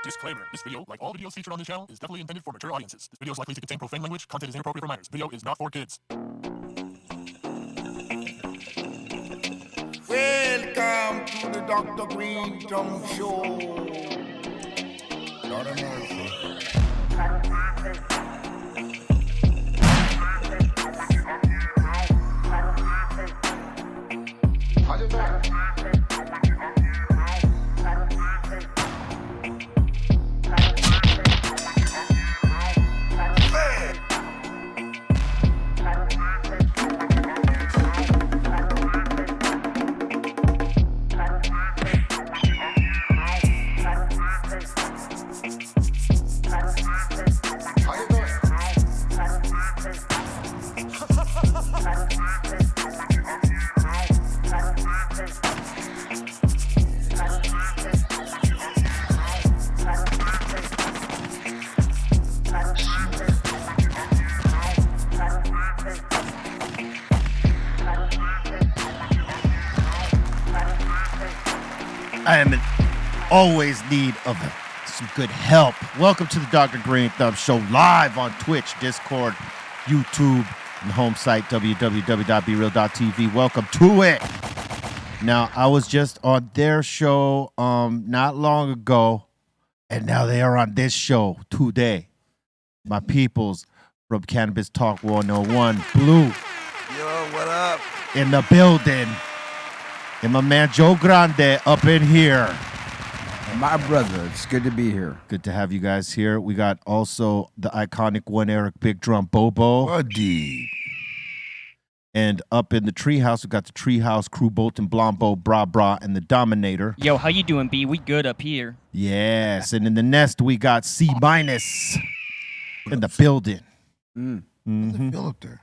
Disclaimer. This video, like all videos featured on this channel, is definitely intended for mature audiences. This video is likely to contain profane language. Content is inappropriate for minors. Video is not for kids. Welcome to the Dr. Greenthumb Show. Lord of mercy. I am in always need of some good help. Welcome to the Dr. Greenthumb Show live on Twitch, Discord, YouTube, and the home site, www.brealtvcontest. Welcome to it. Now, I was just on their show not long ago, and now they are on this show today. My peoples from Cannabis Talk 101, Blue. Yo, what up? In the building. And my man Joe Grande up in here. My brother, it's good to be here. Good to have you guys here. We got also the iconic one Eric Big Drum Bobo. Buddy. And up in the treehouse, we got the treehouse crew, Bolton Blombo, Bra Bra, and the Dominator. Yo, how you doing, B? We good up here. Yes, and in the nest, we got C- in the building. Feel up there.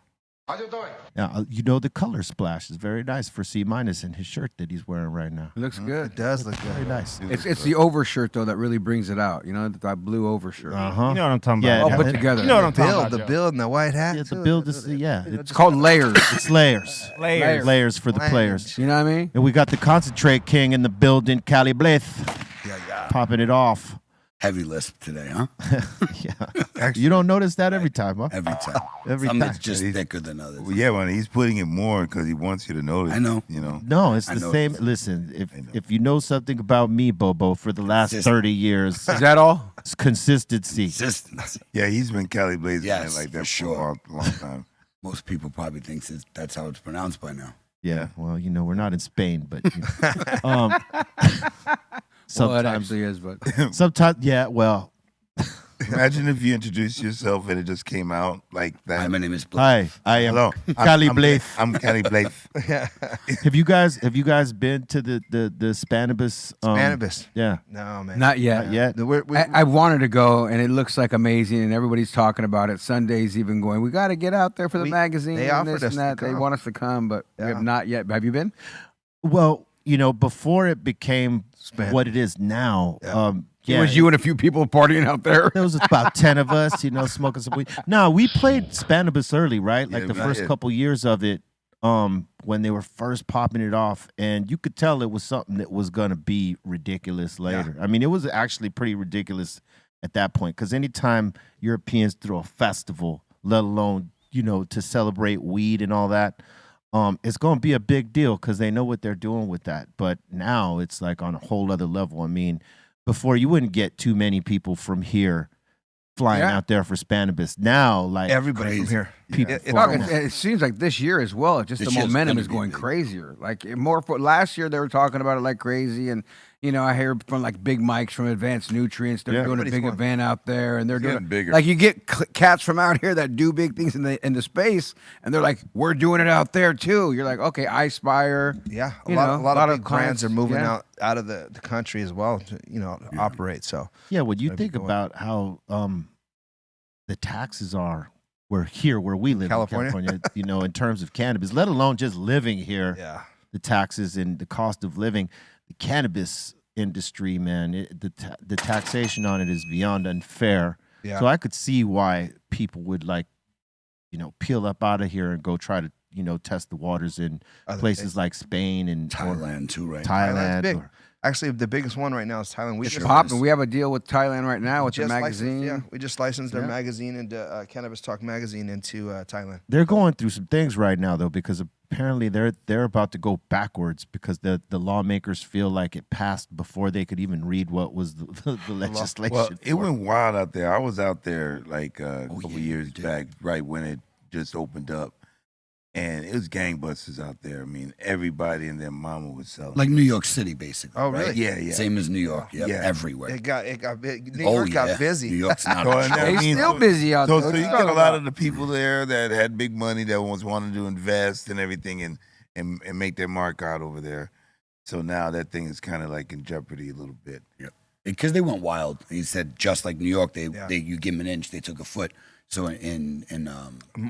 Now, you know the color splash is very nice for C- in his shirt that he's wearing right now. It looks good. It does look Very good. nice. It's the overshirt, though, that really brings it out. You know, that blue overshirt. Uh-huh. You know what I'm talking Yeah, about. All put together. You know what I'm talking about. The Joe. build and the white hat. Yeah, the too. build is, yeah, It's called layers. it's layers. Layers. Layers for the Language. players. You know what I mean? And we got the Concentrate King in the building, Cali Blith, Yeah. popping it off. Heavy lisp today, huh? Yeah. You don't notice that every time, huh? Every time. Every Some time. it's just thicker than others. Well, yeah, man, he's putting it more because he wants you to notice. I know. You know. No, it's I the know same. it. Listen, if you know something about me, Bobo, for the last Consist- 30 years, Is that all? it's consistency. Consistency. Yeah, he's been Cali Blaze Yes, like that for for sure. a long time. Most people probably think that's how it's pronounced by now. Yeah, well, you know, we're not in Spain, but you know, Well, it sometimes, actually is, but sometimes, yeah, well, Imagine if you introduced yourself and it just came out like that. Hi, my name is Blake. hi, I am Hello, Cali Blaze. I'm Cali Blaze. Have you guys been to the Cannabis? Cannabis. Yeah, No, man. not yet. not yet. I wanted to go, and it looks like amazing, and everybody's talking about it. Sunday's even going, we got to get out there for the magazine they and offered this us and to that. They come. want us to come, but we Yeah. have not yet. Have you been? Well, you know, before it became what it is now, It was you and a few people partying out there. There was about 10 of us, you know, smoking some weed. No, we played Cannabis early, right? Like Yeah, the we first did. couple years of it, when they were first popping it off, and you could tell it was something that was gonna be ridiculous later. I mean, it was actually pretty ridiculous at that point, because anytime Europeans throw a festival, let alone, you know, to celebrate weed and all that, it's gonna be a big deal because they know what they're doing with that. But now it's like on a whole other level. I mean, before you wouldn't get too many people from here flying Yeah. out there for Cannabis. Now, like Everybody from Crazy. here. people It- flying out. It seems like this year as well. Just This the year's momentum gonna is be going big. crazier. Like more for last year, they were talking about it like crazy, and you know, I hear from like Big Mike's from Advanced Nutrients. They're Yeah. doing a Everybody's big going. event out there, and they're doing getting bigger. like you get cats from out here that do big things in the space, and they're like, we're doing it out there too. You're like, okay, Ispire. Yeah, a You lot, know, a lot of big clients, brands are moving yeah. out of the country as well to, you know, to operate. So Yeah, when you Gotta be think going. about how the taxes are where we live California? in California, you know, in terms of cannabis, let alone just living here, yeah, the taxes and the cost of living, the cannabis industry, man, the taxation on it is beyond unfair. yeah. So I could see why people would like, you know, peel up out of here and go try to, you know, test the waters in Other places states. like Spain and or Thailand too, right? Thailand. big. Or, Actually, the biggest one right now is Thailand. We It's just popping. We have a deal with Thailand right now with the just magazine. licensed, we just licensed their magazine into Cannabis Talk magazine into Thailand. They're going through some things right now though, because apparently they're about to go backwards because the lawmakers feel like it passed before they could even read what was the legislation. Well, it for went wild out there. I was out there like a couple years back, right when it just opened up. And it was gangbusters out there. I mean, everybody and their mama was selling. Like New York City, basically. Oh, right? really? Yeah. Same as New York. Yep, Yeah. everywhere. It got big. New York got busy. New York's not. So, a and that joke. He's means- still busy out So there. you got a lot of the people there that had big money that was wanting to invest and everything and make their mark out over there. So now that thing is kind of like in jeopardy a little bit. Because they went wild. He said just like New York, they you give them an inch, they took a foot. So in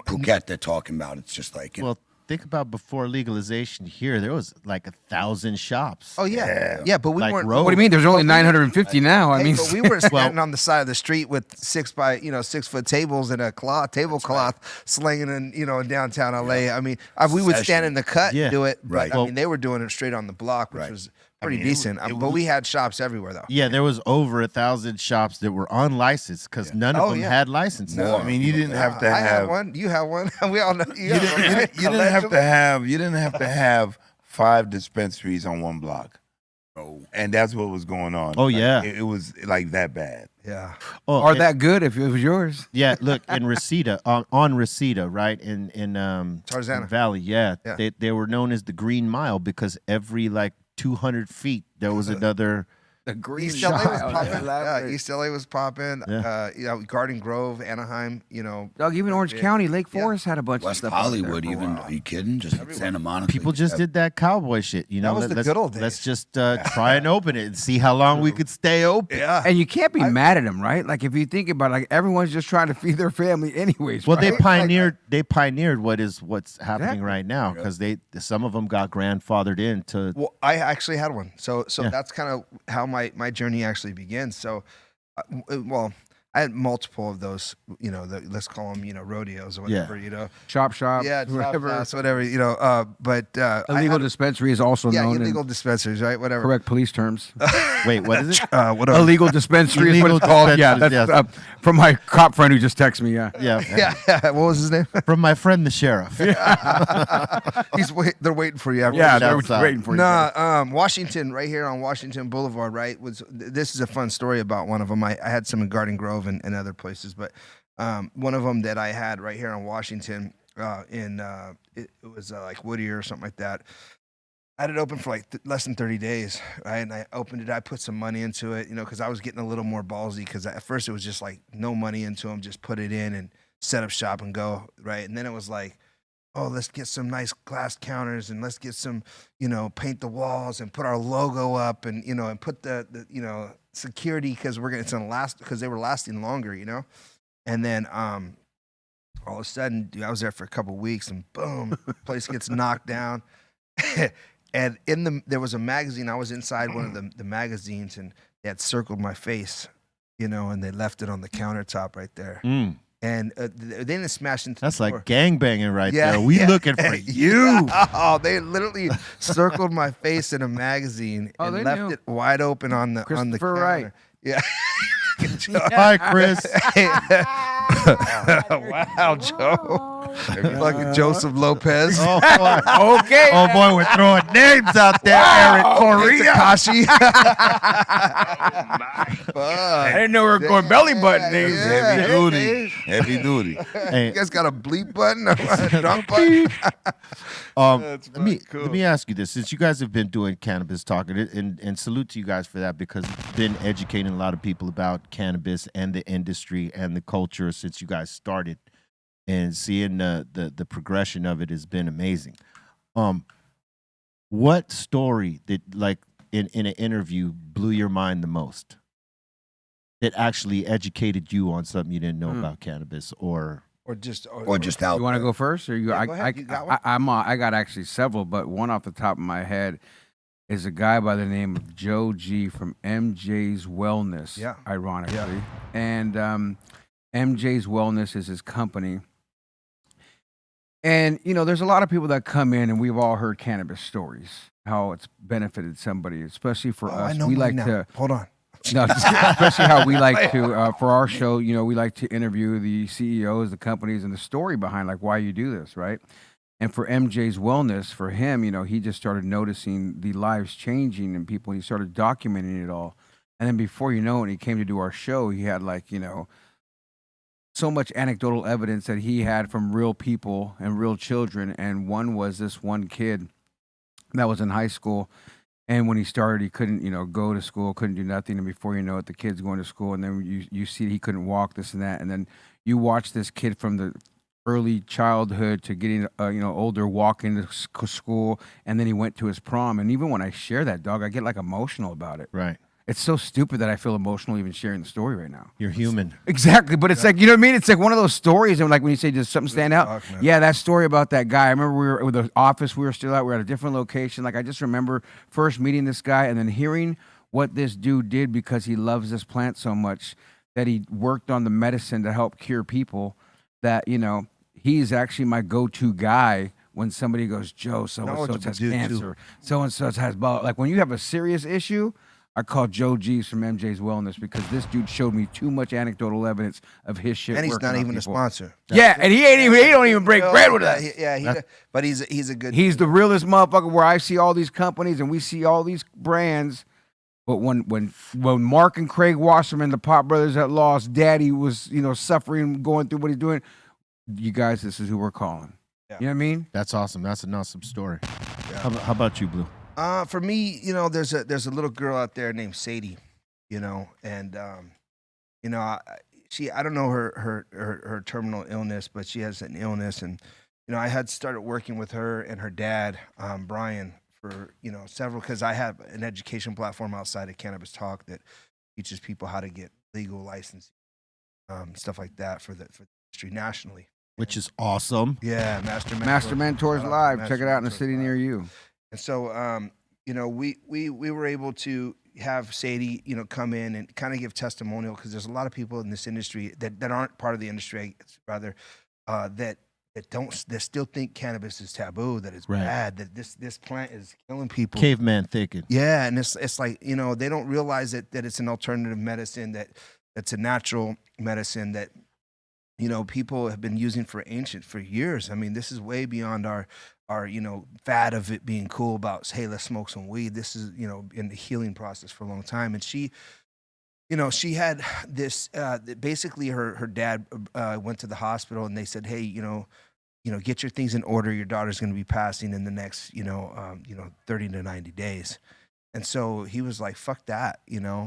Phuket, they're talking about it's just like well, think about before legalization here, there was like 1,000 shops. Oh yeah. But we Like weren't. road. What do you mean? There's only 950 now. I Hey, mean, but we were standing on the side of the street with 6 foot tables and a tablecloth slinging in downtown LA. I mean, we would stand in the cut and do it, but Right. I mean they were doing it straight on the block, which was pretty decent. But we had shops everywhere though. Yeah, there was over 1,000 shops that were unlicensed because none of them had licenses. No, I mean you didn't have to I have had one. You have one. We all know. You didn't have to have 5 dispensaries on one block. oh, And that's what was going on. Oh, Like, yeah. it was like that bad. Yeah. Oh, or and- that good if it was yours. Yeah, look in Reseda, on Reseda, right in Tarzana. in Valley. Yeah, Yeah. They were known as the Green Mile because every like 200 feet there was another. The green East LA was shot. popping. Yeah, East LA was popping. Yeah. Garden Grove, Anaheim. Dog, even Orange County, Lake Forest had a bunch of West stuff. out Hollywood, there for a even. while. Are you kidding? Just Santa Monica. People just did that cowboy shit, you know. was the let's, good old days. Let's just try and open it and see how long we could stay open. Yeah. And you can't be mad at them, right? Like if you think about it, like everyone's just trying to feed their family anyways. Well, right? they pioneered what's happening Exactly. right now because some of them got grandfathered into. Well, I actually had one. So Yeah. that's kind of how my journey actually begins. So, I had multiple of those, let's call them, rodeos or whatever, Chop shop, Yeah, whatever. whatever. But I Illegal had- dispensary is also known illegal in dispensaries, right? Whatever. correct police terms. Wait, what is it? Whatever. Illegal dispensary is what Illegal it's called. Yeah, dispensaries, that's yes. from my cop friend who just texted me. Yeah. Yeah, Yeah. What was his name? from my friend the sheriff. They're waiting for you. After Yeah, the they're Shouts out. waiting for you. No, Washington, right here on Washington Boulevard, right? This is a fun story about one of them. I had some in Garden Grove and other places, but one of them that I had right here on Washington, it was like Whittier or something like that. I had it open for like less than 30 days, right? And I opened it. I put some money into it, because I was getting a little more ballsy because at first it was just like no money into them, just put it in and set up shop and go, right? And then it was like, oh, let's get some nice glass counters and let's get some, paint the walls and put our logo up and, and put the security because it's gonna last because they were lasting longer, And then all of a sudden, dude, I was there for a couple of weeks and boom, place gets knocked down. And there was a magazine. I was inside one of the magazines and they had circled my face, and they left it on the countertop right there. Mm, And they didn't smash into that's the like door. gangbanging right there. We looking for you. Oh, they literally circled my face in a magazine Oh, and they left knew. it wide open on the Christopher counter. Wright. Yeah. Hi, Chris. Wow, Joe. Fucking Joseph Lopez. Oh boy. Okay. Oh boy, we're throwing names out there. Eric Correa. Takashi. I didn't know we were going belly button names. Yeah. Heavy duty. Heavy duty. Hey, You guys got a bleep button or a drunk button? let me ask you this: since you guys have been doing cannabis talking, and salute to you guys for that because you've been educating a lot of people about cannabis and the industry and the culture since you guys started, and seeing the progression of it has been amazing. What story that like in an interview blew your mind the most? That actually educated you on something you didn't know about cannabis, or Or just out. You want to go first, or you? Yeah, go ahead. You got one? I got actually several, but one off the top of my head is a guy by the name of Joe G from MJ's Wellness. Yeah. Ironically, and MJ's Wellness is his company. And there's a lot of people that come in, and we've all heard cannabis stories. how it's benefited somebody, especially for us. I know We mine like now. to. Hold on. No, especially how we like to for our show. You know, we like to interview the CEOs, the companies, and the story behind like why you do this, right? And for MJ's wellness, for him, you know, he just started noticing the lives changing and people. He started documenting it all, and then before you know it, when he came to do our show, he had like so much anecdotal evidence that he had from real people and real children. And one was this one kid that was in high school. And when he started, he couldn't, go to school, couldn't do nothing. And before you know it, the kid's going to school. And then you see he couldn't walk, this and that. And then you watch this kid from the early childhood to getting, older, walking to school. And then he went to his prom. And even when I share that, dog, I get like emotional about it. Right. It's so stupid that I feel emotional even sharing the story right now. You're human. Exactly. But it's like, you know what I mean? It's like one of those stories. And like when you say, does something stand out? Yeah, that story about that guy. I remember we were with the office. We were still out. We were at a different location. Like I just remember first meeting this guy and then hearing what this dude did because he loves this plant so much that he worked on the medicine to help cure people that, he's actually my go-to guy when somebody goes, Joe, so-and-so has cancer. So-and-so has blah. Like when you have a serious issue, I call Joe G's from MJ's Wellness because this dude showed me too much anecdotal evidence of his shit. And he's not even people. a sponsor. Yeah, and he don't even break bread with us. But he's a good. He's the realest motherfucker. Where I see all these companies and we see all these brands, but when Mark and Craig Wasserman, the Pop Brothers that lost, Daddy was suffering, going through what he's doing. You guys, this is who we're calling. Yeah. You know what I mean? That's awesome. That's an awesome story. Yeah. How about you, Blue? For me, there's a little girl out there named Sadie, and I don't know her terminal illness, but she has an illness, and I had started working with her and her dad, Brian, for several, because I have an education platform outside of Cannabis Talk that teaches people how to get legal license, stuff like that for the industry nationally, which is awesome. Yeah, Master Mentors Live. Check it out in a city near you. And so, we were able to have Sadie, come in and kind of give testimonial because there's a lot of people in this industry that aren't part of the industry, rather, that still think cannabis is taboo, that it's bad, that this plant is killing people. Caveman thinking. Yeah, and it's like they don't realize that it's an alternative medicine, that's a natural medicine that people have been using for years. I mean, this is way beyond our fad of it being cool about, hey, let's smoke some weed. This is, in the healing process for a long time. And she had this, basically her dad went to the hospital and they said, hey, get your things in order. Your daughter's going to be passing in the next, 30 to 90 days. And so he was like, fuck that,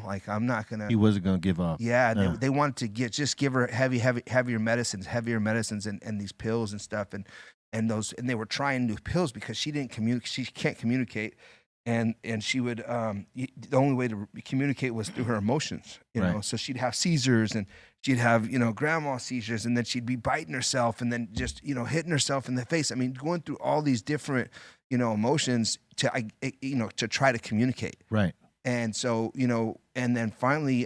like I'm not going to. He wasn't going to give up. Yeah. They wanted to give her heavier medicines and these pills and stuff. And they were trying new pills because she didn't communicate. She can't communicate. And she would, the only way to communicate was through her emotions, Right. So she'd have seizures and she'd have, grandma seizures, and then she'd be biting herself and then just, hitting herself in the face. I mean, going through all these different, emotions to try to communicate. Right. And so, and then finally,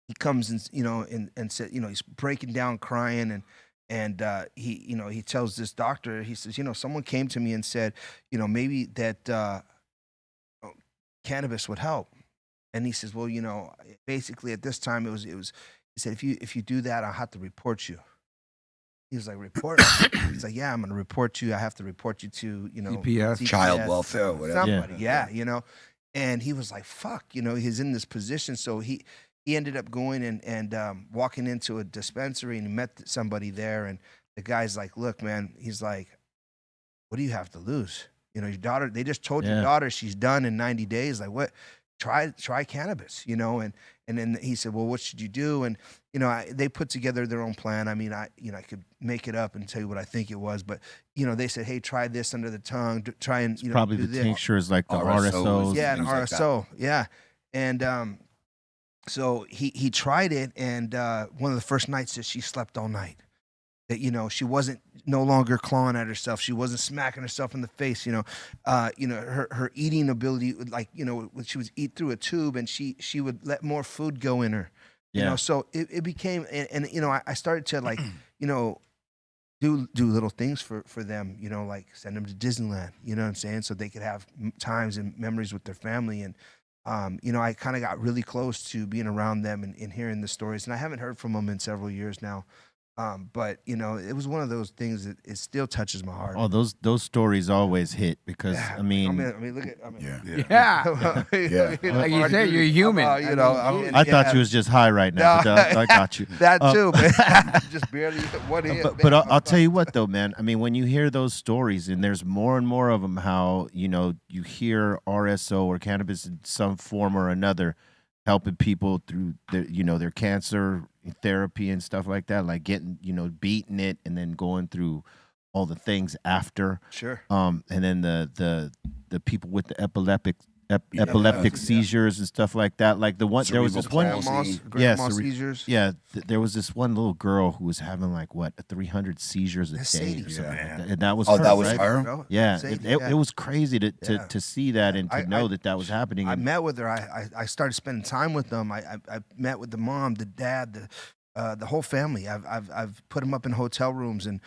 he comes and said, he's breaking down crying and he tells this doctor, he says, someone came to me and said, maybe that cannabis would help. And he says, well, basically at this time it was, he said, if you do that, I'll have to report you. He was like, report? He's like, yeah, I'm going to report you. I have to report you to, CPS. Child welfare or whatever. Somebody, yeah. And he was like, fuck, he's in this position. So he ended up going and walking into a dispensary and met somebody there. And the guy's like, look, man, he's like, what do you have to lose? Your daughter, they just told your daughter she's done in 90 days. Like, what? Try cannabis, and then he said, well, what should you do? And, they put together their own plan. I mean, I could make it up and tell you what I think it was, but, they said, hey, try this under the tongue, try and, probably do the this. tincture is like the RSOs. Yeah, an like RSO. Yeah. And, so he tried it, and one of the first nights that she slept all night. That she wasn't no longer clawing at herself. She wasn't smacking herself in the face. Her eating ability, like she would eat through a tube, and she would let more food go in her. Yeah. So it became, and I started to like do little things for them, you know, like send them to Disneyland, you know what I'm saying, so they could have times and memories with their family. And you know, I kind of got really close to being around them and hearing the stories, and I haven't heard from them in several years now. But you know, it was one of those things that it still touches my heart. Oh, those stories always hit because Yeah, I mean, look at, Yeah. Like you said, you're human. You know, I thought you was just high right now. No. But I got you. that too, man. Just barely one hit. But I'll tell you what, though, man. I mean, when you hear those stories, and there's more and more of them, how you know you hear RSO or cannabis in some form or another helping people through their cancer therapy and stuff like that, like getting beating it and then going through all the things after. Sure. And then the people with the epileptic seizures and stuff like that. Like the one, there was this one. Grandma seizures. Yeah, there was this one little girl who was having like 300 seizures a day or something like that. And that was her, that was right? her. Yeah, it was crazy to see that and to know that was happening. I met with her. I started spending time with them. I met with the mom, the dad, the whole family. I've put them up in hotel rooms and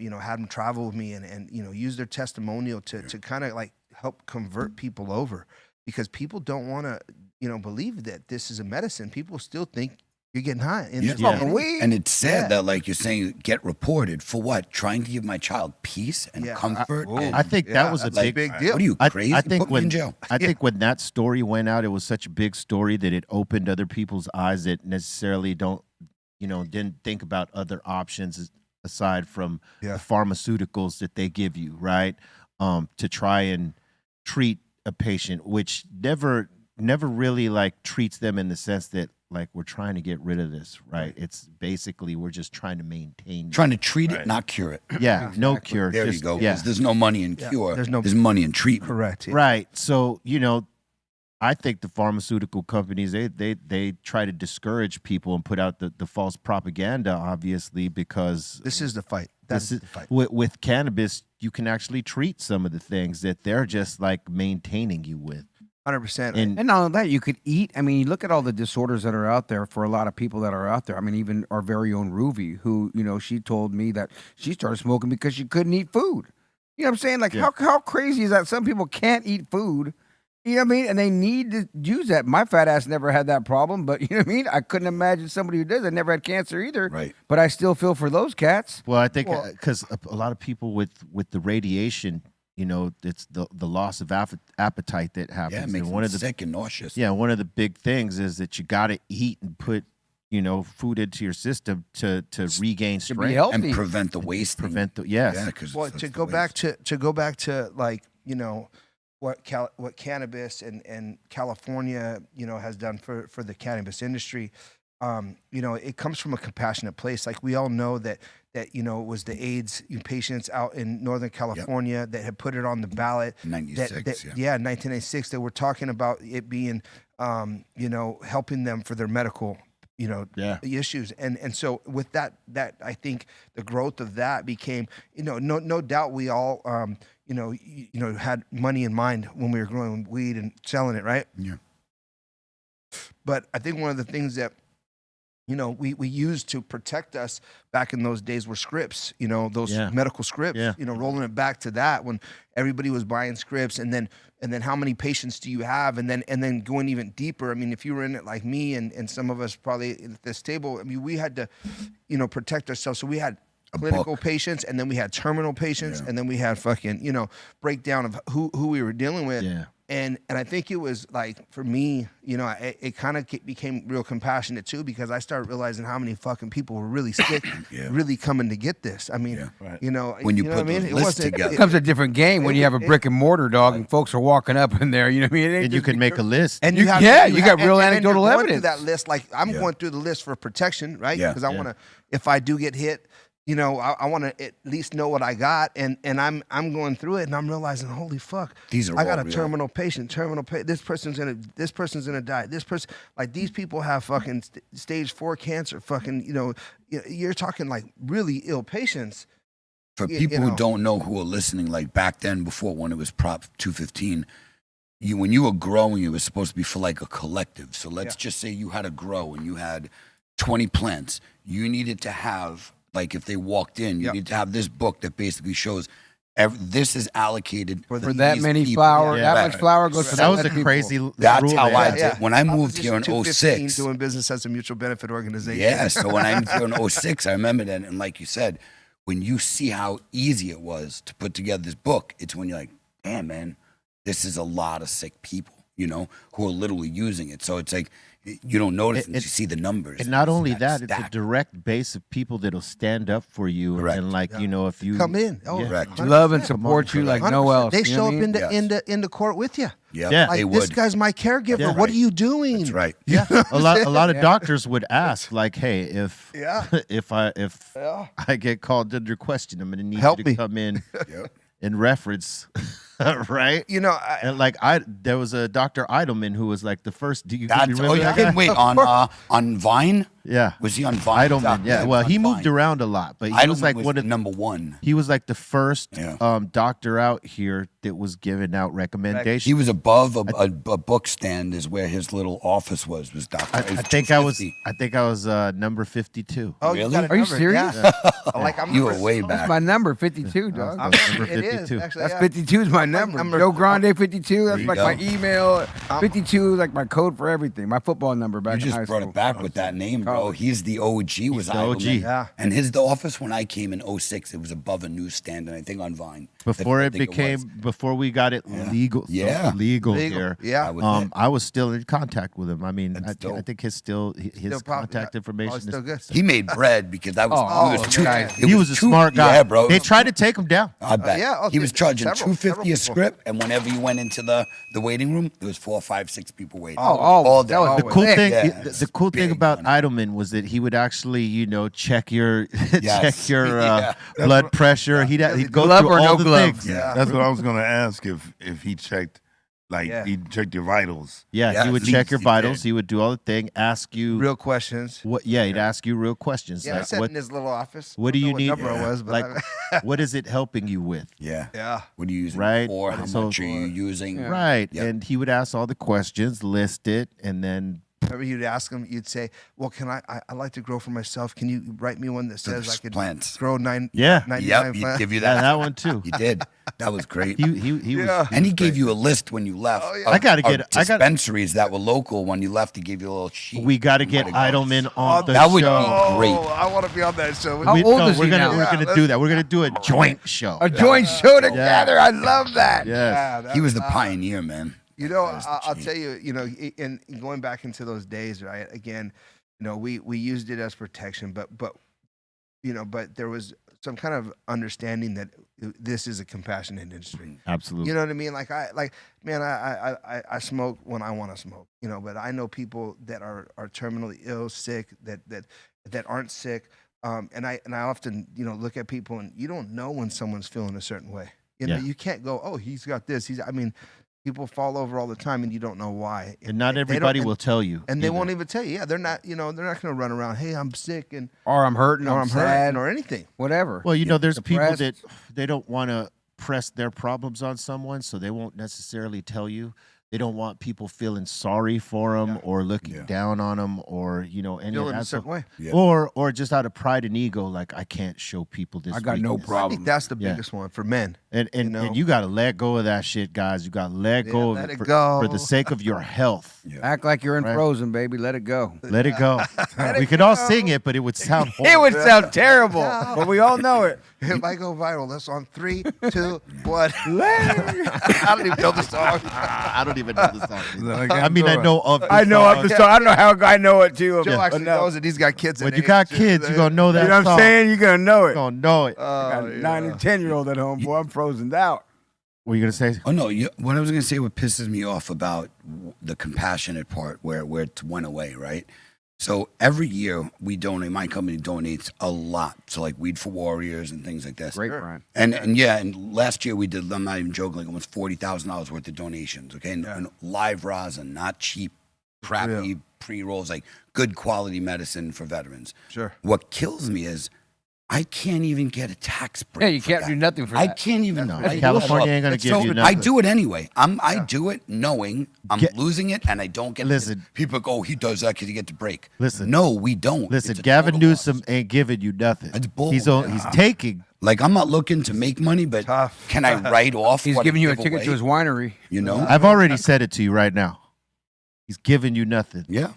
you know, had them travel with me and you know, use their testimonial to kind of like help convert people over, because people don't want to, you know, believe that this is a medicine. People still think you're getting high and smoking weed. And it's sad that, like you're saying, get reported for what? Trying to give my child peace and comfort. I think that was a big deal. What are you, crazy? I think Put me in jail. I think when that story went out, it was such a big story that it opened other people's eyes that necessarily didn't think about other options aside from the pharmaceuticals that they give you, right? To try and treat a patient, which never really like treats them in the sense that like we're trying to get rid of this, right? It's basically we're just trying to maintain, Trying to treat it, not cure it. Yeah, no cure. There just, you go. Yeah. 'Cause there's no money in cure. There's money in treatment. Correct. Yeah. Right. So, I think the pharmaceutical companies, they try to discourage people and put out the false propaganda, obviously, because This is the fight. That's the fight. with cannabis, you can actually treat some of the things that they're just like maintaining you with. 100%. And And not only that, you could eat. I mean, you look at all the disorders that are out there for a lot of people that are out there. I mean, even our very own Ruby, who, she told me that she started smoking because she couldn't eat food. You know what I'm saying? Like, how crazy is that? Some people can't eat food. You know what I mean? And they need to use that. My fat ass never had that problem, but you know what I mean? I couldn't imagine somebody who does. I never had cancer either. Right. But I still feel for those cats. well, I think because a lot of people with the radiation, it's the loss of appetite that happens. Yeah, it makes And them sick and nauseous. Yeah, one of the big things is that you got to eat and put food into your system to regain To strength be healthy. And prevent the wasting. prevent the yes. Yeah, because Well, to go back to like, what cannabis and California, has done for the cannabis industry, it comes from a compassionate place. Like we all know that it was the AIDS patients out in Northern California that had put it on the ballot. 96, yeah, 1996. That were talking about it being, helping them for their medical, issues. And so with that I think the growth of that became, no doubt we all, had money in mind when we were growing weed and selling it, right? Yeah. But I think one of the things that, we used to protect us back in those days were scripts, those medical scripts, rolling it back to that when everybody was buying scripts, and then how many patients do you have? And then going even deeper. I mean, if you were in it like me and some of us probably at this table, I mean, we had to, protect ourselves. So we had clinical patients, and then we had terminal patients, and then we had fucking, breakdown of who we were dealing with. Yeah. And I think it was like, for me, it kind of became real compassionate too, because I started realizing how many fucking people were really sick, really coming to get this. I mean, when you put what I mean? those It lists wasn't. together. It becomes a different game when you have a brick and mortar dog and folks are walking up in there. You know what I mean? And you can make a list. And you got real and anecdotal you're going evidence. through that list, like I'm going through the list for protection, right? Yeah. Because I want to, if I do get hit, I want to at least know what I got, and I'm going through it, and I'm realizing, holy fuck, These are I got all a real. terminal patient. This person's gonna die. This person, like these people have fucking stage 4 cancer. Fucking, you're talking like really ill patients. For people who don't know, who are listening, like back then, before when it was Prop 215, when you were growing, it was supposed to be for like a collective. So let's just say you had to grow and you had 20 plants. You needed to have Like if they walked in, you Yep. need to have this book that basically shows this is allocated For that these many people. flour, Yeah. that much flour goes to that was a many crazy people. That's rule how they I had. did. When I moved here in Opposition 215, 06. doing business as a mutual benefit organization. Yeah, so when I moved here in 06, I remember that. And like you said, when you see how easy it was to put together this book, it's when you're like, damn, man, this is a lot of sick people, you know, who are literally using it. So it's like, you don't notice until you see the numbers. And not only It's that, it's a stacked. direct base of people that'll stand up for you. Correct. And like, you know, if you Come in. Oh, Yeah. Correct. Love and 100%. support you like 100%. no else. They you know show what up I mean? in the court with you. Yep, Yeah. they Like, would. this guy's my caregiver. Yeah. What are you doing? That's right. Yeah, a lot of doctors would ask, like, "Hey, if Yeah. if I get called under question, I'm going to need Help you to me." come in Yep. and reference, right?" You know, And like there was a Dr. Eidelman who was like the first. Do you That's, remember you that didn't guy? wait on Vine? Yeah, Was he on Vine? Eidelman. Yeah, well, he moved around. around a lot, but he Eidelman was like one of number one. he was like the first Yeah. doctor out here that was giving out recommendations. He was above a book stand is where his little office was Dr. I it was think I was 250. number 52. oh, Really? got a Are you number. serious? Yeah. Like I'm You were number- way That's back. my number, 52, dog. I'm, Number it is 52. actually. That's yeah. 52 is my number. number- Joe Grande 52. That's you like go. my email. 52 is like my code for everything. My football number back You in high just school. brought it back with that name, bro. College. He's the OG. Was the OG. Eidelman. Yeah. And the office when I came in 06, it was above a newsstand, and I think on Vine. Before I it think became, was. before we got it legal, Yeah. legal Legal. here. Yeah. I was still in contact with him. I mean, That's I dope. think his contact information is still good. He made bread because that was, Oh, it was two, okay. it He was a two- smart guy. Yeah, bro. They tried to take him down. I bet. yeah, oh, he was charging several $250 a people. script, and whenever you went into the waiting room, there was 4, 5, 6 people waiting. Oh, all day. that was The cool Hey, thing, yeah, the cool thing big about money. Eidelman was that he would actually, you know, check your Yes. check your Yeah. blood pressure. He'd go Glove through or all no the glove? things. Yeah. That's what I was gonna ask if he checked, like Yeah. he checked your vitals. Yeah, Yeah, he would at check least your he vitals. did. He would do all the thing, ask you Real questions. what. Yeah, he'd ask you real questions. Yeah, I like, sat what in his little office. what do I don't you know need? What number it was, but like, what is it helping you with? Yeah. yeah. What are you using Right. it for? How So- much are you using? Right, Yep. and he would ask all the questions, list it, and then Whenever you'd ask him, you'd say, "Well, can I like to grow for myself. Can you write me one that says I could plants. grow Yeah. 99 Yep, he'd plants?" give you yeah, that. that one too. He did. That was great. He Yeah. was. And he gave you a list when you left. Oh, yeah. of- I gotta get- of I gotta- dispensaries that were local. When you left, he gave you a little sheet. We got to You get gotta go. Eidelman on the that would be show. great. Oh, I want to be on that show. How We- old no, is we're he gonna now? we're Yeah, gonna let's- do that. We're gonna do a joint show. A joint show together. I love that. Yes. Yeah, He was the pioneer, man. You know, That was the I'll cheat. tell you, you know, in going back into those days, right? Again, you know, we used it as protection, but you know, but there was some kind of understanding that this is a compassionate industry. Absolutely. You know what I mean? Like man, I smoke when I want to smoke, you know, but I know people that are terminally ill, sick, that aren't sick. And I often, you know, look at people and you don't know when someone's feeling a certain way. You know, Yeah. you can't go, "Oh, he's got this." I mean, people fall over all the time and you don't know why. and not They don't- everybody and- will tell you. and they either. won't even tell you. Yeah, they're not, you know, they're not going to run around, "Hey, I'm sick," and Or I'm hurting. or I'm I'm sad. hurting or anything. Whatever. Well, you know, there's people that depressed. they don't want to press their problems on someone, so they won't necessarily tell you. They don't want people feeling sorry for them or looking Yeah. down on them or, you know, any Feel of in a that. certain way. Yeah. Or just out of pride and ego, like, I can't show people this. I got no weakness. I problem. think that's the Yeah. biggest one for men. And you know. and you got to let go of that shit, guys. You got to let Yeah, go let of it it for, go. for the sake of your health. Act like you're in Right. Frozen, baby. Let it go. Let it go. We could all sing it, but it would sound horrible. It would sound terrible, but we all know it. If I go viral, that's on 3, 2, 1. I don't even know the song. I don't even know the song. Like, I mean, I know of the I know song. of the song. I don't know how I know it too. Joe actually enough. knows it. He's got kids. When that you age. got kids, you're going to know that You know what song. I'm saying? You're gonna know You're it. going to know it. I got a 9 and 10-year-old at home, boy. I'm frozen out. What are you going to say? Oh no! What I was gonna say, what pisses me off about the compassionate part, where it went away, right? So every year we donate. My company donates a lot to like Weed for Warriors and things like this. Great, Brian. And last year we did. I'm not even joking. Like almost $40,000 worth of donations. Okay, and live rosin, not cheap, crappy pre rolls, like good quality medicine for veterans. Sure. What kills me is I can't even get a tax break. Yeah, you for can't that. do nothing for I that. can't even. No, write California that up. ain't gonna give you I nothing. do it anyway. I do it knowing I'm losing it, and I don't get. Listen. People go, he does that because he gets a break. Listen. No, we don't. Listen, It's a Gavin total Newsom loss. ain't giving you nothing. It's bull. He's taking. Like, I'm not looking to make money, but Tough. can I write off? He's what I giving you a give ticket away? to his winery. You know? I've already said it to you right now. He's giving you nothing. Yeah.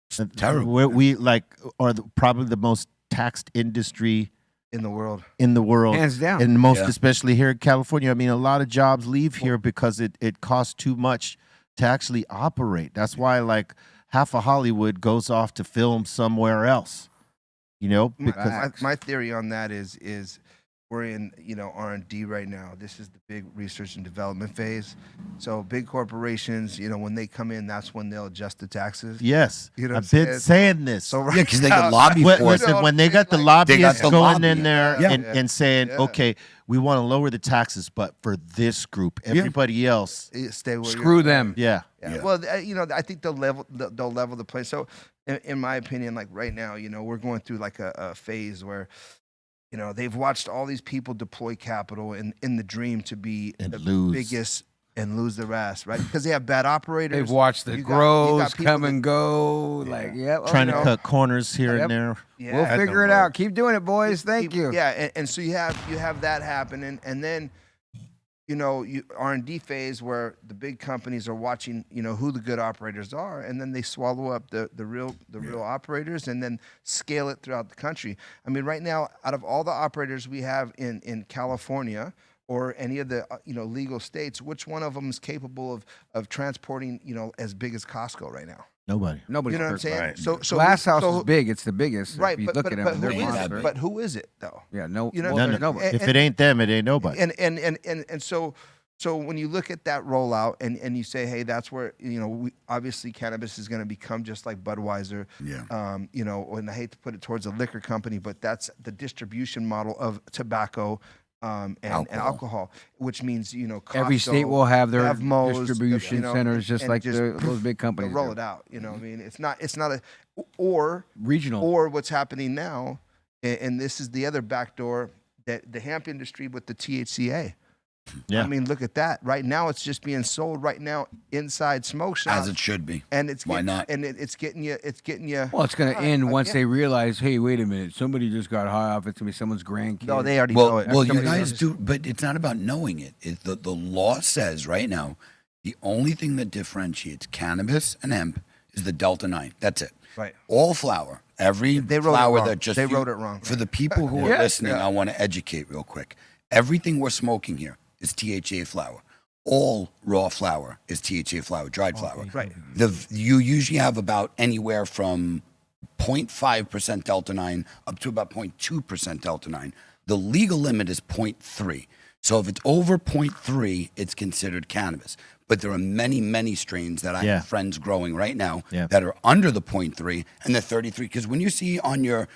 It's terrible. We like are probably the most taxed industry in the world. Hands down. and most Yeah. especially here in California. I mean, a lot of jobs leave here because it costs too much to actually operate. That's why like half of Hollywood goes off to film somewhere else. You know, because My theory on that is we're in R&D right now. This is the big research and development phase. So big corporations, when they come in, that's when they'll adjust the taxes. yes, You know what I've I'm been saying? saying this. So Yeah, because they can lobby Well, for it. listen, when they got the Like, lobbyists the going lobby. in there Yeah. and saying, Yeah. okay, we want to lower the taxes, but for this group, everybody else, Stay where Screw you're them. yeah. Yeah. Well, I think they'll level the play. So, in my opinion, like right now, we're going through like a phase where, they've watched all these people deploy capital in the dream to be And the lose. biggest and lose the rest, right? Because they have bad operators. They've watched the You got grows people come that- and go. Like, yeah, Trying to cut corners here Yep. and there. Yeah. We'll That figure don't it out. work. Keep doing it, boys. Thank you. Yeah, and so you have that happening, and then you R&D phase where the big companies are watching who the good operators are, and then they swallow up the real operators and then scale it throughout the country. I mean, right now, out of all the operators we have in California or any of the legal states, which one of them is capable of transporting as big as Costco right now? Nobody. Nobody's You know what I'm perfect. saying? Right. So Glass House so, is big. It's the biggest. right? If you But look at them, who they're is monsters. it? But who is it though? Yeah, no. You know, well, No, there's no. nobody. If it ain't them, it ain't nobody. And so when you look at that rollout and you say, hey, that's where obviously cannabis is going to become just like Budweiser. Yeah. And I hate to put it towards a liquor company, but that's the distribution model of tobacco and alcohol, which means Every Costco, state will have their Moe's, distribution centers, just and like just those big they'll companies. roll do. it out. I mean, it's not a or Regional. or what's happening now, and this is the other backdoor, that the hemp industry with the THCA. Yeah. I mean, look at that. Right now, it's just being sold right now inside smoke shops. As it should be. And it's Why not? And it's getting you. It's getting you. Well, it's going to high. end once Yeah. they realize, hey, wait a minute, somebody just got high off. It's going to be someone's grandkid. No, they already know it. Well, you Somebody guys knows. do, but it's not about knowing it. The law says right now, the only thing that differentiates cannabis and hemp is the Delta 9. That's it. Right. All flour, every They wrote it flour wrong. that just They wrote it wrong. For the people who are Yeah. listening, I want to educate real quick. Everything we're smoking here is THCA flour. All raw flour is THCA flour, dried flour. Right. You usually have about anywhere from 0.5% Delta 9 up to about 0.2% Delta 9. The legal limit is 0.3. So if it's over 0.3, it's considered cannabis. But there are many, many strains that I Yeah. have friends growing right now Yeah. that are under the 0.3 and the 33. Because when you see on your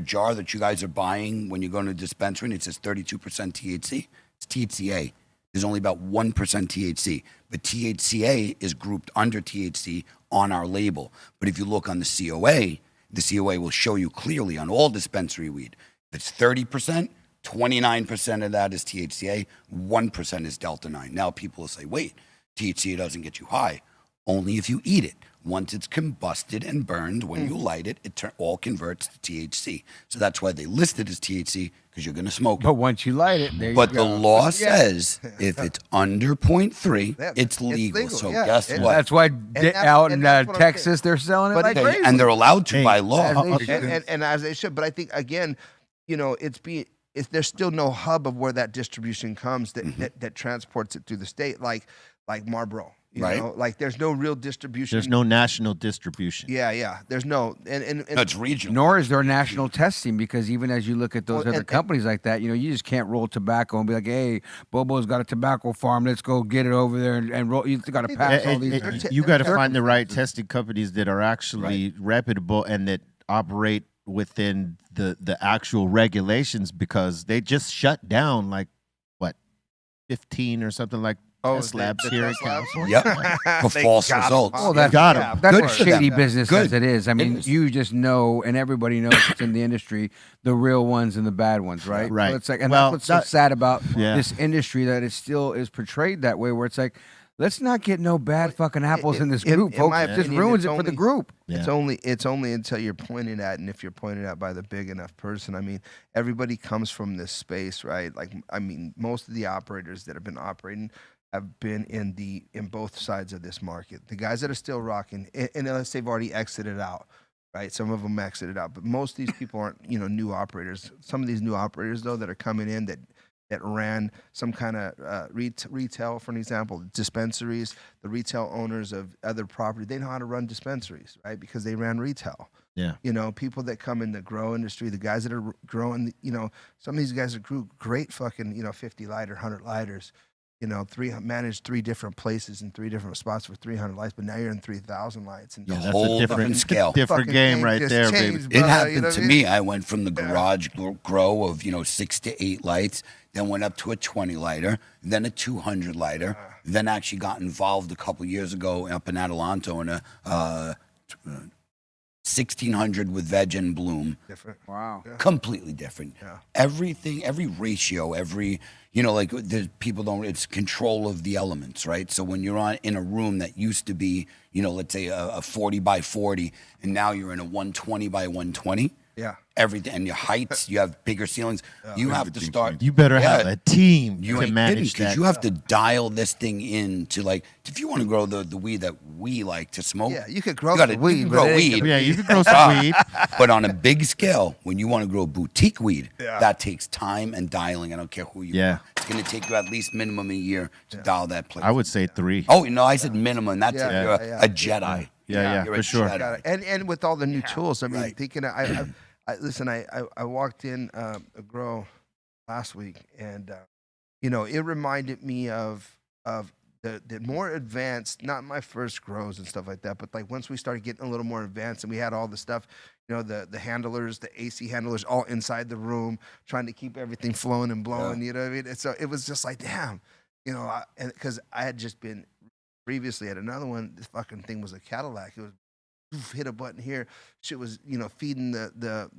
jar that you guys are buying when you go to a dispensary and it says 32% THC, it's THCA. There's only about 1% THC. But THCA is grouped under THC on our label. But if you look on the COA will show you clearly on all dispensary weed. If it's 30%, 29% of that is THCA, 1% is Delta 9. Now people will say, wait, THCA doesn't get you high. Only if you eat it. Once it's combusted and burned, when you light it, it all converts to THC. So that's why they list it as THC, because you're going to smoke it. But once you light it, there you But go. the law says if it's under 0.3, Yeah, it's it's legal. legal, So yeah. guess And what? That's why that's- out and in that's what I'm saying. Texas, they're selling it But like it- crazy. And they're allowed to Hey, by law. as they should. and as they should. But I think again, there's still no hub of where that distribution comes that transports it through the state, like Marlboro. You Right. know, like there's no real distribution. There's no national distribution. Yeah. There's no and No, it's regional. Nor is there national testing, because even as you look at those Well, other and- companies like that, you just can't roll tobacco and be like, hey, Bobo's got a tobacco farm. Let's go get it over there and roll. You got to pass all these. You got to find the right testing companies that are actually reputable and that operate within the actual regulations, because they just shut down like what 15 or something like Oh, Test labs here in California. Yep. For They false got 'em. results. Oh, that's Got 'em. That's Good a for shady them. business Good. as it is. I mean, is. you just know, and everybody knows it's in the industry, the real ones and the bad ones, right? Right. So it's like, and Well, that's what's so sad about Yeah. this industry, that it still is portrayed that way, where it's like, let's not get no bad fucking apples in this group, folks. my It just opinion, ruins it's it for the only- group. It's only until you're pointed at, and if you're pointed at by the big enough person. I mean, everybody comes from this space, right? Like, I mean, most of the operators that have been operating have been in both sides of this market. The guys that are still rocking, and unless they've already exited out, right? Some of them exited out, but most of these people aren't, new operators. Some of these new operators, though, that are coming in that ran some kind of retail, for an example, dispensaries, the retail owners of other property, they know how to run dispensaries, right? Because they ran retail. Yeah. People that come in the grow industry, the guys that are growing, some of these guys that grew great fucking, 50 lighter, 100 lighters, managed 3 different places in 3 different spots for 300 lights, but now you're in 3,000 lights. And Yeah, that's whole a different scale. different Fucking game game right just there, changed, baby. It brother, happened you know to what I me. I went from the garage grow of 6 to 8 lights, then went up to a 20 lighter, then a 200 lighter, then actually got involved a couple years ago up in Adelanto in a 1600 with veg and bloom. different. Wow. Completely different. Yeah. Everything, every ratio, like the people don't. It's control of the elements, right? So when you're in a room that used to be, let's say a 40 by 40, and now you're in a 120 by 120. Yeah. Everything, and your heights, you have bigger ceilings. You have to start. You better have a team You to ain't manage because that. you have to dial this thing in to if you want to grow the weed that we like to smoke. Yeah, you could grow gotta- the weed, you can but grow it ain't weed. gonna Yeah, you can grow some weed. But on a big scale, when you want to grow boutique weed, that takes time and dialing. I don't care who you Yeah. are. It's going to take you at least minimum a year to dial that place. I would say 3. Oh, no, I said minimum. That's Yeah, if you're yeah. a Jedi. Yeah, You're for a sure. Jedi. Got it. And with all the new tools, I mean, Right. thinking, listen, I walked in a grow last week, and it reminded me of the more advanced, not my first grows and stuff like that, but like once we started getting a little more advanced, and we had all the stuff, the handlers, the AC handlers, all inside the room, trying to keep everything flowing and blowing. You know what I mean? And so it was just like, damn, and because I had just been previously at another one, this fucking thing was a Cadillac. It was hit a button here. Shit was, feeding the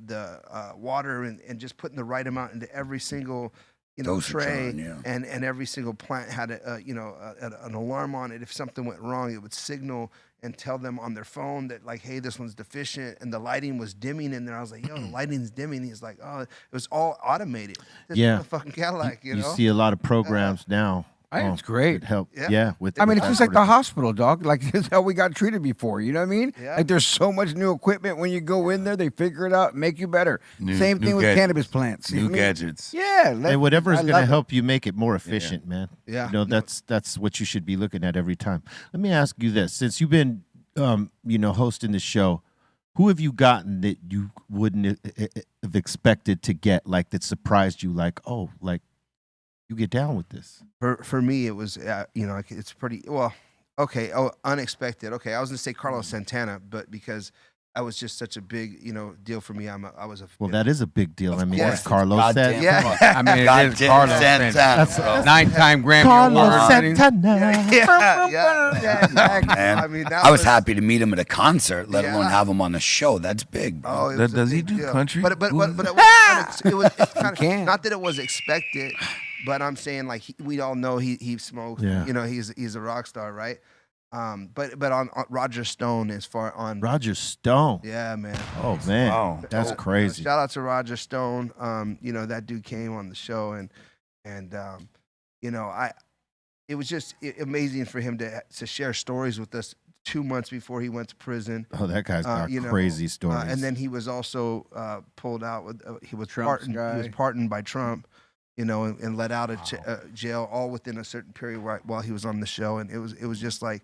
water and just putting the right amount into every single, Dosage tray. on, yeah. And every single plant had an alarm on it. If something went wrong, it would signal and tell them on their phone that like, hey, this one's deficient. And the lighting was dimming in there. I was like, yo, the lighting's dimming. He's like, oh, it was all automated. This Yeah. is a fucking Cadillac, you You know? see a lot of programs now. I think it's great. That help. Yeah. Yeah. With I mean, with it's that just like sort the of- hospital, dog. Like, this is how we got treated before. You know what I mean? Yeah. Like, there's so much new equipment. When you go in there, they figure it out, make you better. Same new thing with gadgets. cannabis plants. You New know what I mean? gadgets. Yeah. And whatever's I going love to it. help you make it more efficient, man. Yeah. That's what you should be looking at every time. Let me ask you this: since you've been, hosting the show, who have you gotten that you wouldn't have expected to get, like that surprised you, like, oh, like you get down with this? For me, it was, it's pretty, well, okay, unexpected. Okay, I was going to say Carlos Santana, but because I was just such a big, deal for me, I was a... Well, that is a big deal. I mean, course. as Carlos Goddamn said. Yeah. I mean, it is Goddamn Carlos Santana, Santana. bro. 9-time Grammy Carlos Award. Santana. Yeah, exactly. Man, I mean, that I was happy to meet him at a concert, let alone Yeah. have him on the show. That's big, bro. Oh, it was a Does he big do deal. country? But it was it's kind can. of, not that it was expected, but I'm saying like we all know he smokes. Yeah. He's a rock star, right? But on Roger Stone as far on Roger Stone. yeah, man. Oh man, Wow. that's Oh, crazy. Shout out to Roger Stone. That dude came on the show and it was just amazing for him to share stories with us 2 months before he went to prison. Oh, that guy's got you know, crazy stories. And then he was also pulled out with he was Trump's pardoned. He was guy. pardoned by Trump, and let out of jail all within a certain period while he was on the show. And it was just like,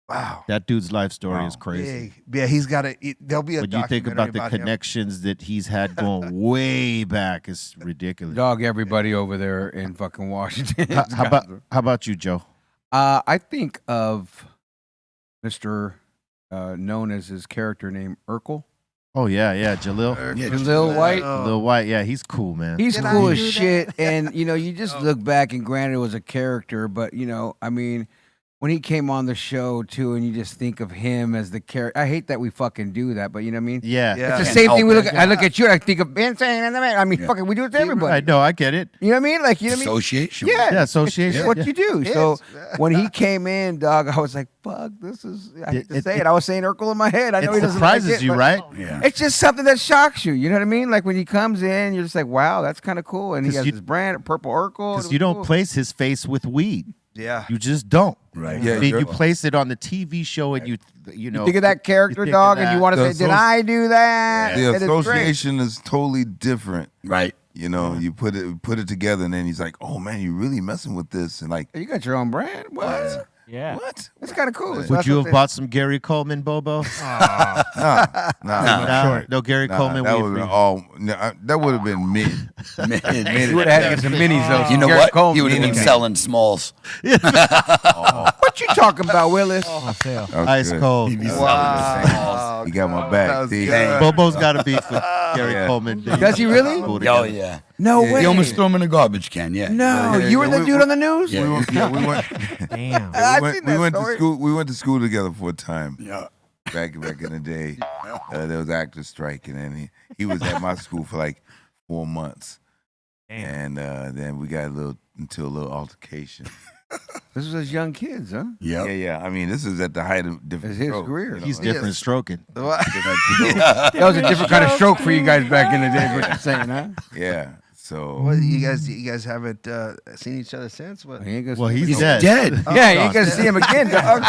wow, that dude's life story is Wow. crazy. big. Yeah, he's got there'll be a When you think about the documentary him. connections that he's had going way back, it's ridiculous. Dog, everybody over there in fucking Washington. How about you, Joe? I think of Mr. Known as his character named Urkel. Oh yeah, Jalil. Yeah, Jalil White. Jalil White. Yeah, he's cool, man. He's cool as shit, and you just look back, and granted, it was a character, but I mean, when he came on the show too, and you just think of him as the character. I hate that we fucking do that, but you know what I mean? Yeah. Yeah. It's the same thing. I look at you, and I think of Ben saying, I mean, fucking, we do it to everybody. I know, I get it. You know what I mean? Like, you know what I mean? Association. Yeah, Yeah, association. It's what yeah. you do. So when he came in, dog, I was like, "Fuck, this is." I hate to say it. I was saying Urkel in my head. I know It he doesn't like surprises it, you, but right? Yeah. It's just something that shocks you. You know what I mean? Like when he comes in, you're just like, "Wow, that's kind of cool." And he 'Cause has you- his brand, Purple Urkel. Because you don't place his face with weed. Yeah. You just don't. Right. Yeah, I mean, you're- you place it on the TV show, and you know. You think of that character, think of dog, and that. you want to The say, "Did I do that?" The And it's great. association is totally different. Right. You know, you put it together, and then he's like, "Oh man, you really messing with this?" And like, You got your own brand. What? Yeah. what? That's kind of cool. Would you have bought some Gary Coleman, Bobo? Nah. No, Gary Coleman. That weed would for have you. all. That would have been mid. You would have had to get some minis though. You know Gary what? Coleman. He would have been selling smalls. What you talking about, Willis? On sale. That was Ice good. cold. Wow. You got my That back. was see? good. Bobo's got a beef with Gary Yeah. Coleman. Does he really? Cool Oh together. yeah. No way. He almost threw him in a garbage can. Yeah. No, Yeah, you were yeah, the dude on the news. Yeah. We went. Damn. I've we seen went, that we went to story. school. We went to school together for a time. Yeah. Back in the day, there was actors striking, and he was at my school for like 4 months, Damn. and then we got into a little altercation. This was as young kids, huh? Yep. Yeah. I mean, this is at the height of different. It's his stroke, career. you know, He's like, different stroking. That was a different kind of stroke for you guys back in the day. Is what you're saying, huh? Yeah. So What, you guys haven't seen each other since? What? He ain't gonna Well, see him he's again. dead. Yeah, you ain't gonna see him again, dog.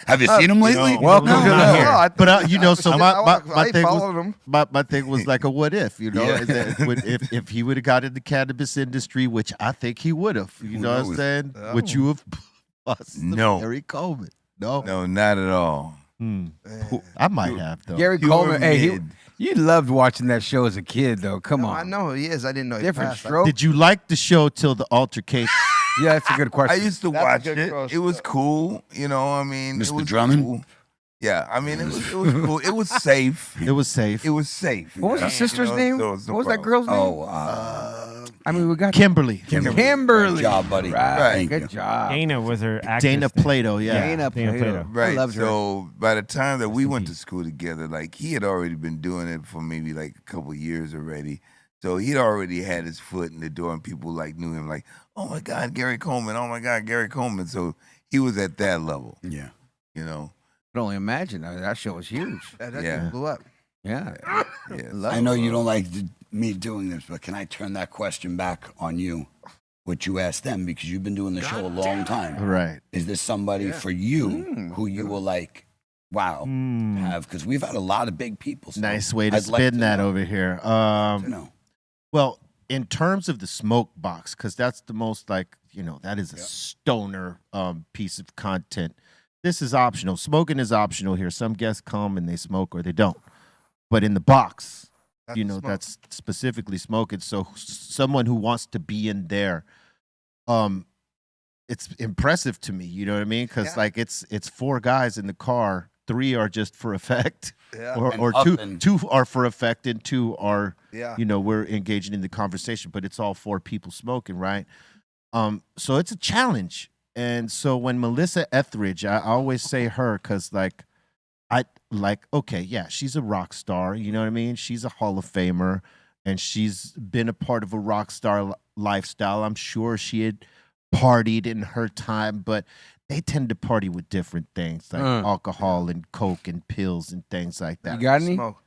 Have you seen him lately? Welcome to the. But you know, so my thing followed was him. my thing was like a what if, you know, Yeah. is that if he would have got in the cannabis industry, which I think he would have, you Who know what I'm knows? saying? Would you have lost No. Gary Coleman? No. no, not at all. I might have though. Gary You Coleman. were Hey, mid. you loved watching that show as a kid, though. Come No, on. I know who he is. I didn't know he Different passed. stroke. Did you like the show till the altercation? Yeah, that's a good I question. used to That's a watch good it. cross. It was cool. You know, I mean, it Mr. was Drummond? cool. Yeah, I mean, it was cool. It was safe. It was safe. It was safe. What was the sister's You know, name? so What it's no was that problem. girl's name? Oh, I mean, we got Kimberly. Kimberly. Good job, buddy. Right. Thank Good you. job. Dana was her actress. Dana name. Plato, yeah. Dana Dana Plato. Plato. I Right. loved her. So by the time that we in went to peace. school together, like he had already been doing it for maybe like a couple years already. So he'd already had his foot in the door, and people like knew him, like, oh my God, Gary Coleman. Oh my God, Gary Coleman. So he was at that level, Yeah. you know. I can only imagine. That show was huge. That Yeah. thing blew up. Yeah. Yeah. I know you don't like me doing this, but can I turn that question back on you? What you asked them, because you've been doing the show a long time. Right. Is there somebody for you who you will like, wow, have? Because we've had a lot of big people. So Nice way to I'd like spin that know. over here. To know. Well, in terms of the smoke box, because that's the most like, you know, that is a stoner piece of content. This is optional. Smoking is optional here. Some guests come and they smoke or they don't. But in the box, That's you the know, smoke. that's specifically smoking. So someone who wants to be in there, it's impressive to me. You know what I mean? Because Yeah. like it's 4 guys in the car. 3 are just for effect, Yeah. And or up two are for effect, and 2 are Yeah. you know, we're engaging in the conversation, but it's all 4 people smoking, right? So it's a challenge. And so when Melissa Etheridge, I always say her because okay, yeah, she's a rock star, you know what I mean? She's a Hall of Famer, and she's been a part of a rock star lifestyle. I'm sure she had partied in her time, but they tend to party with different things like alcohol and coke and pills and things like that. You got any? Smoke.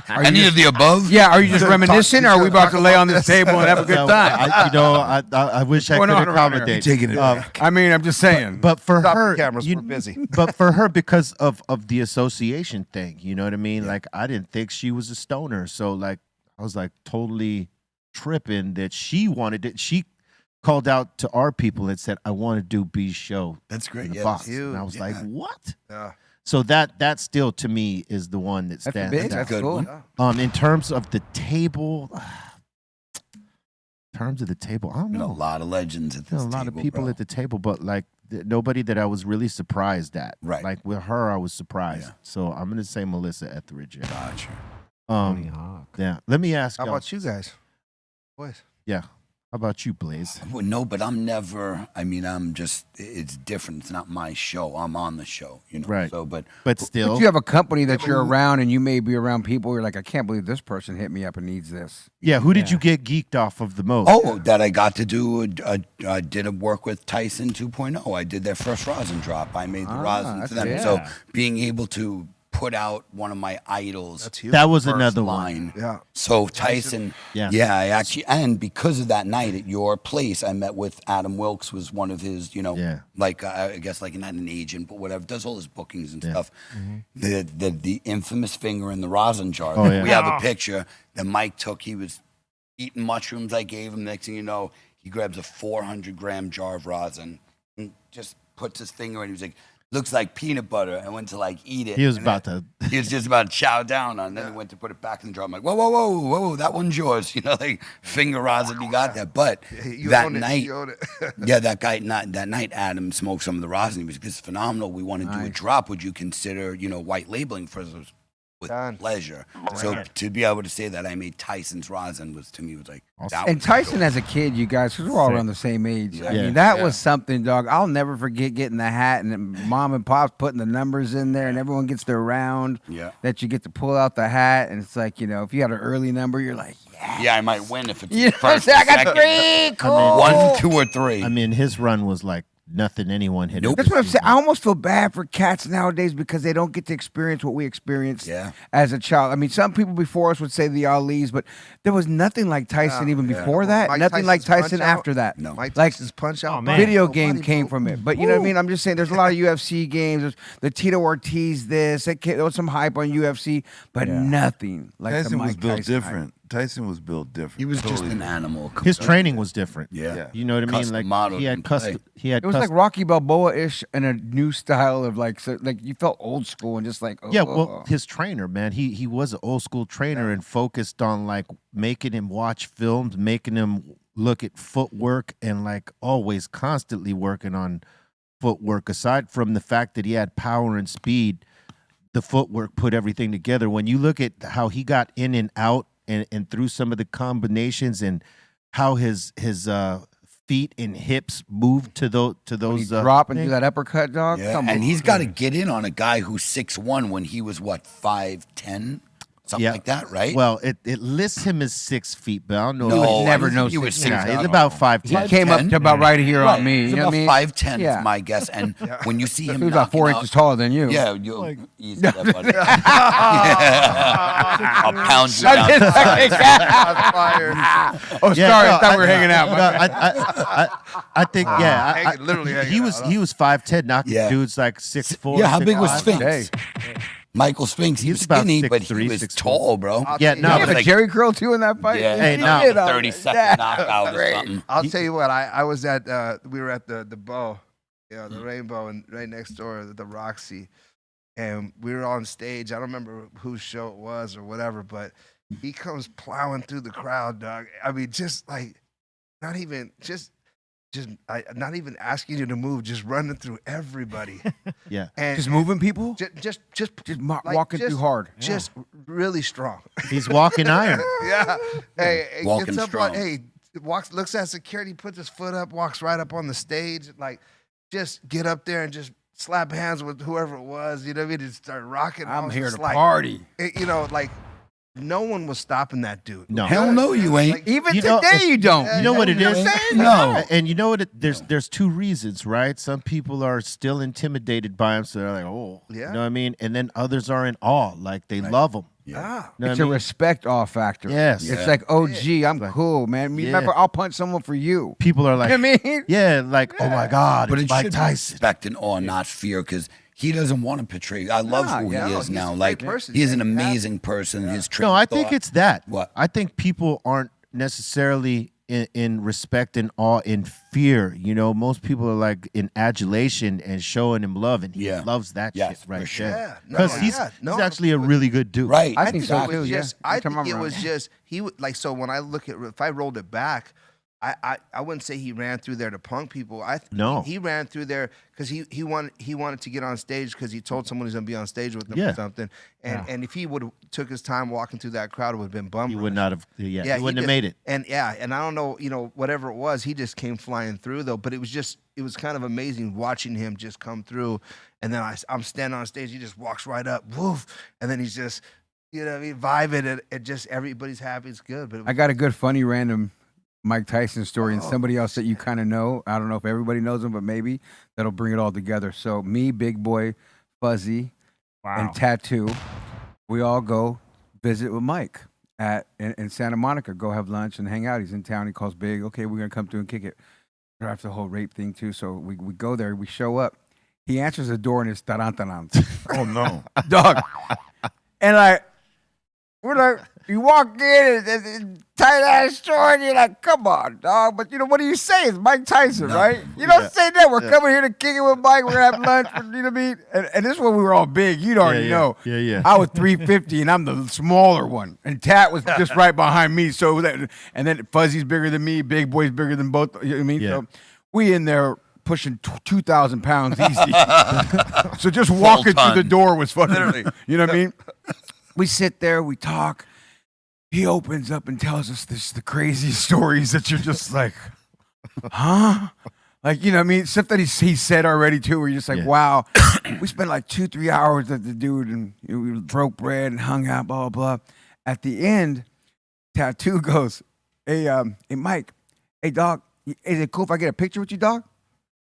Any of the above? Yeah, are you just reminiscing, or are we about to lay on this table and have a good So, time? I wish I What's could going on around here? accommodate. Taking it back. I mean, I'm just saying. But for Stop the her, cameras, we're busy. But for her, because of the association thing, you know what I mean? Like, I didn't think she was a stoner, so like, I was like totally tripping that she wanted it. She called out to our people and said, "I want to do B's show That's in great. the Yeah. box," huge. and I was like, "What?" Yeah. So that still to me is the one that That's stands big. out. That's good cool. one. Yeah. In terms of the table, terms of the table, I don't Been a know. lot of legends at this A lot of table, people bro. at the table, but like nobody that I was really surprised at. Right. Like with her, I was surprised. Yeah. So I'm gonna say Melissa Etheridge. Gotcha. Tony Hawk. Yeah. Let me ask. How y'all- about you guys, boys? Yeah. How about you, Blaze? Well, no, but I'm never. I mean, I'm just. It's different. It's not my show. I'm on the show, you know. Right. So, but But still, But you have a company that you're around, and you may be around people. You're like, I can't believe this person hit me up and needs this. yeah. Who did you get geeked off of the most? oh, that I got to do. I did a work with Tyson 2.0. I did their first rosin drop. I made the rosin for them. that's- So yeah. being able to put out one of my idols. That's huge. that was first another line. one. Yeah. So Tyson, Yeah. I actually, and because of that night at your place, I met with Adam Wilkes, was one of his, Yeah. like I guess like not an agent, but whatever, does all his bookings and Yeah. stuff. The infamous finger in the rosin jar. Oh, yeah. We have a picture that Mike took. He was eating mushrooms I gave him. Next thing you know, he grabs a 400-gram jar of rosin and just puts his finger in. He was like, looks like peanut butter. I went to like eat it. He was and about then to. He was just about to chow down on it. Then he went to put it back in the jar. I'm like, whoa, that one's yours. You know, like finger rosin, you got that. But You that own it, night, you own it. yeah, that night, Adam smoked some of the rosin. He was like, this is phenomenal. We want to do a drop. Would you consider, white labeling for us? With Done. pleasure. So to be able to say that I made Tyson's rosin was to me was like that And was Tyson, dope. as a kid, you guys, because we're all around the same age. I Yeah. mean, that Yeah. was something, dog. I'll never forget getting the hat and then mom and pops putting the numbers in there, and everyone gets their round. Yeah. That you get to pull out the hat, and it's like, if you had an early number, you're like, yeah. Yeah, I might win if it's You know what I'm first. saying? I got second. 3. Cool. 1, 2, or 3. I mean, his run was like nothing anyone had. Nope. ever That's what I'm seen. saying. I almost feel bad for cats nowadays because they don't get to experience what we experienced Yeah. as a child. I mean, some people before us would say the Ali's, but there was nothing like Tyson even before that. Mike Nothing like Tyson's Tyson Punch-Out? after that. No. Mike Like, Tyson's punch out. Oh, man. video Nobody game came broke. from it. But you know what I mean? I'm just saying there's a lot of UFC games. There's the Tito Ortiz this. There was some hype on UFC, but nothing like the Tyson Mike was built Tyson hype. different. Tyson was built different. He was just Totally an different. animal. His training was different. Yeah. You know what I mean? Custom Like modeled he had and custom. play. He had. It was like custom, Rocky Balboa-ish and a new style of like you felt old school and just like yeah. Well, his trainer, man, he was an old school trainer and focused on like making him watch films, making him look at footwork, and like always constantly working on footwork. Aside from the fact that he had power and speed, the footwork put everything together. When you look at how he got in and out and through some of the combinations and how his feet and hips moved to those drop and do things. that uppercut, dog. Yeah. Come And on. he's got to get in on a guy who's 6'1" when he was what 5'10", something like that, right? Well, it lists him as 6 feet, but I don't know. no, if would never I know think he was 6'1". 6'1". yeah, he's about 5'10". He came up 5'10"? to about right here on me. He's You know what about I mean? 5'10" Yeah. is my guess. And when you see him, He was about knocking 4 out- inches taller than you. Yeah, you'll easy that, buddy. I'll pound you down. Shots fired. Oh, Yeah, sorry, no, I thought we were hanging out. No, I think Hanging- literally hanging he was out, he was 5'10", knocking Yeah. dudes like 6'4". Yeah, how big was 6'5". Sphinx? Michael Spinks, he He's was about skinny, but 6'3", he was 6'4". tall, bro. Yeah, I'll no, tell Did you he have but a Jerry curl too in that fight? Yeah, Hey, He no. did, 30-second knockout or something. I'll tell you what. I was at we were at the Bow, the Rainbow, and right next door the Roxy, and we were on stage. I don't remember whose show it was or whatever, but he comes plowing through the crowd, dog. I mean, just like not even not even asking you to move, just running through everybody. Yeah, And Just moving people? just like, walking through hard. just really strong. he's walking iron. Yeah. Hey, Walking gets up strong. on, walks, looks at security, puts his foot up, walks right up on the stage. Like, just get up there and just slap hands with whoever it was. You know what I mean? And start rocking. I I'm was here just to like, party. like no one was stopping that dude. No. Hell no, you ain't. Like, Even You know, today, you don't. You know what it you know is? what I'm saying? No. And you know what? There's two reasons, right? Some people are still intimidated by him, so they're like, oh, Yeah. you know what I mean? And then others are in awe, like they love him. Ah. You know It's what I a mean? respect off factor. Yes. It's Yeah. like, oh, gee, I'm cool, man. Yeah. Remember, I'll punch someone for you. People are like, You know what I mean? yeah, like, oh my God, But it's it Mike should be Tyson. respect and awe, not fear, because he doesn't want to portray. I love Nah, who yeah, he no, is he's now. a Like great person. he is an Yeah. amazing person. His No, I think thought- it's that. What? I think people aren't necessarily in respect and awe and fear. You know, most people are like in adulation and showing him love, and he Yeah. loves that Yes, shit right for sure. there. Yeah. No, Because he's actually a really good dude. right. I think so, it too, was yeah. just, I Every time think I'm it around. was just he would like. So when I look at if I rolled it back, I wouldn't say he ran through there to punk people. No. He ran through there because he wanted to get on stage because he told someone he's gonna be on stage with them Yeah. or something. And if he would have took his time walking through that crowd, it would have been bum. He would not have. Yeah, he wouldn't have just- made it. And I don't know, whatever it was, he just came flying through though. But it was kind of amazing watching him just come through. And then I'm standing on stage, he just walks right up, woof, and then he's just, vibing and it just everybody's happy. It's good. But I got a good, funny, random Mike Tyson story and somebody else that you kind of know. I don't know if everybody knows him, but maybe that'll bring it all together. So me, Big Boy, Fuzzy, and Tattoo, we all go visit with Mike in Santa Monica. Go have lunch and hang out. He's in town. He calls Big. Okay, we're gonna come through and kick it. After the whole rape thing too. So we go there. We show up. He answers the door and it's tarantanan. Oh no, Dog. And we're like, you walk in and tight ass store, and you're like, come on, dog. But what do you say? It's Mike Tyson, right? You don't say that. We're coming here to kick it with Mike. We're gonna have lunch. You know what I mean? And this is when we were all big. You'd already know. Yeah. I was 350 and I'm the smaller one, and Tat was just right behind me. So and then Fuzzy's bigger than me. Big Boy's bigger than both. You know what I mean? Yeah. So we in there pushing 2,000 pounds easy. So just walking through the door was fucking. You know what I mean? We sit there, we talk. He opens up and tells us the crazy stories that you're just like, huh? Like, you know what I mean? Stuff that he said already too, where you're just like, wow. We spent like 2-3 hours with the dude and we broke bread and hung out, blah, blah, blah. At the end, Tattoo goes, hey Mike, hey dog, is it cool if I get a picture with you, dog?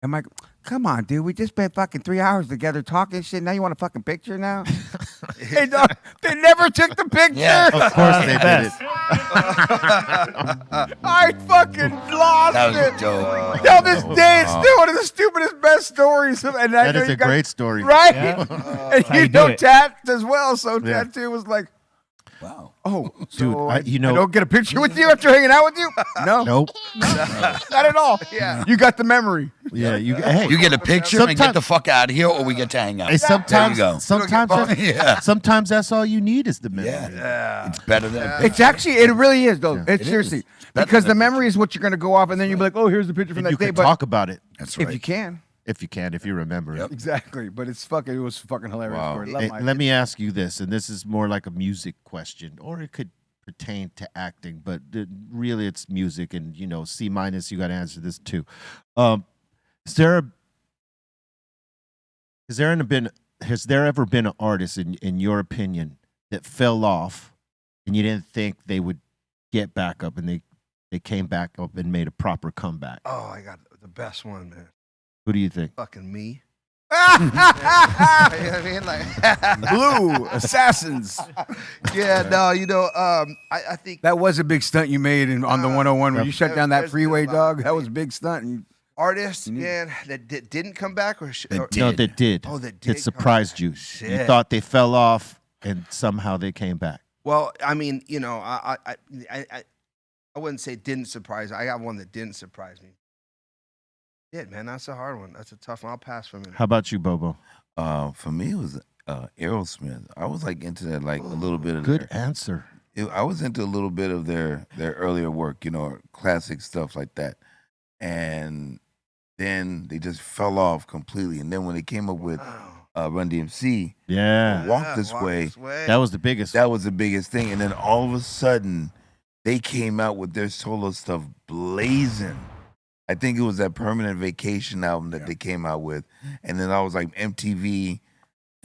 And Mike, come on, dude. We just spent fucking 3 hours together talking shit. Now you want a fucking picture now? Hey, dog, they never took the picture. Yeah. Of course they did it. I fucking lost That was it. dope. Yo, this day is still one of the stupidest, best stories. And I That know is you a guys- great story. Right? Yeah. And how you do know it. Tat as well. So Yeah. Tattoo was like, Wow. oh, Dude, so I don't get a picture with you after hanging out with you? No, Nope. not at all. Yeah. You got the memory. Yeah, hey, You get a picture and get Sometimes- the fuck out of here, or we get to hang out. hey, sometimes, There you go. sometimes that's all you need is the memory. Yeah. It's better than a It's actually, it really is, though. It's It seriously. is. Better Because than the a memory is what you're going to go off, and then you'll be like, oh, here's the picture from And that you day. can But talk about it That's if right. you can. if you remember Yep. it. Exactly. But it was fucking hilarious. Wow. Story. Love Hey, my- let me ask you this, and this is more like a music question, or it could pertain to acting, but really it's music, and C-, you got to answer this too. Has there ever been an artist in your opinion that fell off and you didn't think they would get back up, and they came back up and made a proper comeback? Oh, I got the best one, man. Who do you think? Fucking me. You know what I mean? Like, Blue Assassins. yeah, no, I think That was a big stunt you made on the 101 when you shut down that there's freeway, been a lot. dog. That was a big stunt. And artists, You need- man, that didn't come back or That or- did. No, that did. Oh, that did It come surprised back. you. You Shit. thought they fell off, and somehow they came back. Well, I mean, I wouldn't say it didn't surprise. I got one that didn't surprise me. Yeah, man, that's a hard one. That's a tough one. I'll pass for a minute. How about you, Bobo? For me, it was Aerosmith. I was like into that, like a little bit of Good answer. I was into a little bit of their earlier work, classic stuff like that, and then they just fell off completely. And then when they came up with Wow. Run DMC, Yeah, Walk This Walk Way, This Way. that was the biggest. that was the biggest thing. And then all of a sudden, they came out with their solo stuff blazing. I think it was that Permanent Vacation album that they came out with, and then I was like MTV,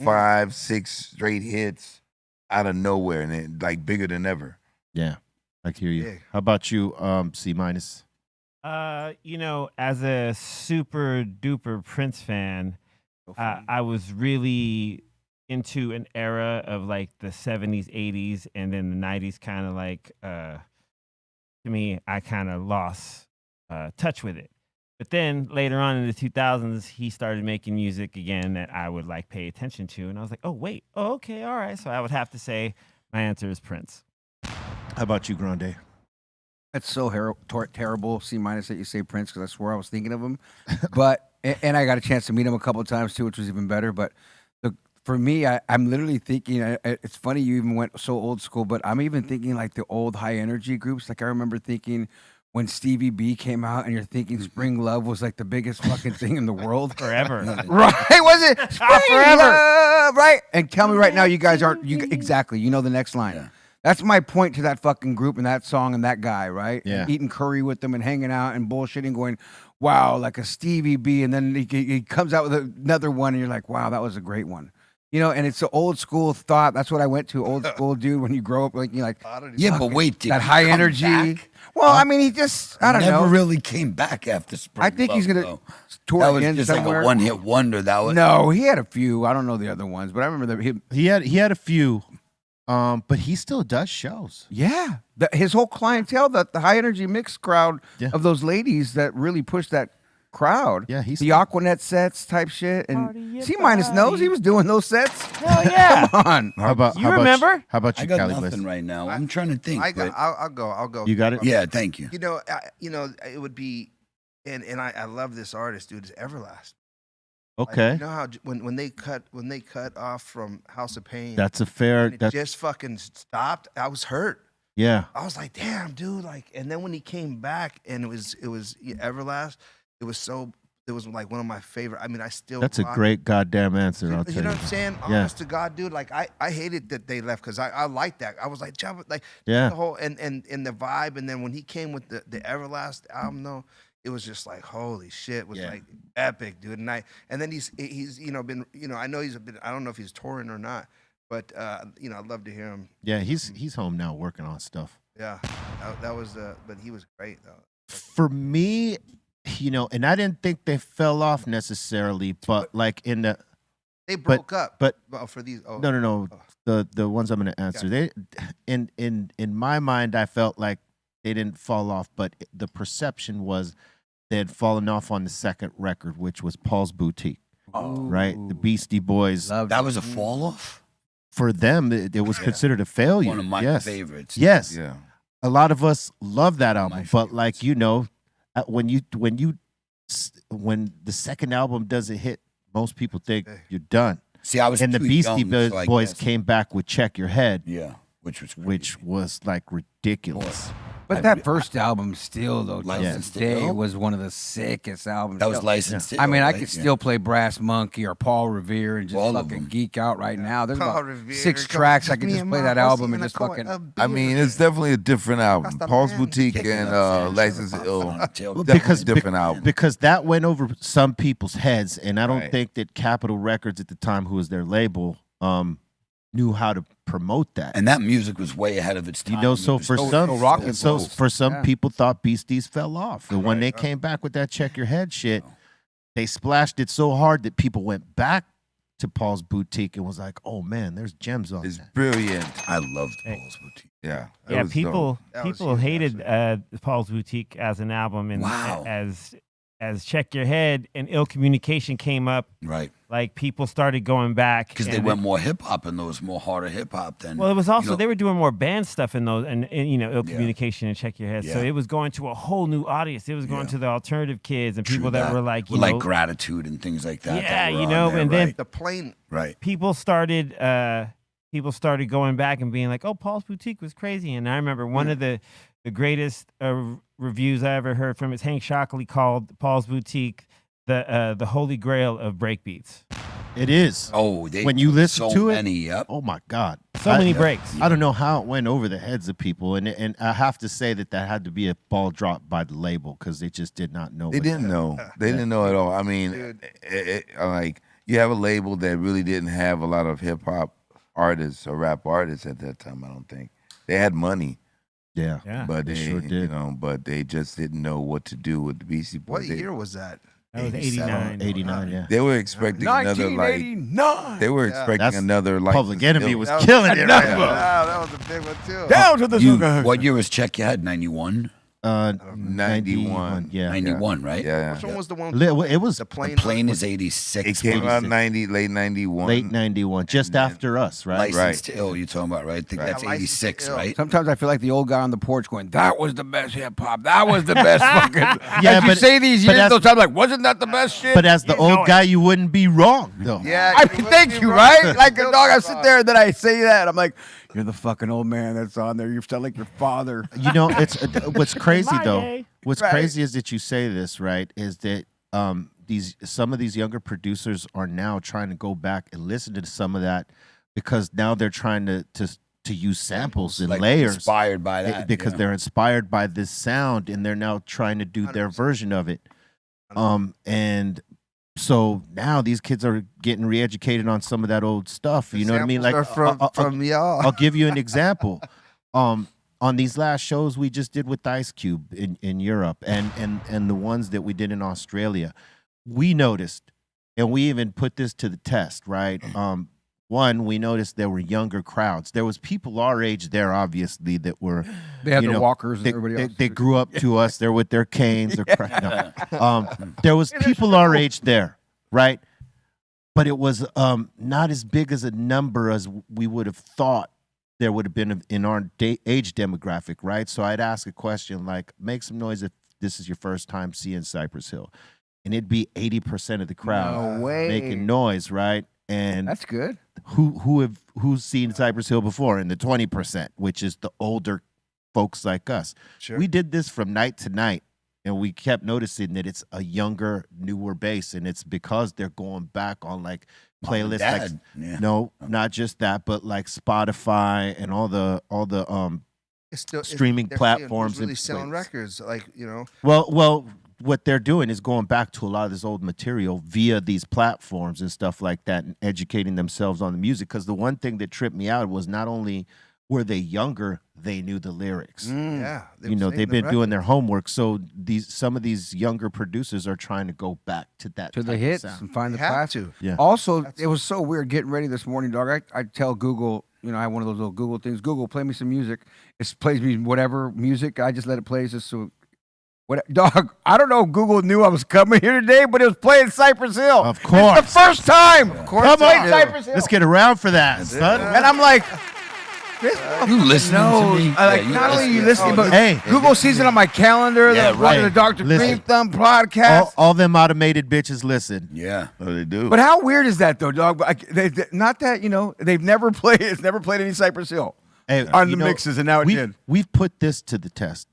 5-6 straight hits out of nowhere, and it like bigger than ever. Yeah, I hear you. Big. How about you, C-? As a super duper Prince fan, I was really into an era of like the 70s, 80s, and then the 90s kind of like, to me, I kind of lost touch with it. But then later on in the 2000s, he started making music again that I would like pay attention to. And I was like, oh, wait. Oh, okay. All right. So I would have to say my answer is Prince. How about you, Grande? That's so terrible, C- that you say Prince, because I swear I was thinking of him. But and I got a chance to meet him a couple of times too, which was even better. But for me, I'm literally thinking. It's funny you even went so old school, but I'm even thinking like the old high energy groups. Like I remember thinking when Stevie B came out and you're thinking Spring Love was like the biggest fucking thing in the world? Forever. Right? Was it? Spring Forever. Love, right? And tell me right now, you guys aren't, exactly, you know the next line. Yeah. That's my point to that fucking group and that song and that guy, right? Yeah. And eating curry with them and hanging out and bullshitting, going, wow, like a Stevie B. And then he comes out with another one and you're like, wow, that was a great one. You know, and it's an old school thought. That's what I went to, old school dude. When you grow up, like you're like, Yeah, but wait, did that he high come energy. back? Well, I mean, he just, I don't Never know. really came back after Spring I think Love, he's gonna though. tour That was again just somewhere. like a one-hit wonder. That was No, he had a few. I don't know the other ones, but I remember that He had a few, but he still does shows. yeah, his whole clientele, the high energy mix crowd Yeah. of those ladies that really pushed that crowd. Yeah, he's the Aquanet sets type shit, and Party your C minus knows body. he was doing those sets. Hell yeah. Come on, How about You remember? How about I you, got Cali nothing Bliss? right now. I'm trying to think. I got. but- I'll go. You got it? yeah, thank you. You know, it would be, and I love this artist, dude. It's Everlast. Like, Okay, you know how when they cut off from House of Pain, that's a fair. and it That's just fucking stopped. I was hurt. yeah. I was like, damn, dude. Like, and then when he came back, and it was Everlast. It was like one of my favorite. I mean, I still. That's a rock- great goddamn answer. I'll tell You know you. what I'm saying? Yeah. Honest to God, dude. Like I hated that they left because I liked that. I was like, Jabba, like Yeah. the whole and the vibe. And then when he came with the Everlast album, though, it was just like holy shit. It was Yeah. like epic, dude. And then he's been I know he's a bit. I don't know if he's touring or not, but I'd love to hear him. Yeah, he's home now working on stuff. Yeah, that was but he was great though. For me, and I didn't think they fell off necessarily, but like in the They broke up, but well, for these. Oh, no, the ones I'm going to answer. They in my mind, I felt like they didn't fall off, but the perception was they had fallen off on the second record, which was Paul's Boutique. Right, the Beastie Boys. Loved That it. was a fall off. For them, it was considered a failure. One of my yes. favorites. Yes, Yeah. a lot of us love that One of album, my but like favorites. when the second album doesn't hit, most people think Hey. you're done. See, I was And the too Beastie young, so I Boys guess- came back with Check Your Head, Yeah, which was which was like ridiculous. But that first album still, though, to Licensed this day, to Ill? was one of the sickest albums. that was Hell, licensed. I mean, I right? could Yeah. still play Brass Monkey or Paul Revere and just All of fucking them. geek out right now. There's Paul about Revere, 6 come tracks. I kiss could me just in play my that pussy album and in a just coat fucking. of I mean, it's definitely a different album. That's the Paul's man. Boutique Kicking and up License Sancho Ill. on tail- Because different album. because that went over some people's heads, and I don't Right. think that Capitol Records at the time, who was their label, knew how to promote that. and that music was way ahead of its time. So It was for so- some, so rockin' so close. for some Yeah. people thought Beasties fell off, and when they came back with that Check Your Head shit, they splashed it so hard that people went back to Paul's Boutique and was like, "Oh man, there's gems on It's that." brilliant. I loved Hey. Paul's Boutique. Yeah. it Yeah, was people dope. That was people huge, hated Paul's Boutique as an album, and Wow. as Check Your Head and Ill Communication came up, Right. like people started going back Because they and went more hip hop and those more harder hip hop than. Well, it was also you know, they were doing more band stuff in those, and Ill Yeah. Communication and Check Your Head. So Yeah. it was going to a whole new audience. It was going Yeah. to the alternative kids and true people that were like, with you know, like gratitude and things like that. Yeah, that were you on know, there, and then- right, The plane. right. people started going back and being like, "Oh, Paul's Boutique was crazy." And I remember one of the greatest reviews I ever heard from is Hank Shockley called Paul's Boutique the holy grail of breakbeats. It is. Oh, they When you listen so to it, many, yep. Oh my God, So many breaks. I don't know how it went over the heads of people, and I have to say that had to be a ball drop by the label because they just did not know. They what didn't that- know. They didn't know at all. I mean, like you have a label that really didn't have a lot of hip hop artists or rap artists at that time. I don't think they had money, Yeah, Yeah. but they they sure did. but they just didn't know what to do with the Beastie Boys. What year was that? That was 87. 89. 89. Yeah, They were expecting another like. 1989. They were Yeah. expecting That's another like. Public Enemy was That was- killing it. Right Yeah. now. Wow, that was a big one too. Down to the sugar. What year was Check Your Head? 91? 91. Yeah, 91, right? Yeah. Which one was the one? It was The plane. The plane is 86. It came out 86. late 91. late 91, just then after us, right? License to Ill, you're talking about, right? I think Right. that's Yeah, License to 86, Ill. right? Sometimes I feel like the old guy on the porch going, "That was the best hip hop. That was the best fucking." Yeah, as you but- say these but years, as- those times, like, wasn't that the best shit? But as the You know old it. guy, you wouldn't be wrong, though. Yeah. I mean, thank you, right? Like a dog, I sit there and then I say that, I'm like, You're the fucking old man that's on there. You sound like your father. You know, it's what's crazy My though. day. What's Right. crazy is that you say this, right? Is that some of these younger producers are now trying to go back and listen to some of that because now they're trying to use samples and Like, layers inspired by that because yeah. they're inspired by this sound and they're now trying to do their 100%. version of it. And so now these kids are getting re-educated on some of that old stuff. You know what I mean? Like Samples are from y'all. I'll give you an example. On these last shows we just did with Ice Cube in Europe and the ones that we did in Australia, we noticed, and we even put this to the test, right? One, we noticed there were younger crowds. There was people our age there, obviously, that were They had you their know, walkers and they, everybody else. they grew up to us. They're with their canes. Their there was people our age there, right? But it was not as big as a number as we would have thought there would have been in our age demographic, right? So I'd ask a question like, make some noise if this is your first time seeing Cypress Hill. And it'd be 80% of the crowd No way. making noise, right? And That's good. who's seen Cypress Hill before? In the 20%, which is the older folks like us. Sure. We did this from night to night, and we kept noticing that it's a younger, newer base, and it's because they're going back on like Mom and playlists like Dad. Yeah. no, not just that, but like Spotify and all the It's still, streaming they're platforms really and selling plays. records, like well, what they're doing is going back to a lot of this old material via these platforms and stuff like that and educating themselves on the music. Because the one thing that tripped me out was not only were they younger, they knew the lyrics. Yeah, You know, they've been doing their homework. So some of these younger producers are trying to go back to that To the type of hits sound. and find the They have classic. to. Yeah. Also, it was so weird getting ready this morning, dog. I tell Google, you know, I have one of those little Google things. Google, play me some music. It plays me whatever music. I just let it play just so. What, dog? I don't know if Google knew I was coming here today, but it was playing Cypress Hill. Of course. It's the first time. Of course Come they on, do. Cypress Hill. let's get around for that, son. And I'm like, You listening no. to me? I like Yeah, not only you listen. listening, but Hey. Google sees it on my calendar. Yeah, They're running right. the Dr. Listen. Greenthumb podcast. All them automated bitches listen. Yeah. Oh, they do. But how weird is that though, dog? Not that you know they've never played. It's never played any Cypress Hill Hey, on you the know, mixes, and now it did. We've put this to the test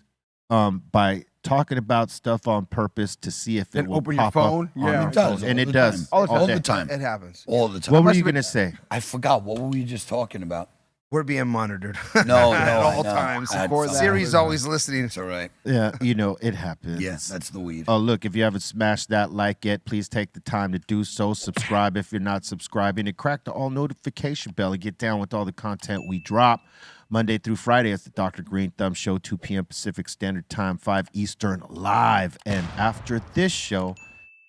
by talking about stuff on purpose to see if it Then will open your pop phone? up on Yeah. our It does. phone. And all it the does. time. All All the the time. It happens. All the time. What were must you have going to say? I forgot. What were we just talking about? We're being monitored. No, at no, all I know. times. I had Record that. something. Siri's always listening. It's all right. Yeah, you know, it happens. Yes, that's the weed. Oh, look, if you haven't smashed that like yet, please take the time to do so. Subscribe if you're not subscribing, and crack the all notification bell and get down with all the content we drop. Monday through Friday, it's the Dr. Greenthumb Show, 2 p.m. Pacific Standard Time, 5 Eastern, live. And after this show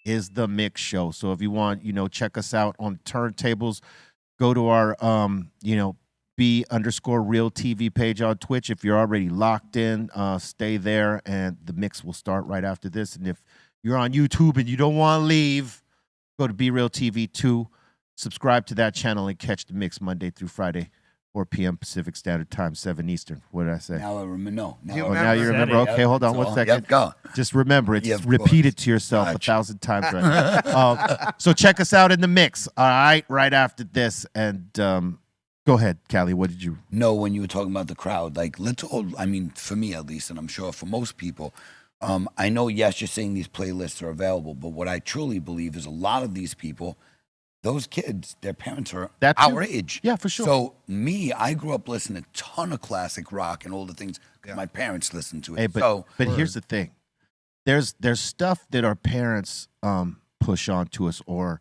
is the Mix Show. So if you want, you know, check us out on turntables, go to our, B_real TV page on Twitch. If you're already locked in, stay there, and the mix will start right after this. And if you're on YouTube and you don't want to leave, go to BeReal TV 2, subscribe to that channel, and catch the mix Monday through Friday, 4 p.m. Pacific Standard Time, 7 Eastern. What did I say? Now I remember. No. Do you Oh, remember? now you Said remember? it. Okay, hold on So, 1 second. Yep, go. Just remember it. Yeah, of Repeat course. it to yourself Gotcha. 1,000 times right now. So check us out in the mix, all right after this. And go ahead, Callie. What did you... No, when you were talking about the crowd, like let's all, I mean, for me at least, and I'm sure for most people, I know, yes, you're saying these playlists are available, but what I truly believe is a lot of these people, those kids, their parents are That too. our age. Yeah, for sure. So me, I grew up listening to a ton of classic rock and all the things because my parents listened to it. Hey, but so here's the thing. There's stuff that our parents push on to us or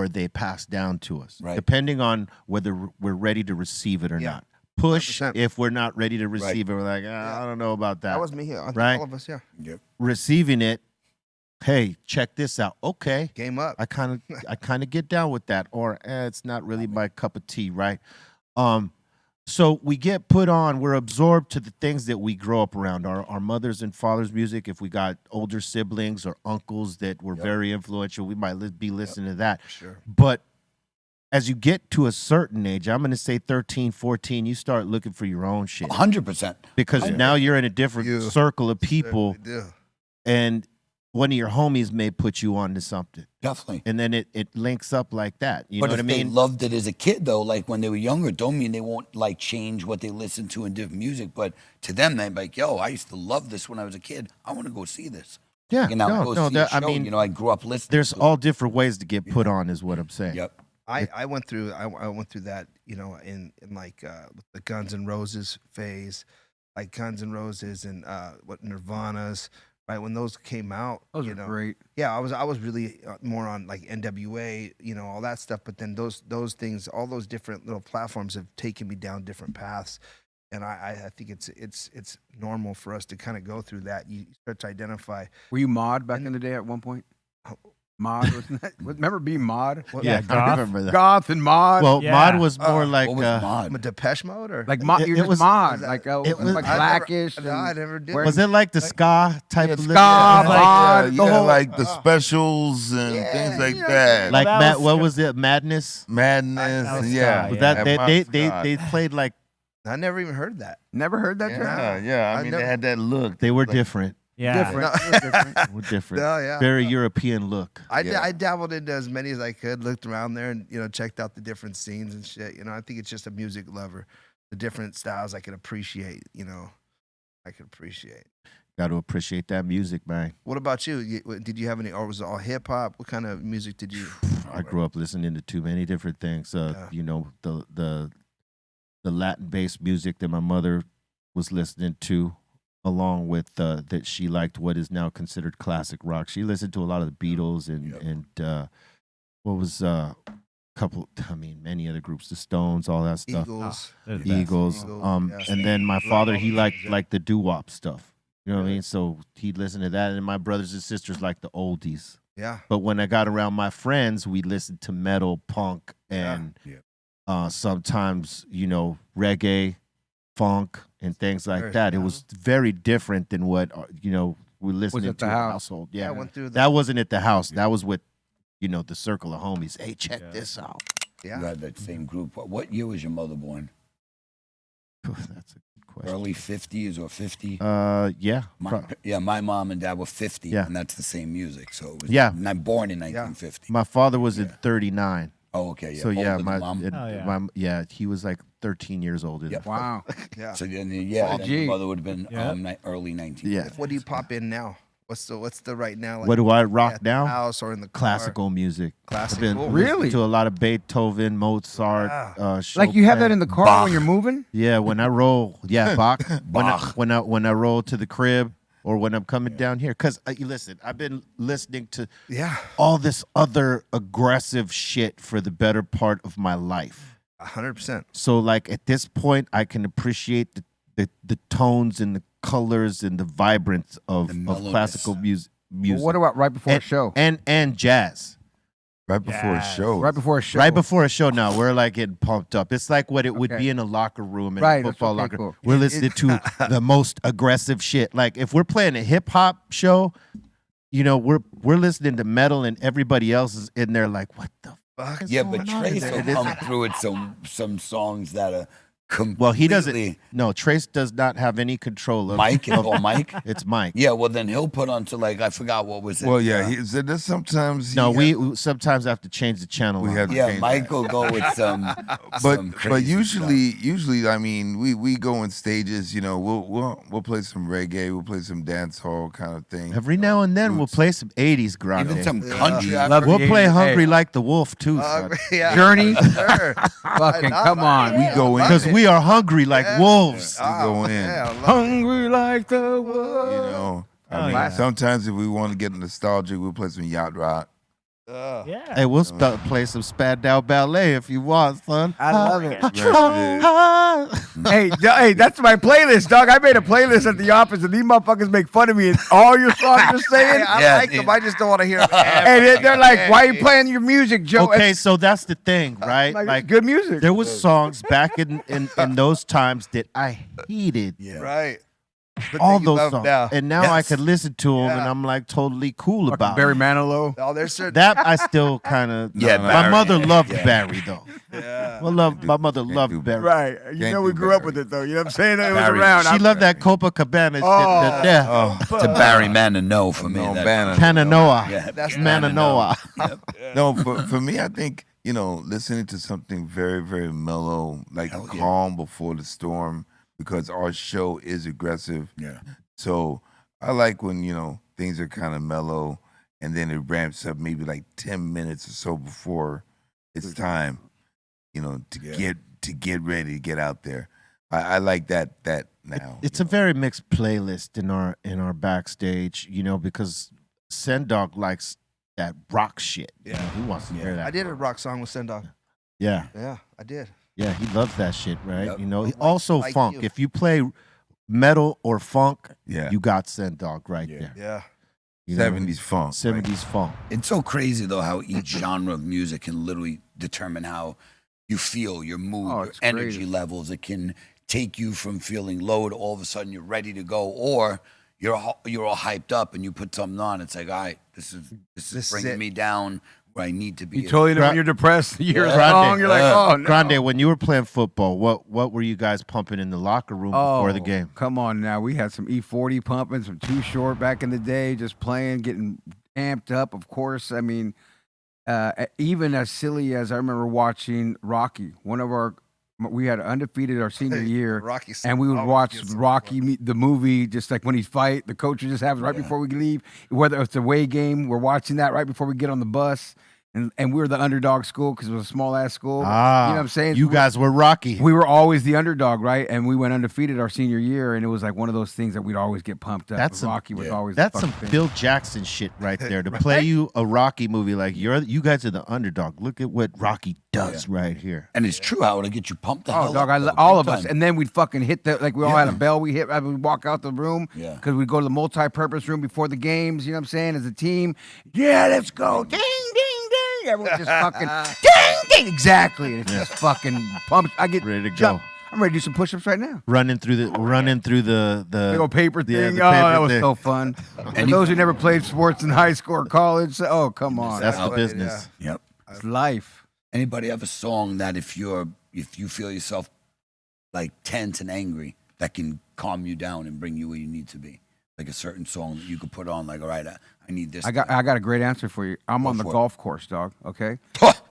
they down to us, Right. depending on whether we're ready to receive it or Yeah. not. Push 100%. if we're not ready to receive it. We're like, I don't know about that. That was me here. I think Right? all of us, yeah. Yep. Receiving it, hey, check this out. Okay, Game up. I kind of get down with that, or it's not really my cup of tea, right? So we get put on, we're absorbed to the things that we grow up around, our mothers and fathers' music. If we got older siblings or uncles that were very influential, we might be listening to that. Sure. But as you get to a certain age, I'm going to say 13, 14, you start looking for your own shit. 100%. Because now you're in a different You circle of people. Certainly do. And one of your homies may put you onto something, Definitely. and then it links up like that. You But know what I if they mean? loved it as a kid, though, like when they were younger, don't mean they won't like change what they listen to in different music. But to them, they're like, "Yo, I used to love this when I was a kid. I want to go see this." Yeah, You know, no, go no. see a I show. mean, you know, I grew up listening. there's to it. all different ways to get put on, is what I'm saying. Yep. I went through that, you know, in like the Guns N' Roses phase, like Guns N' Roses and what Nirvana's, right, when those came out. Those you are know, great. Yeah, I was really more on like NWA, you know, all that stuff. But then those things, all those different little platforms have taken me down different paths, and I think it's normal for us to kind of go through that. You start to identify. Were you mod back in the day at one point? Mod, wasn't that? Remember being mod? Yeah, I goth. remember that. Goth and mod. Well, Yeah. mod was more like What was mod? Depeche Mode or like mod, it you're just was- mod. was Like it was- like I never- blackish. No, I never did. was it like the ska type of ska, living? mod, the yeah, whole like the specials and things like that. Like Well, that was what ska. was it? Madness. Madness. That was yeah. ska, Was yeah. that they played like I never even heard that. Never heard that term? Yeah. I I mean, never- they had that look. they were Like, different. Yeah. Different. It was different. They were different. No, yeah. Very European look. I dabbled into as many as I could, looked around there, and you know, checked out the different scenes and shit. You know, I think it's just a music lover, the different styles I can appreciate. You know, I can appreciate. Got to appreciate that music, man. What about you? Did you have any, or was it all hip hop? What kind of music did you? I grew up listening to too many different things. Yeah. You know, the Latin-based music that my mother was listening to, along with that she liked what is now considered classic rock. She listened to a lot of the Beatles and what was couple. I mean, many other groups, the Stones, all that stuff. Eagles. They're the best. Eagles. yes. And then my father, he liked the doo-wop stuff. You know what I mean? So he'd listen to that, and my brothers and sisters liked the oldies. Yeah. But when I got around my friends, we listened to metal, punk, and sometimes, you know, reggae, funk, and things like Sure, that. yeah. It was very different than what, you know, we listened at to the in the house. household. Yeah, Yeah. I went through That wasn't at the house. That was with, you know, the circle of homies. Hey, check Yeah. this out. Yeah. You had that same group. What year was your mother born? That's a good question. Early 50s or 50? Yeah. My mom and dad were 50, Yeah. and that's the same music. So it was Yeah. I'm born in 1950. My father was at 39. Oh, okay. Yeah. So yeah, Older than mom. he was like 13 years older. Yep. Wow. Yeah. So then, then Gee. your mother would have been Yeah. early 1950s. Yeah. What do you pop in now? What's the right now? Like What do I rock at the now? house or in the car? Classical music. Classical. I've been Really? listening to a lot of Beethoven, Mozart. Yeah. Like you have that Chopin. in the car Bach. when you're moving? Yeah, when I roll, Bach. Bach. When I roll to the crib or when I'm coming down here, because you listen, I've been listening to Yeah. all this other aggressive shit for the better part of my life. 100%. So like at this point, I can appreciate the tones and the colors and the vibrance of mellowness. classical music. Well, what about right before a show? and jazz. Right before a show. Right before a show. Right before a show now, we're like getting pumped up. It's like what it would Okay. be in a locker room, in Right, a that's football okay, locker. cool. We're listening to the most aggressive shit. Like if we're playing a hip hop show, you know, we're listening to metal and everybody else is in there like, what the fuck is Yeah, going but on? Trace And will it's- come through with some songs that are completely. Well, he doesn't. No, Trace does not have any control of Mike of- or Mike. It's Mike. Yeah, well then he'll put on to like I forgot what was it. Well, yeah. He said that sometimes. No, he we sometimes have to change the channel. We on have it. to yeah, change Mike that. will go with some. but some but crazy usually I mean we go in stages. You know, we'll play some reggae, we'll play some dance hall kind of thing. Every now and then we'll play some 80s stuff. grande. Even some country. Yeah. I've We'll heard. play Hey. Hungry Like the Wolf too, Yeah. Journey? Sure. Fucking come on. We go in. because we are hungry like wolves. We go in. Yeah, I love it. Hungry like the world. You know, I Oh, mean, yeah. sometimes if we want to get nostalgic, we'll play some yacht rock. Yeah. Hey, we'll play some Spandau Ballet if you want, son. I love it. Right. Hey, that's my playlist, dog. I made a playlist at the office, and these motherfuckers make fun of me and all your songs you're saying. I Yeah, like them. I just don't want to hear them. And they're like, "Why are you playing your music, Joe?" Okay, so that's the thing, right? like, Like good music. there was songs back in those times that I hated. Yeah. Right. But all that you those love songs. now. And now I Yes. could listen to them, and Yeah. I'm like totally cool about Barry it. Manilow. Oh, there's certain. That I still kind of. Yeah, my Barry, mother yeah, loved yeah. Barry though. Yeah. My mother Can't loved do Barry. Right. You Can't know do we grew up Barry. with it though. You know what I'm saying? It was Barry. around. She loved that Copacabana shit to death. Oh, It's a Barry Manilow for me. no, that- Banner. Pananoa. Yeah, That's Mananoa. Yep. No, for me, I think, listening to something very, very mellow, like Hell yeah. calm before the storm, because our show is aggressive. Yeah. So I like when, things are kind of mellow and then it ramps up maybe like 10 minutes or so before it's time, to get ready to get out there. I like that now. It's a very mixed playlist in our backstage, because Sendog likes that rock shit. Yeah. He wants to hear that. I did a rock song with Sendog. Yeah. Yeah, I did. Yeah, he loves that shit, right? Yep. He also like funk. you. If you play metal or funk, Yeah. you got Sendog right there. Yeah. You know what I mean? 70s funk. 70s funk. It's so crazy though how each genre of music can literally determine how you feel, your mood, Oh, your it's energy crazy. levels. It can take you from feeling low to all of a sudden you're ready to go, or you're all hyped up and you put something on. It's like, all right, this is is bringing it. me down where I need to be. You totally know Gra- when you're depressed. You're Yeah. strong. You're like, oh no. Grande, when you were playing football, what were you guys pumping in the locker room before the game? Come on now. We had some E40 pumping, some Too Short back in the day, just playing, getting amped up, of course. I mean, even as silly as I remember watching Rocky, we had undefeated our senior year. Rocky. And we would always watch gets some Rocky, fun. the movie, just like when he fight, the coach would just have it right before we leave. Whether it's a away game, we're watching that right before we get on the bus. And we were the underdog school because it was a small ass school. You know what I'm saying? You guys were Rocky. We were always the underdog, right? And we went undefeated our senior year, and it was like one of those things that we'd always get pumped up. That's some- Rocky was always the That's some fucking thing. Phil Jackson shit right there. To play you a Rocky movie like you guys are the underdog. Look at what Rocky does right here. And it's true how it'll get you pumped the Oh, hell dog! up, though, All big of us, time. and then we'd fucking hit we all had a bell. We hit. We'd walk out the room Yeah. because we'd go to the multi-purpose room before the games. You know what I'm saying? As a team, yeah, let's go! Ding, ding, ding! Everyone just fucking ding, ding! Exactly. And it's just fucking pumped. I get Ready to jump. go. I'm ready to do some push-ups right now. Running through the Big old paper thing. yeah, Oh, the paper that was thing. so fun. For those who never played sports in high school or college, oh come on, That's the Out. business. Yep. it's life. Anybody have a song that if you feel yourself like tense and angry, that can calm you down and bring you where you need to be? Like a certain song that you could put on, like, all right, I need this. I got a great answer for you. I'm Go on the for it. golf course, dog. Okay.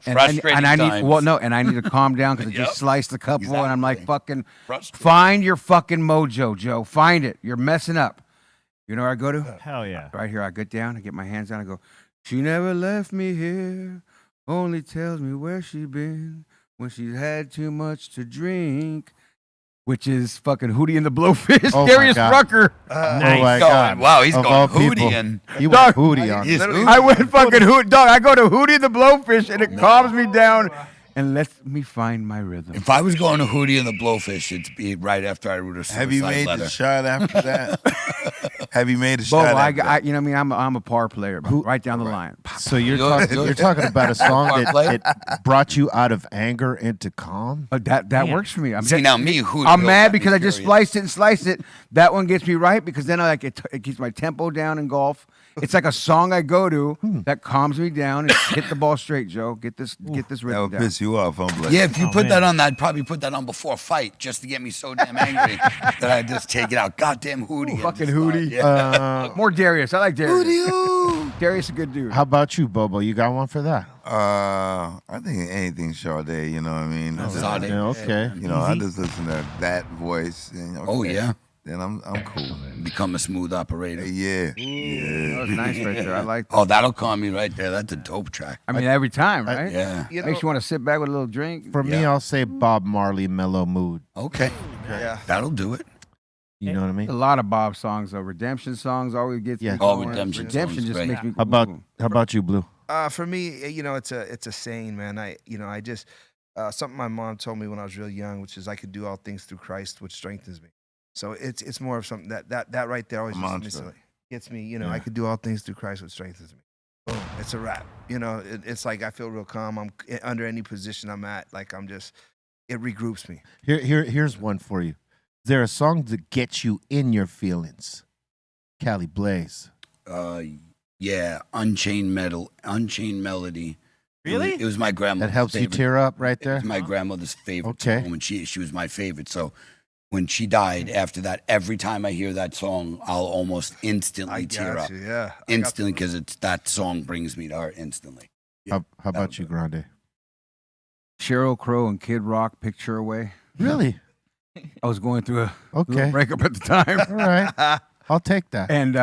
Frustrating and I need times. and I need to calm down because I Yep. just sliced a couple, and I'm like, Exactly. fucking, Frustrating. find your fucking mojo, Joe. Find it. You're messing up. You know where I go to? Hell yeah. Right here. I get down, I get my hands down, I go, she never left me here, only tells me where she been when she's had too much to drink. Which is fucking Hootie and the Blowfish, Oh my Darius God. Rucker. Oh my Going, God. wow, he's Of going all Hootie people. and He went Hootie on. He's Hootie. I went fucking Hootie, dog. I go to Hootie and the Blowfish, and it calms me down and lets me find my rhythm. If I was going to Hootie and the Blowfish, it'd be right after I wrote a suicide Have you made letter. the shot after that? Have you made a Both, shot after that? you know what I mean? I'm a par player, bro. Right down the line. So you're You're- talking about a song Part player. that brought you out of anger into calm. That works for me. See, now me, Hootie. I'm will mad get me because I just furious. spliced it and sliced it. That one gets me right because then it keeps my tempo down in golf. It's like a song I go to that calms me down and hit the ball straight, Joe. Get this That rhythm would down. piss you off, huh, Blake? Yeah, if you Oh, put man. that on, I'd probably put that on before a fight just to get me so damn angry that I just take it out. Goddamn Hootie. and Fucking just start- Hootie. Yeah. More Darius. I like Darius. Darius is a good dude. How about you, Bobo? You got one for that? I think anything Sade, you know what I mean? Oh, Just- Sade. Yeah, okay. You know, I just listen to that voice. And, Oh, okay, yeah. Then I'm cool. Become a smooth operator. Yeah. That was nice right there. I like that. Oh, that'll calm me right there. That's a dope track. I mean, every time, right? Yeah. You know, Makes you want to sit back with a little drink. For me, Yeah. I'll say Bob Marley, Mellow Mood. Okay. yeah. That'll do it. You know what I A mean? lot of Bob songs, though. Redemption songs always gets Yeah. me Oh, going. Redemption Redemption songs, just great. makes me. How about you, Blue? For me, it's a saying, man. I just something my mom told me when I was real young, which is I could do all things through Christ, which strengthens me. So it's more of something that right there always A just mantra. gets me. I could do all things through Christ, which strengthens me. Boom, it's a wrap. It's like I feel real calm. I'm under any position I'm at. Like it regroups me. Here's one for you. there a song that gets you in your feelings? Cali Blaze. Yeah, Unchained Melody. Really? It was my grandmother's That helps you favorite. tear up right It there? was my grandmother's favorite Okay. song, and she was my favorite. So when she died, after that, every time I hear that song, I'll almost instantly tear up. Yeah. Instantly, because that song brings me to her instantly. How about you, Grande? Sheryl Crow and Kid Rock, Picture Away. Really? I was going through a Okay. little breakup at the time. All right. I'll take that. And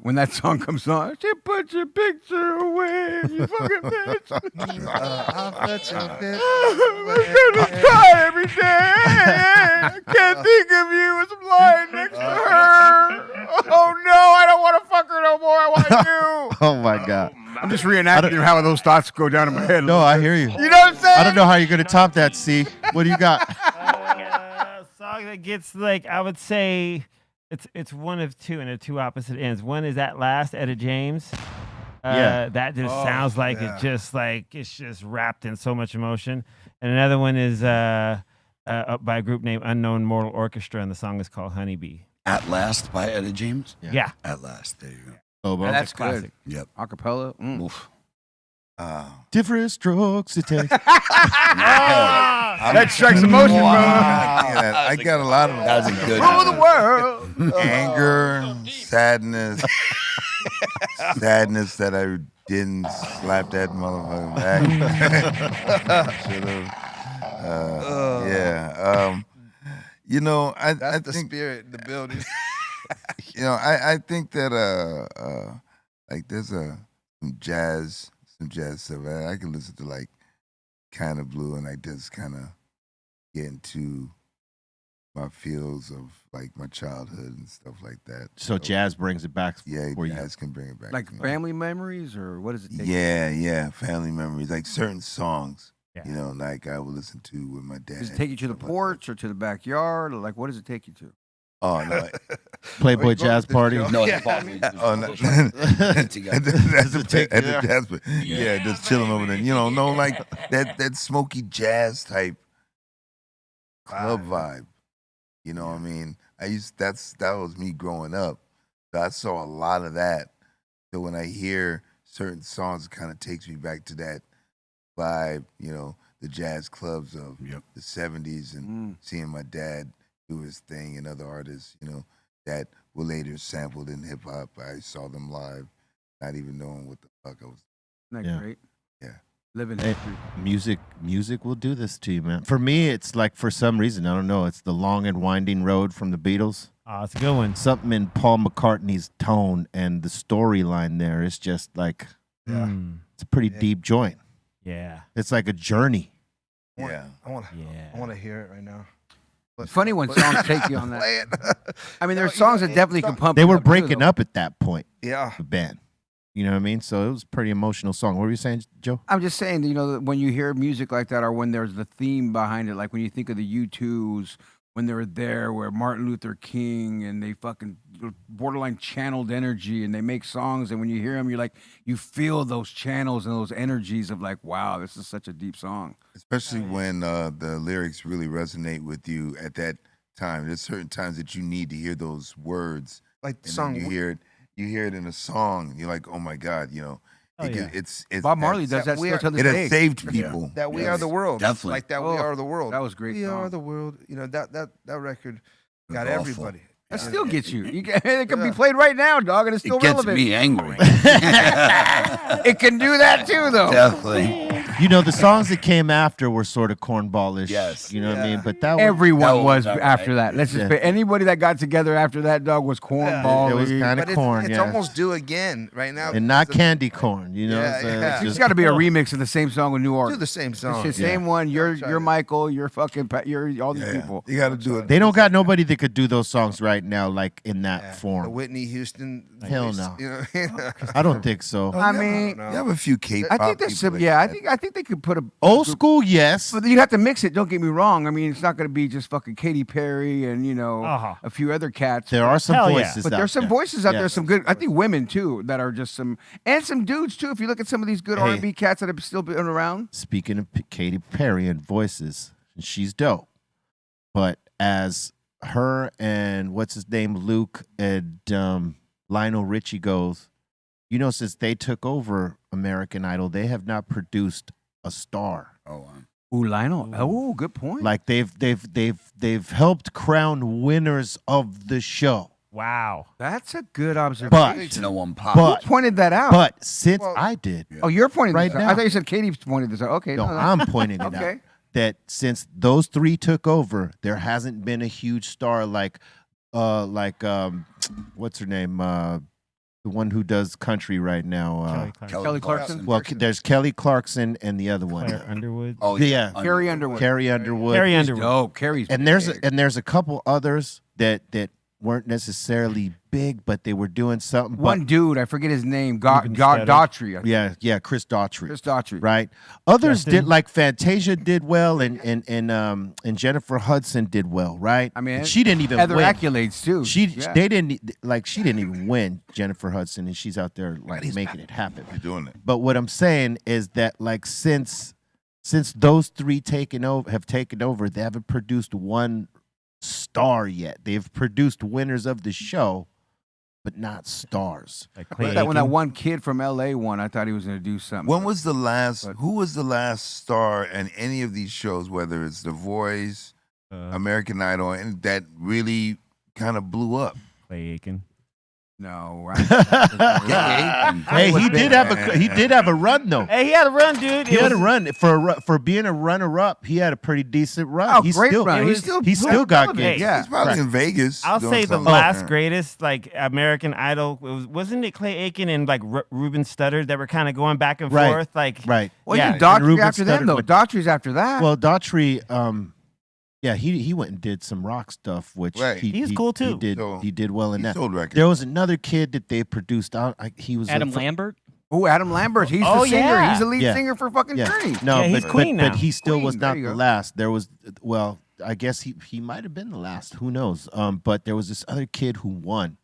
when that song comes on, she put your picture away, you fucking bitch. I'll put your picture I'm gonna cry every day. I can't think of you as I'm lying next to her. Oh no, I don't want to fuck her no more. I want you. Oh my God. I'm just reenacting how those thoughts go down in my head. No, I hear you. You know what I'm saying? I don't know how you're gonna top that. C. What do you got? A song that gets like I would say it's one of two and at two opposite ends. One is At Last, Etta James. Yeah. That just sounds like it's just wrapped in so much emotion. And another one is by a group named Unknown Mortal Orchestra, and the song is called Honeybee. At Last by Etta James? Yeah. At Last. There you go. Oh, Yeah, that's classic. good. Yep. Acapella. Oof. Different strokes it takes. That strikes emotion, bro. I got a lot of That was a good Rule the world. anger, sadness, sadness that I didn't slap that motherfucker back. Should have. Yeah. You know, I That's the think spirit, the building. you know, I think that like there's some jazz stuff. I can listen to like Kind of Blue and I just kind of get into my feels of like my childhood and stuff like that. So jazz brings it back Yeah, for you. jazz can bring it back. Like to me. family memories, or what does it take? Yeah, family memories. Like certain songs, Yeah. you know, like I would listen to with my dad. Does it take you to the stuff like that. porch or to the backyard? Or like, what does it take you to? Oh no! Playboy Jazz Party. No, Yeah. Oh no! Together. That's the take- at the yeah. jazz, but yeah, just chilling over there. You know, no, like that smoky jazz type club vibe. You know what I mean? That was me growing up. So I saw a lot of that. So when I hear certain songs, it kind of takes me back to that vibe. You know, the jazz clubs of the '70s and seeing my dad do his thing and other artists, you know, that were later sampled in hip hop. I saw them live, not even knowing what the fuck I was. Isn't that Yeah. great? Yeah. Living Hey, history. music will do this to you, man. For me, it's like for some reason, I don't know, it's the long and winding road from the Beatles. Oh, it's a good one. Something in Paul McCartney's tone and the storyline there is just like it's a pretty deep joint. Yeah. It's like a journey. Yeah. I want Yeah. to hear it right now. It's funny when songs take you on that. Play it. I mean, there's songs that definitely can pump. They you were up too, breaking though. up at that point, Yeah. the band. You know what I mean? So it was a pretty emotional song. What were you saying, Joe? I'm just saying, you know, that when you hear music like that, or when there's the theme behind it, like when you think of the U2s, when they were there, where Martin Luther King and they fucking borderline channeled energy, and they make songs, and when you hear them, you're like, you feel those channels and those energies of like, wow, this is such a deep song. Especially when the lyrics really resonate with you at that time. There's certain times that you need to hear those words. Like the And song. then you hear it in a song, and you're like, oh my God, you know. Oh, yeah. It's Bob Marley that's- does that we still are- to this It day. has saved people. That we Yes, are the world. definitely. Like that we Oh, are the world. that was a great We are song. the world. You know, that record got Awful. everybody. That still gets you. It can be played right now, dog, and it's still It gets relevant. me angry. It can do that too, though. Definitely. You know, the songs that came after were sort of cornballish. Yes. You know what I mean? But that was, Everyone That was was all after right. that. Let's just Yeah. say anybody that got together after that, dog, was cornball. it was kind But of corn, it's yeah. almost due again right now. and not It's a- candy corn, you know? Yeah, So yeah. it's There's just- got to be a remix of the same song with new Do artists. the same It's song. the same one. You're Try you're it. Michael. You're fucking you're all these people. You got to do it. They don't got nobody that could do those songs right now, like in that Yeah, the form. Whitney Houston. Hell voice, no. You know? I don't think so. I mean, You have a few K-pop I think there's people some. that Yeah, do that. I think they could put a Old school, yes. But you have to mix it. Don't get me wrong. I mean, it's not going to be just fucking Katy Perry and Uh-huh. a few other cats. There are some Hell yeah. voices But out there's some there. voices out Yeah. there, some good. I think women too that are just some, and some dudes too. If you look at some of these good Hey. R&B cats that have still been around. Speaking of Katy Perry and voices, she's dope. But as her and what's his name, Luke and Lionel Richie goes, since they took over American Idol, they have not produced a star. Oh, Ooh, Lionel. Oh, good point. Like they've helped crown winners of the show. Wow. That's a good observation. no one popped. But Who pointed that out? But since I did, Oh, you're pointing right this out. now. I thought you said Katie pointed this out. Okay. no, I'm pointing it out. Okay. That since those three took over, there hasn't been a huge star like what's her name? The one who does country right now. Kelly Clarkson. Well, there's Kelly Clarkson and the other one. Claire Underwood. Oh, Yeah. Carrie Underwood. Carrie Underwood. Carrie Underwood. Oh, Carrie's And there's a couple others that weren't necessarily big, but they were doing something. one But, dude. I forget his name. Ruben Studdard. Daughtry. I think. yeah, Chris Daughtry. Chris Daughtry. Right. Others Justin. did, like Fantasia did well, and Jennifer Hudson did well. Right. I mean, And she didn't even Other win. accolades too. She Yeah. they didn't she didn't even win, Jennifer Hudson, and she's out there like making it happen. You're doing it. But what I'm saying is that like since those three have taken over, they haven't produced one star yet. They've produced winners of the show, but not stars. Like I Clay thought when that Aiken. one kid from LA won, I thought he was going to do something. When was the last? But- Who was the last star in any of these shows? Whether it's The Voice, American Idol, and that really kind of blew up. Clay Aiken. No, Hey, he did have a run though. Hey, he had a run, dude. He It had a was- run for being a runner-up. He had a pretty decent run. Oh, He's great still, run. He He's still, still got relevant. gigs. Yeah. He's probably in Vegas. I'll doing say the something. last greatest, like American Idol, wasn't it Clay Aiken and like Ruben Studdard that were kind of going back and Right. forth? Like, Right. Well, Yeah, yeah, Daughtry Ruben after them Studdard though. would- Daughtry's after that. Well, Daughtry, yeah, he went and did some rock stuff, which Right. He's cool, too. He did well in He that. sold records. There was another kid that they produced out. He was Adam Lambert. Oh, Adam Lambert. He's Oh, the singer. yeah. he's the lead Yeah. singer for fucking Yeah. Journey. No, Yeah, he's but, Queen but now. he still was Queen, not there you the go. last. There was, well, I guess he might have been the last. Who knows? But there was this other kid who won,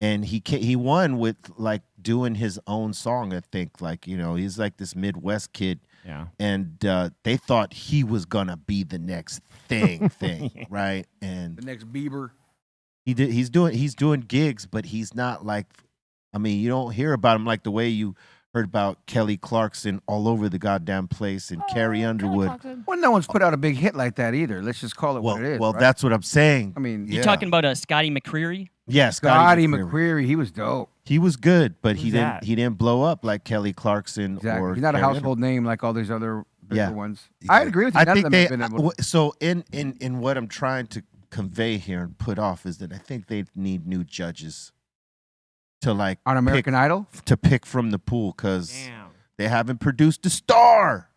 and he won with like doing his own song. I think he's like this Midwest kid, yeah. and they thought he was gonna be the next thing, right? And The next Bieber. he's doing gigs, but he's not like, I mean, you don't hear about him like the way you heard about Kelly Clarkson all over the goddamn place and Carrie Underwood. Well, no one's put out a big hit like that either. Let's just call it Well, what it is. well, right? that's what I'm saying. I mean, You talking about Scotty McCreery? Yeah, Scotty McCreery, he was dope. He was good, but Who's that? he didn't blow up like Kelly Clarkson Exactly. or He's not a Carrie household name like all these other bigger Yeah. ones. I'd agree with you. I None of think them they. have been able to- So in what I'm trying to convey here and put off is that I think they need new judges to like on American Idol. to pick from the pool because Damn. they haven't produced a star.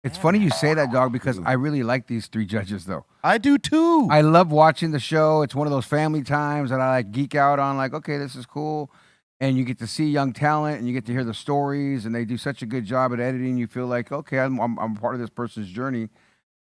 It's funny you say that, dog, because I really like these three judges, though. I do too. I love watching the show. It's one of those family times that I like geek out on. Like, okay, this is cool, and you get to see young talent, and you get to hear the stories, and they do such a good job at editing. You feel like, okay, I'm part of this person's journey.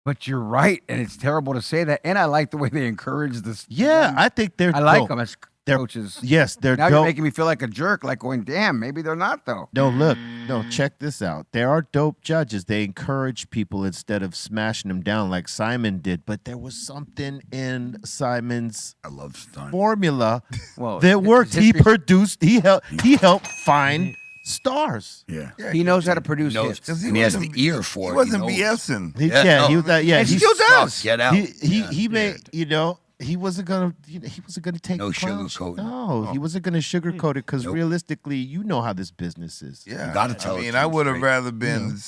But you're right, and it's terrible to say that. And I like the way they encourage this. Yeah, I think they're. I like dope. them as They're- coaches. Yes, they're Now you're dope. making me feel like a jerk, like going, damn, maybe they're not though. No, look, no, check this out. There are dope judges. They encourage people instead of smashing them down like Simon did. But there was something in Simon's I love Stein. formula Well, that worked. He history- produced. He helped find stars. Yeah. He knows how to produce Knows, hits. and he has the ear for it. He wasn't knows. BSing. He, Yeah, yeah, no. he was that. Yeah, And he still does. Fuck, Get out. he made he wasn't gonna he wasn't gonna take No the clown sugarcoating. No, he wasn't gonna sugarcoat it because Nope. realistically, you know how this business is. Yeah, gotta tell I it mean, to I him would have straight. rather been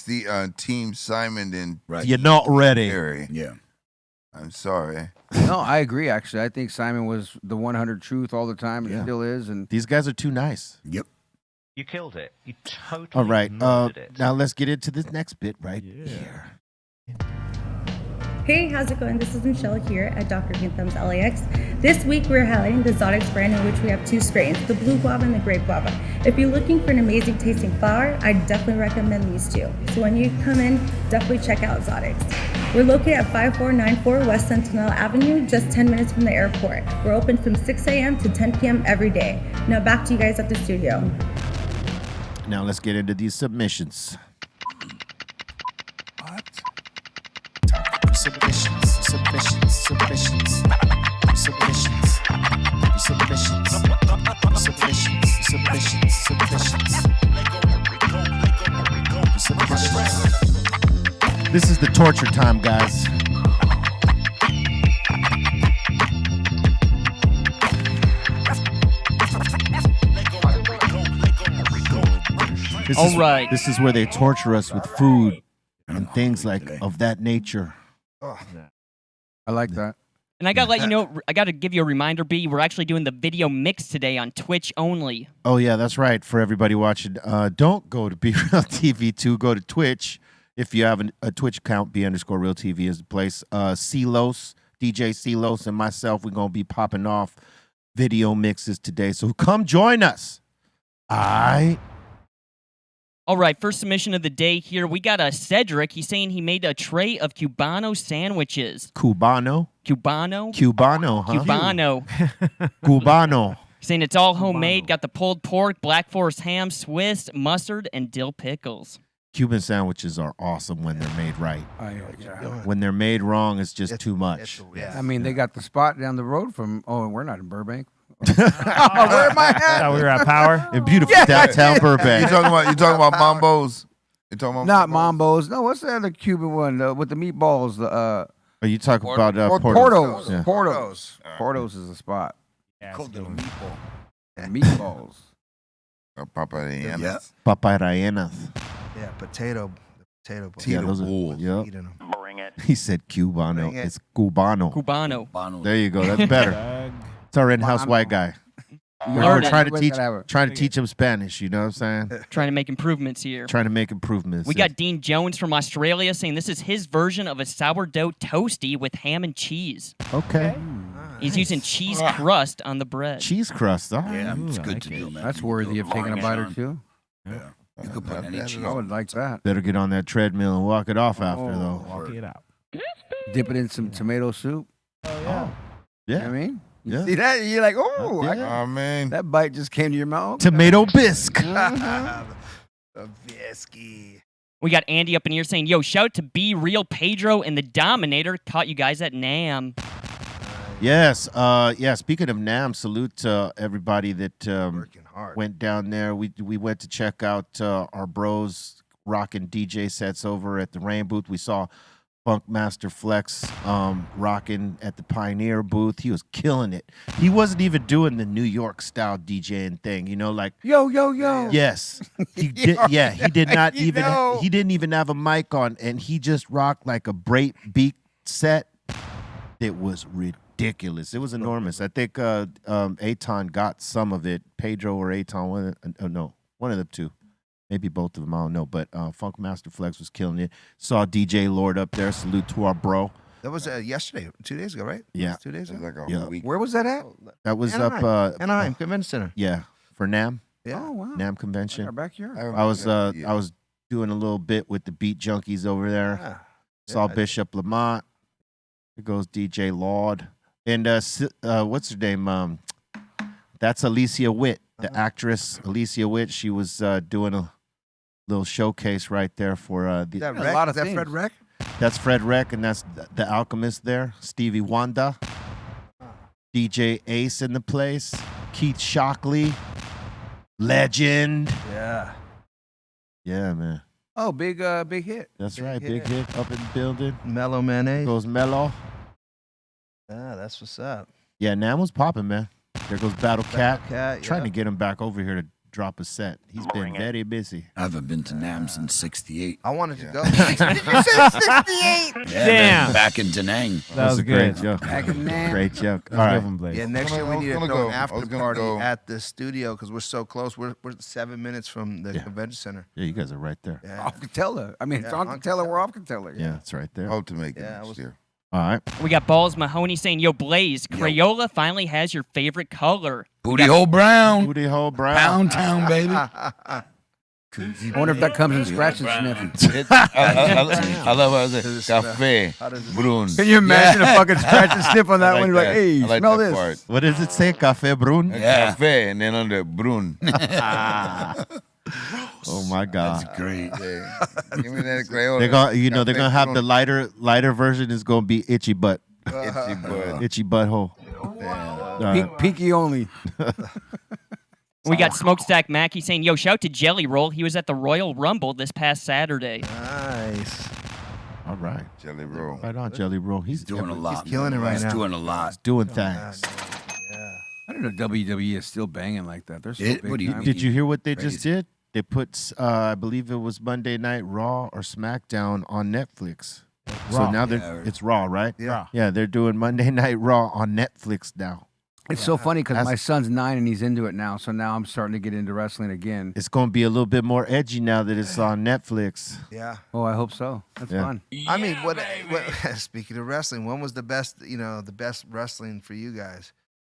Team Simon than Right. You're not ready. Harry. Yeah. I'm sorry. No, I agree. Actually, I think Simon was the 100 truth all the time, and Yeah. still is. And These guys are too nice. Yep. You killed it. You totally All right, murdered it. now let's get into this next bit right here. Hey, how's it going? This is Michelle here at Dr. Greenthumb's LAX. This week we're highlighting the Zotix brand, in which we have two strains, the blue guava and the grape guava. If you're looking for an amazing tasting flower, I definitely recommend these two. So when you come in, definitely check out Zotix. We're located at 5494 West Sentinel Avenue, just 10 minutes from the airport. We're open from 6 a.m. to 10 p.m. every day. Now back to you guys at the studio. Now let's get into these submissions. What? Submissions. This is the torture time, guys. All right. This is where they torture us with food and things like of that nature. I like that. And I gotta let you know, I gotta give you a reminder, B. We're actually doing the video mix today on Twitch only. Oh yeah, that's right. For everybody watching, don't go to Be Real TV 2. Go to Twitch. If you have a Twitch account, B_Real TV is the place. Celos, DJ Celos, and myself, we're gonna be popping off video mixes today. So come join us. All right, first submission of the day here. We got a Cedric. He's saying he made a tray of Cubano sandwiches. Cubano, huh? Cubano. Cubano. Saying it's all homemade. Got the pulled pork, Black Forest ham, Swiss, mustard, and dill pickles. Cuban sandwiches are awesome when they're made right. Yeah. When they're made wrong, it's just too much. I mean, they got the spot down the road from. Oh, we're not in Burbank. Where am I at? Thought we were at Power. In beautiful downtown Burbank. You talking about Mambo's? You talking about Not Mambo's. No, what's the other Cuban one with the meatballs? The Are you talking about Portos? Yeah. Portos is a spot. Yeah, Called it a meatball. And meatballs. Papayanas. Yeah. Papayanas. Yeah, potato Yeah, Potato those are, bowls. yep. Eating them. Bring it. He said Cubano. Bring it. It's Cubano. Cubano. There you go. That's better. Doug. It's our in-house white guy. We're Learn it. trying to teach him Spanish. You know what I'm saying? Trying to make improvements here. Trying to make improvements. We got Dean Jones from Australia saying this is his version of a sourdough toasty with ham and cheese. Okay. He's using cheese crust on the bread. Cheese crust. All right. Yeah, it's Ooh, I good like to it. do, man. That's worthy of taking a bite or two. Yeah. You could put any cheese. I would like that. Better get on that treadmill and walk it off after, though. Walk it out. Dip it in some tomato soup. Yeah. You know what I mean? You Yeah. see that? You're like, oh, Yeah. Oh man. that bite just came to your mouth. Tomato bisque. A whiskey. We got Andy up in here saying, yo, shout out to Be Real Pedro and the Dominator. Caught you guys at NAM. Yes. Yeah. Speaking of NAM, salute to everybody that Working hard. went down there. We went to check out our bros rocking DJ sets over at the Rain booth. We saw Funk Master Flex rocking at the Pioneer booth. He was killing it. He wasn't even doing the New York style DJing thing, you know, like Yo, yo, yo. yes. He did yeah, he did not You even know. he didn't even have a mic on, and he just rocked like a break beat set. It was ridiculous. It was enormous. I think Aton got some of it. Pedro or Aton, one of the two. Maybe both of them, I don't know. But Funk Master Flex was killing it. Saw DJ Lord up there. Salute to our bro. That was yesterday, 2 days ago, right? Yeah. 2 days It's ago. like a Yeah. whole week. Where was that at? That was Anaheim. up Anaheim Convention Center. yeah, for NAM. Yeah. Oh, wow. NAM convention. Our backyard. I was doing a little bit with the Beat Junkies over there. Yeah. Saw Yeah. Bishop Lamont. Here goes DJ Laud. And what's her name? That's Alicia Witt, the actress Alicia Witt. She was doing a little showcase right there for Is the. that, Yeah, a Rec? lot of Is that things. Fred Rec? That's Fred Reck, and that's the Alchemist there. Stevie Wonder, DJ Ace in the place. Keith Shockley, legend. Yeah. Yeah, man. Oh, big hit. That's Big right. Big hit. hit up in the building. Mellow Mayonnaise. Goes Mellow. Yeah, that's what's up. Yeah, Nam was popping, man. There goes Battle Cat. Cat, Trying yeah. to get him back over here to drop a set. He's been Bring it. very busy. I haven't been to NAM since '68. I wanted to go. Yeah, Damn. man, back in Da Nang. That was a good. great joke. Back in NAM. Great joke. All Let's right. give him Blaze. Yeah, next I year was we need to gonna throw go. an I after was gonna party go. at the studio because we're so close. We're 7 minutes from the Yeah. convention center. Yeah, you guys are right there. Yeah. Off Catella. I mean, it's Yeah, on on Catella. We're Catella. off Catella. Yeah, it's right there. Hope to make it Yeah, I next was- year. All right. We got Balls Mahoney saying, yo, Blaze, Crayola finally has your favorite color. Booty hole brown. Booty hole Brown. Pound town, baby. I wonder if that comes in scratch and sniff. I love how it says cafe brun. Can you imagine a fucking scratch and sniff on that I one? like You're like, that. hey, I like smell that this. part. What does it say? Cafe Brun? Yeah. Cafe, and then under brun. Oh my God. That's great. Yeah. Give me that Crayola. They're gonna they're Cafe gonna have the Brun. lighter version is gonna be itchy butt. Itchy butt. Itchy butthole. Pinky only. We got Smokestack Mackie saying, yo, shout to Jelly Roll. He was at the Royal Rumble this past Saturday. Nice. All right. Jelly Roll. Right on, Jelly Roll. He's doing a lot. He's killing it right He's now. doing a lot. He's doing things. I don't know WWE is still banging like that. They're so What big do you time. mean? Did you hear what they just Crazy. did? They put, I believe it was Monday Night Raw or SmackDown on Netflix. So now it's Raw, right? Yeah. Yeah, they're doing Monday Night Raw on Netflix now. It's so funny because That's- my son's 9 and he's into it now. So now I'm starting to get into wrestling again. It's going to be a little bit more edgy now that it's on Netflix. Yeah. Oh, I hope so. That's Yeah. fun. I mean, what? Speaking of wrestling, when was the best? The best wrestling for you guys?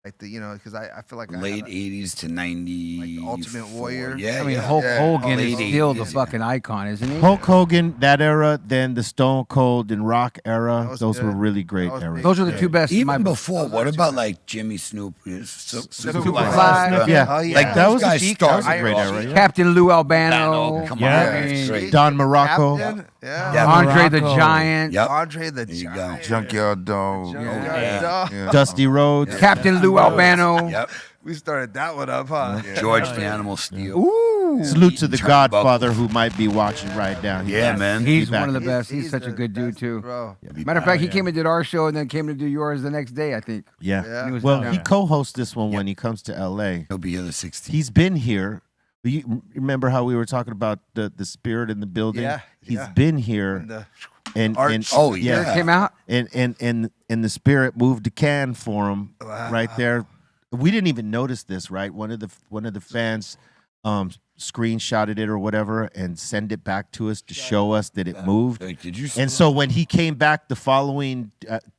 Like because I feel like Late 80s to 90s. Like Ultimate Warrior? Yeah, I mean, yeah. Hulk Hogan is Late still the 80s, fucking icon, isn't he? Hulk Hogan, that era, then the Stone Cold and Rock era, That was those were good. really great That was eras. big. Those are the two best. in my Even book. before, what about like Jimmy Snoop? Superfly. Yeah. Oh, yeah. Like That those was a guys peak- that was a started great off- era, yeah. Captain Lou Albano. Come Yeah. on, I mean, straight. Don Morocco. Captain? Yeah. Yeah. Andre the Morocco. Giant. Yep. Andre the There you go. Giant. Junkyard Dog. Junkyard Dog. Dusty Rhodes. Captain Lou Albano. Yep. We started that one up, huh? George the Animal Steel. Ooh. Salute to the Turnbuckle. Godfather who might be watching right now. Yeah, man. He's back one of the in- best. He's such a the good dude, best, too. bro. Matter of fact, he came and did our show and then came to do yours the next day, I think. Yeah. Yeah. He was Well, down he there. co-hosts this one when he comes to LA. He'll be here the 16th. He's been here. You remember how we were talking about the spirit in the building? Yeah, He's yeah. been here, And the and arch. Oh, yeah, yeah. Came out. and the spirit moved a can for him right there. We didn't even notice this, right? One of the fans screenshotted it or whatever and send it back to us to show us that it moved. Like, did you? And so when he came back the following,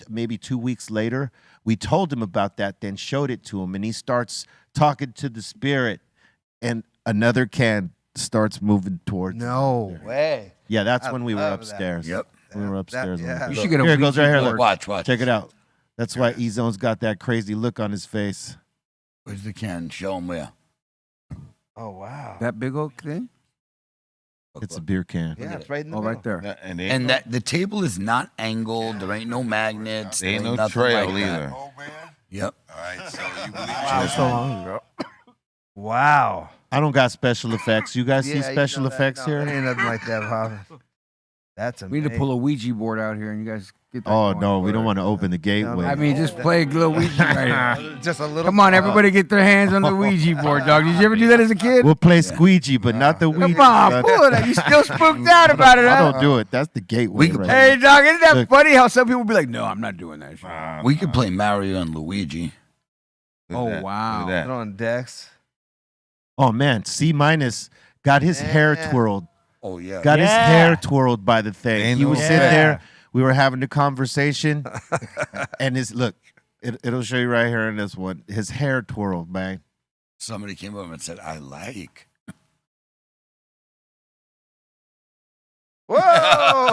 maybe 2 weeks later, we told him about that, then showed it to him, and he starts talking to the spirit, and another can starts moving towards. No way. Yeah, that's I when we were love that. upstairs. Yep. We were upstairs. on yeah. the- You should get a Here it goes right here. Ouija Look. board. Watch. Check it out. That's why E-Zone's got that crazy look on his face. Where's the can? Show him where. Oh wow. That big oak thing? It's a beer can. Yeah, it's right in the Oh, middle. right there. And And that the table is not angled. There ain't no magnets. there ain't there no nothing trail like that. either. Yep. All right, so you believe That was so long ago. Wow. I don't got special effects. You guys see you special know that- effects no, here? Ain't nothing like that, huh? That's amazing. We need to pull a Ouija board out here and you guys get that Oh going. no, we don't want to open the gateway. I mean, just play a little Ouija right here. Just a little. Come on, everybody get their hands on the Ouija board, dog. Did you ever do that as a kid? We'll play squeegee, but not the Ouija. Come on, son. pull it out. You still spooked out about it, I huh? don't do it. That's the gateway. We can right Hey, dog, isn't that Look. funny how some people be like, no, I'm not doing that shit. We could play Mario and Luigi. Oh, wow. Put on Dex. Oh man, C minus got his hair Yeah. twirled. Oh yeah. Got his Yeah. hair twirled by the thing. Ain't He no was sitting fact. there. We were having a conversation, and his look. It'll show you right here in this one. His hair twirled, man. Somebody came over and said, "I like." Whoa! You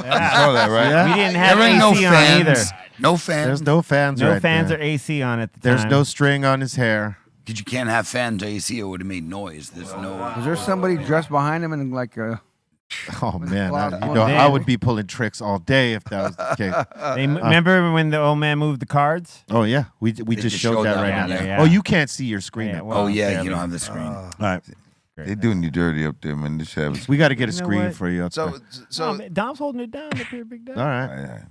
saw that, right? Yeah. We didn't have There ain't AC no on fans. either. No fans. There's no fans. No right fans there. or AC on at the There's time. no string on his hair. Because you can't have fans AC. It would have made noise. There's no. Was there somebody dressed behind him and like a... Oh man, I, Oh, I man. would be pulling tricks all day if that was the case. Remember when the old man moved the cards? Oh yeah, we just just showed showed that that right one, now. yeah. Oh, you can't see your screen. Yeah, at well, Oh yeah, barely. you don't have the screen. all right, They doing you dirty up there, man. This have we got to get a You know screen what? for you up So, so Oh, Dom's holding it down up here, big dog. there.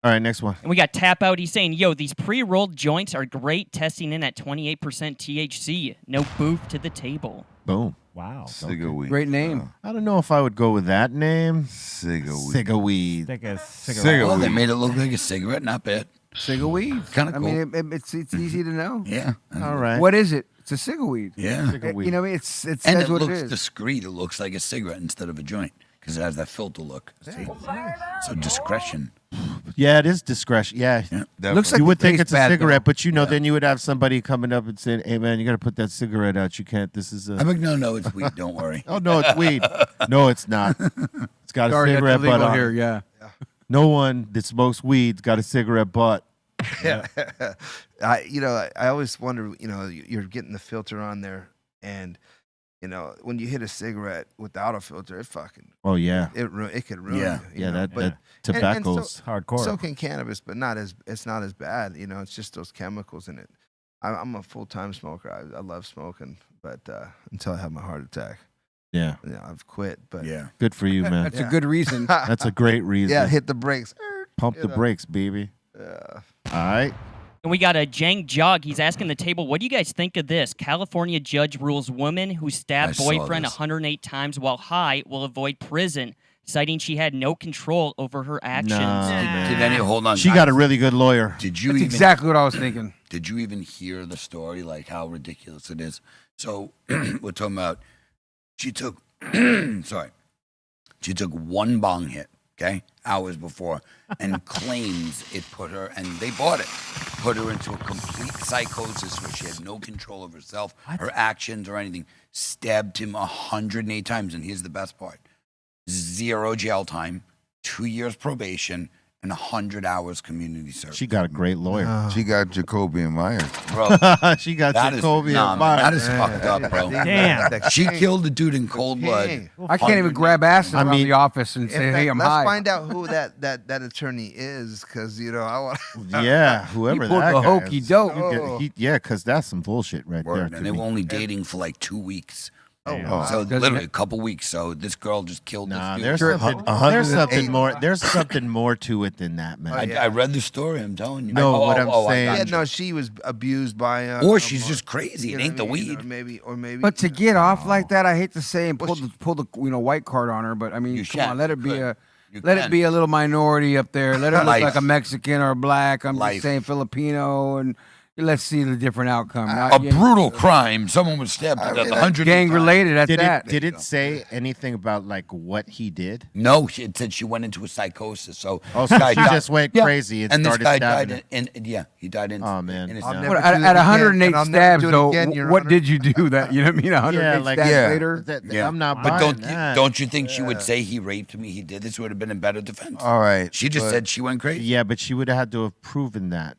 All right, next one. And we got Tap Out. He's saying, yo, these pre-rolled joints are great, testing in at 28% THC. No booth to the table. Boom. Wow. Cigar weed. Great name. I don't know if I would go with that name. Cigar weed. Cigar weed. Like a cigarette. Cigar Oh, they weed. made it look like a cigarette. Not bad. Cigar weed. Kinda I mean, it's easy to know. Yeah. All right. What is it? It's a cigar weed. Yeah. Cigar weed. You know, what I mean, it And says it what looks it is. discreet. It looks like a cigarette instead of a joint because it has that filter look. See? So discretion. Yeah, it is discretion. Yeah. Looks like You would it think tastes it's a bad, cigarette, though. but you know, then you would have somebody coming up and saying, "Hey, man, you got to put that cigarette out. You can't. This is a." I'm like, no, it's weed. Don't worry. Oh no, it's weed. No, it's not. It's got a Sorry, that's cigarette butt illegal on. here. it. Yeah. No one that smokes weed's got a cigarette butt. I always wonder, you're getting the filter on there, and when you hit a cigarette without a filter, it fucking Oh yeah, it could ruin Yeah. you. yeah. That but, and tobacco's Hardcore. so can cannabis, but it's not as bad. It's just those chemicals in it. I'm a full-time smoker. I love smoking, but until I have my heart attack, Yeah. I've quit. But Yeah. Good for you, man. That's a good reason. That's a great reason. yeah, hit the brakes. Pump the brakes, baby. Yeah. All right. And we got a Jang Jog. He's asking the table, what do you guys think of this? California judge rules woman who I stabbed saw boyfriend this. 108 times while high will avoid prison, citing she had no control over her actions. Nah, man. Did any hold on? She got a really good lawyer. Did you That's even exactly what I was thinking. Did you even hear the story? Like how ridiculous it is. So we're talking about. She took. Sorry. She took one bong hit. Okay, hours before, and claims it put her, and they bought it, put her into a complete psychosis where she had no control of herself, her actions, or anything. Stabbed him 108 times, and here's the best part: 0 jail time, 2 years probation, and 100 hours community service. She got a great lawyer. She got Jacoby and Myers. Bro, She got that is, Jacoby nah, and man, that Myers. is fucked up, bro. Damn. She killed the dude in cold blood. I can't even grab ass around the office and say, "Hey, I'm let's high." find out who that attorney is, because I want. Yeah, whoever He pulled that the guy hokey is. dope. Oh. Yeah, because that's some bullshit right Word, there. and they were only dating for like 2 weeks. Oh, So Doesn't literally it- a couple weeks. So this girl just killed Nah, this dude. there's something, 108. there's something more. There's something more to it than that, man. I read the story. I'm telling you. No, what I'm I saying- got Yeah, you. no, she was abused by. Or she's just crazy. It you know ain't the what I mean? weed. Or maybe. But to get off like that, I hate to say and pull the white card on her, but I mean, You come on, shan't. let it You be could. You let it can. be a little minority up there. Let her look Life. like a Mexican or a black. I'm Life. just saying Filipino, and let's see the different outcome. A brutal crime. Someone was stabbed to death 100 gang related at Did that. it? Did it say anything about like what he did? No, it said she went into a psychosis. So Oh, this so guy she died- just went Yeah. crazy and this started guy stabbing died. Yeah, he died in. Oh, man. in his I'll neck. never Well, do at it again, 108 and I'll never stabs, do it though, again, Your what Honor. did you do? That you know what I mean? 108 like stabs yeah. later. Yeah. I'm not But buying that. don't you think she would say he raped me? He did this would have been a better defense. All right. She just but- said she went crazy. Yeah, but she would have had to have proven that.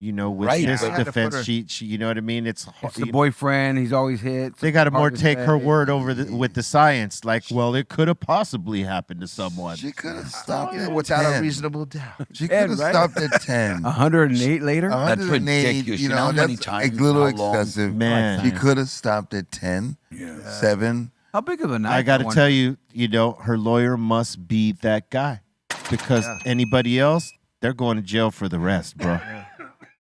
You know, with Right, this but- I had to put defense, her- she, you know what I mean? It's The boyfriend, he's always hit. they got to more Hard to take her say. word over with the science. Like, well, it could have possibly happened to someone. She could have stopped at without 10. a reasonable doubt. She Ed, could have right? stopped at 10. 108 later. 108, ridiculous. You You know know, how many that's times, a little how long? excessive. Man. She could have stopped at 10, 7. How big of a night? I got to tell you, you know, her lawyer must be that guy because anybody else, they're going to jail for the rest, bro.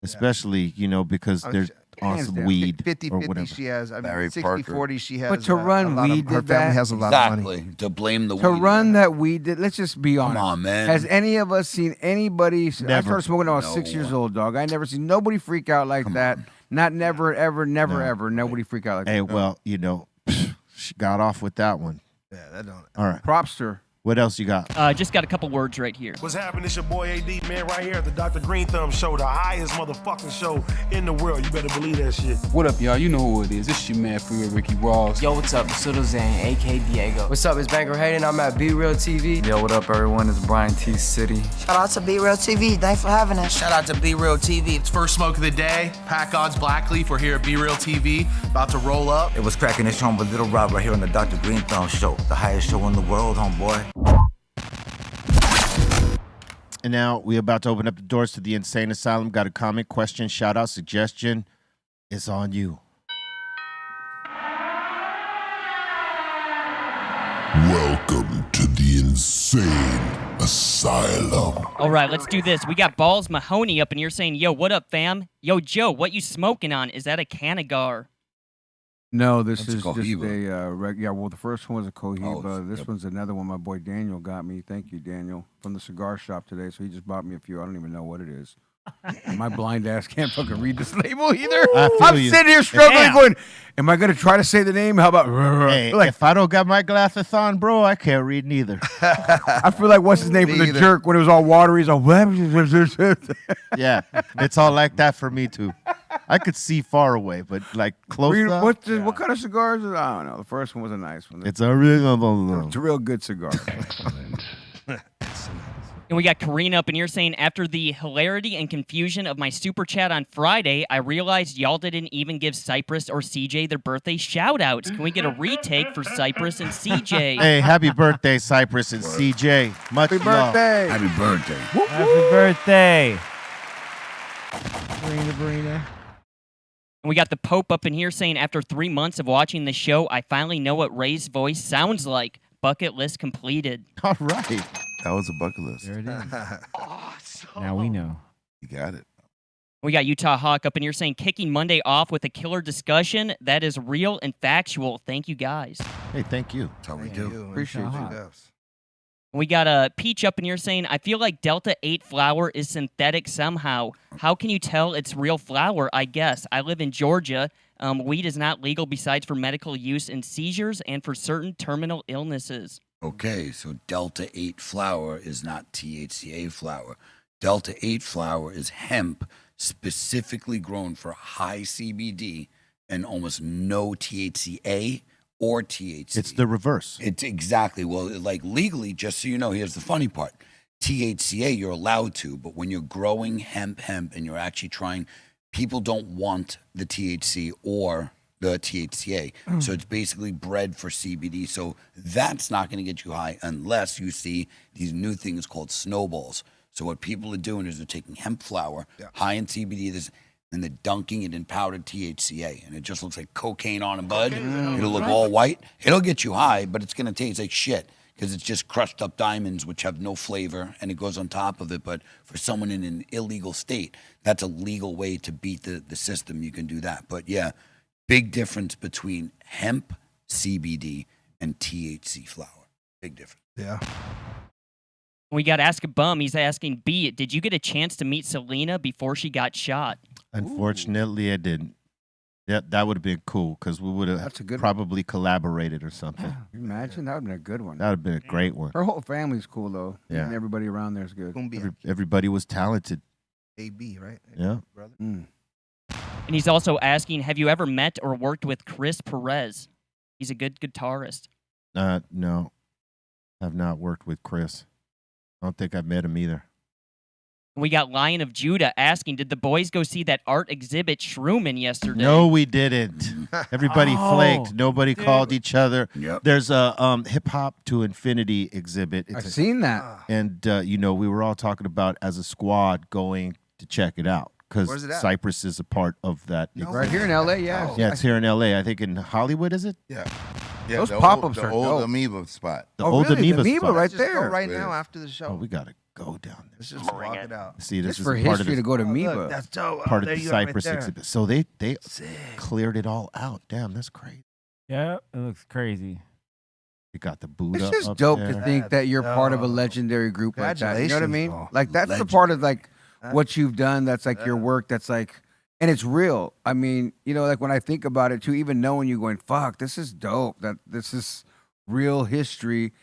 Especially, you know, because they're on hands some down. weed 50 or 50 whatever. she has. I mean, Barry 60 Parker. 40 she has. But to run a lot weed of, her did family that? has a lot of money. Exactly. To blame the To weed. run that weed, let's just be honest. on, man. Has any of us seen anybody? I Never. started smoking when I was No 6 years one. old, dog. I never seen nobody freak out like that. Not never, ever, never, ever. Nobody freak out like Hey, that. well, you know, she got off with that one. Yeah, that don't. All right. Props to her. What else you got? Just got a couple words right here. What's happening? It's your boy AD, man, right here at the Dr. Greenthumb show, the highest motherfucking show in the world. You better believe that shit. What up, y'all? You know who it is. It's your man, Freeway Ricky Ross. Yo, what's up? It's Little Zane, a.k.a. Diego. What's up? It's Banker Hayden. I'm at Be Real TV. Yo, what up, everyone? It's Brian T. City. Shout out to Be Real TV. Thanks for having us. Shout out to Be Real TV. It's first smoke of the day. Pack Odds Blackleaf. We're here at Be Real TV, about to roll up. It was cracking this home with Little Rob right here on the Dr. Greenthumb show, the highest show in the world, homeboy. And now we're about to open up the doors to the Insane Asylum. Got a comment, question, shout out, suggestion. It's on you. Welcome to the Insane Asylum. All right, let's do this. We got Balls Mahoney up in here saying, yo, what up, fam? Yo, Joe, what you smoking on? Is that a Canagar? No, this That's a is just Cohiba. yeah. Well, the first one was a Cohiba. Oh, This yep. one's another one. My boy Daniel got me. Thank you, Daniel, from the cigar shop today. So he just bought me a few. I don't even know what it is. My blind ass can't fucking read this label either. I feel I'm you. sitting here struggling, Damn. going, "Am I gonna try to say the name? How about?" Hey, like, if I don't got my glasses on, bro, I can't read neither. I feel like what's his name from the Neither. jerk when it was all watery. He's all, Yeah, it's all like that for me too. I could see far away, but like close up, what kind of cigars? I don't know. The first one was a nice one. it's a real. It's a real good cigar. And we got Karina up in here saying, after the hilarity and confusion of my super chat on Friday, I realized y'all didn't even give Cypress or CJ their birthday shout-outs. Can we get a retake for Cypress and CJ? Hey, happy birthday, Cypress and CJ. Much Happy love. birthday! Happy birthday. Happy birthday. Brina. And we got the Pope up in here saying, after 3 months of watching the show, I finally know what Ray's voice sounds like. Bucket list completed. All right. That was a bucket list. There it is. Awesome. Now we know. You got it. We got Utah Hawk up in here saying, kicking Monday off with a killer discussion that is real and factual. Thank you, guys. Hey, thank you. That's how we do. Appreciate Big you. ups. We got a Peach up in here saying, I feel like Delta 8 flower is synthetic somehow. How can you tell it's real flower? I guess. I live in Georgia. Weed is not legal besides for medical use in seizures and for certain terminal illnesses. Okay, so Delta 8 flower is not THCA flower. Delta 8 flower is hemp specifically grown for high CBD and almost no THCA or THC. It's the reverse. It's exactly. Well, like legally, just so you know, here's the funny part. THCA, you're allowed to, but when you're growing hemp and you're actually trying, people don't want the THC or the THCA. So it's basically bred for CBD. So that's not going to get you high unless you see these new things called snowballs. So what people are doing is they're taking hemp flower, high in CBD, and they're dunking it in powdered THCA. And it just looks like cocaine on a bud. It'll look all white. It'll get you high, but it's going to taste like shit because it's just crushed up diamonds, which have no flavor, and it goes on top of it. But for someone in an illegal state, that's a legal way to beat the system. You can do that. But yeah, big difference between hemp, CBD, and THC flower. Big difference. Yeah. We got Ask a Bum. He's asking, B, did you get a chance to meet Selena before she got shot? Unfortunately, I didn't. Yeah, that would have been cool because we would have probably collaborated or something. Imagine that would have been a good one. That would have been a great one. Her whole family's cool though. Yeah. And everybody around there is good. Everybody was talented. AB, right? Yeah. Brother. And he's also asking, have you ever met or worked with Chris Perez? He's a good guitarist. No, I've not worked with Chris. I don't think I've met him either. We got Lion of Judah asking, did the boys go see that art exhibit Shroomin yesterday? No, we didn't. Everybody flaked. Nobody called each other. Yep. There's a hip hop to infinity exhibit. I've seen that. And we were all talking about as a squad going to check it out Where's because it at? Cypress is a part of that. Right here in LA, yeah. Yeah, it's here in LA. I think in Hollywood, is it? Yeah. Those the pop-ups old, are the old dope. amoeba spot. The old really? amoeba, The amoeba spot. right Let's just go there. right now after the show. Oh, we gotta go down there. Let's just walk it out. See, this It's is for part of history the, to go to Oh, Amoeba. look, that's dope. part Oh, of there the you are right Cypress there. exhibit. So they cleared it all out. Damn, that's crazy. Yeah, it looks crazy. You got the Buddha. It's just up dope there. to think that you're part of a dope. legendary group like that. You know what I mean? Congratulations, Like that's the Legend. part of like what you've done. That's like your work. That's like, and it's real. I mean, like when I think about it too, even knowing you going, fuck, this is dope. That this is real history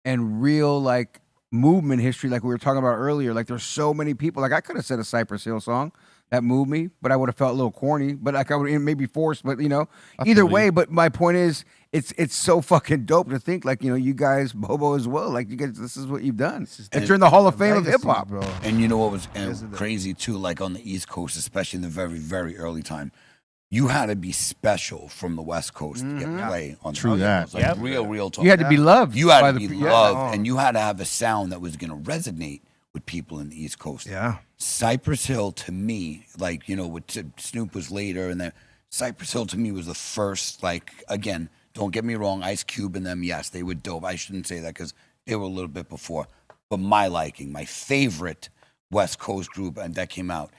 and real like movement history. Like we were talking about earlier. Like there's so many people. Like I could have said a Cypress Hill song that moved me, but I would have felt a little corny. But like I would maybe forced. But either way. But my point is, it's so fucking dope to think like you guys, Bobo as well. Like you guys, this is what you've done. And you're in the Hall of Fame of hip hop, bro. And you know what was crazy too? Like on the East Coast, especially in the very, very early time, you had to be special from the West Coast to get play on True the that. like real talk. You had to be loved. You had by to the be people. loved, and you had to have a sound that was going to resonate with people in the East Coast. Yeah. Cypress Hill to me, like what Snoop was later, and then Cypress Hill to me was the first. Like again, don't get me wrong, Ice Cube and them, yes, they were dope. I shouldn't say that because they were a little bit before. But my liking, my favorite West Coast group, and that came out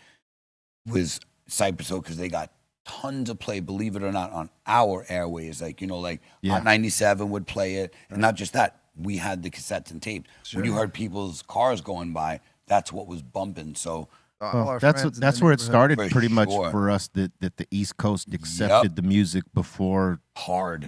was Cypress Hill because they got tons of play, believe it or not, on our airways. Like Hot 97 would play it, and not just that. We had the cassettes and tapes. When you heard people's cars going by, that's what was bumping. So that's where it started For pretty much sure. for us that the East Coast accepted the music before hard.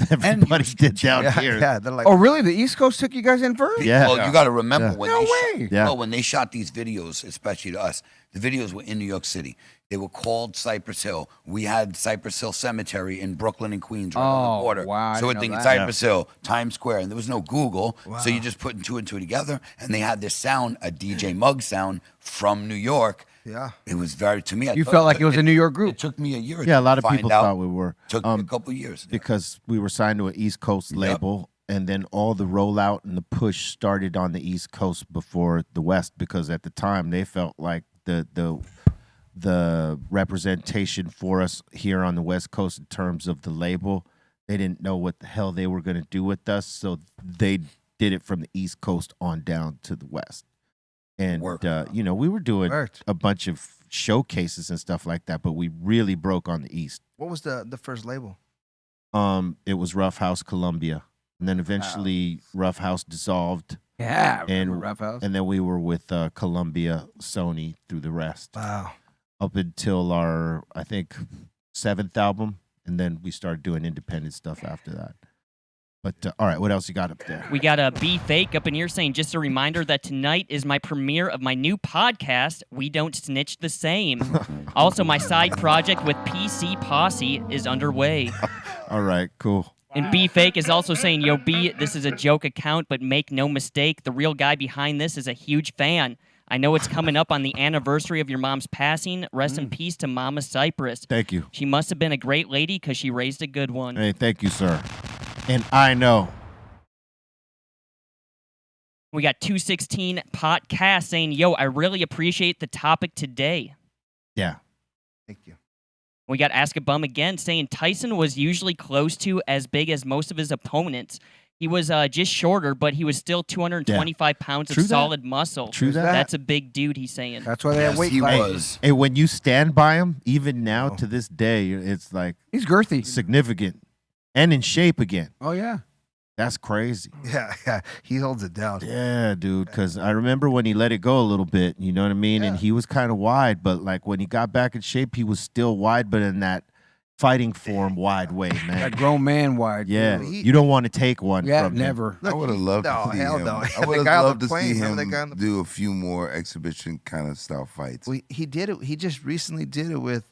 Everybody did down here. Yeah, they're like, Oh, really? The East Coast took you guys in first? Yeah. Well, you got to remember Yeah. when No they way. Yeah. when they shot these videos, especially to us, the videos were in New York City. They were called Cypress Hill. We had Cypress Hill Cemetery in Brooklyn and Queens right on the border. wow, I So we're didn't know thinking that. Cypress Hill, Times Square, and there was no Google. So you just put two and two together, and they had this sound, a DJ Mugg sound from New York. Yeah. It was very, to me, I You thought- felt like it was a New York It group. took me a year or Yeah, a two lot to of people find out. thought we were. Took me a couple of years. Because we were signed to an East Coast label, and then all the rollout and the push started on the East Coast before the West, because at the time they felt like the the representation for us here on the West Coast in terms of the label. They didn't know what the hell they were going to do with us, so they did it from the East Coast on down to the West. And we were doing a bunch of showcases and stuff like that, but we really broke on the East. What was the first label? It was Rough House Columbia, and then eventually Rough House dissolved. Yeah, and Rough House. And then we were with Columbia, Sony through the rest. Wow. Up until our, I think, 7th album, and then we started doing independent stuff after that. But all right, what else you got up there? We got a Be Fake up in here saying, just a reminder that tonight is my premiere of my new podcast, We Don't Snitch the Same. Also, my side project with PC Posse is underway. All right, cool. And Be Fake is also saying, yo, B, this is a joke account, but make no mistake, the real guy behind this is a huge fan. I know it's coming up on the anniversary of your mom's passing. Rest in peace to Mama Cypress. Thank you. She must have been a great lady because she raised a good one. Hey, thank you, sir. And I know. We got 216 Podcast saying, yo, I really appreciate the topic today. Yeah. Thank you. We got Ask a Bum again saying Tyson was usually close to as big as most of his opponents. He was just shorter, but he was still 225 pounds of solid muscle. True that. That's a big dude, he's saying. That's why they have weight classes. Hey, when you stand by him, even now to this day, it's like he's girthy, significant, and in shape again. Oh yeah, that's crazy. Yeah, he holds it down. Yeah, dude. Because I remember when he let it go a little bit. You know what I mean? And he was kind of wide, but like when he got back in shape, he was still wide, but in that fighting form wide way, man. That grown man wide. Yeah, you don't want to take one. Yeah, from never. Him. I would have loved to see him. I would have loved to see him do a few more exhibition kind of style fights. He did it. He just recently did it with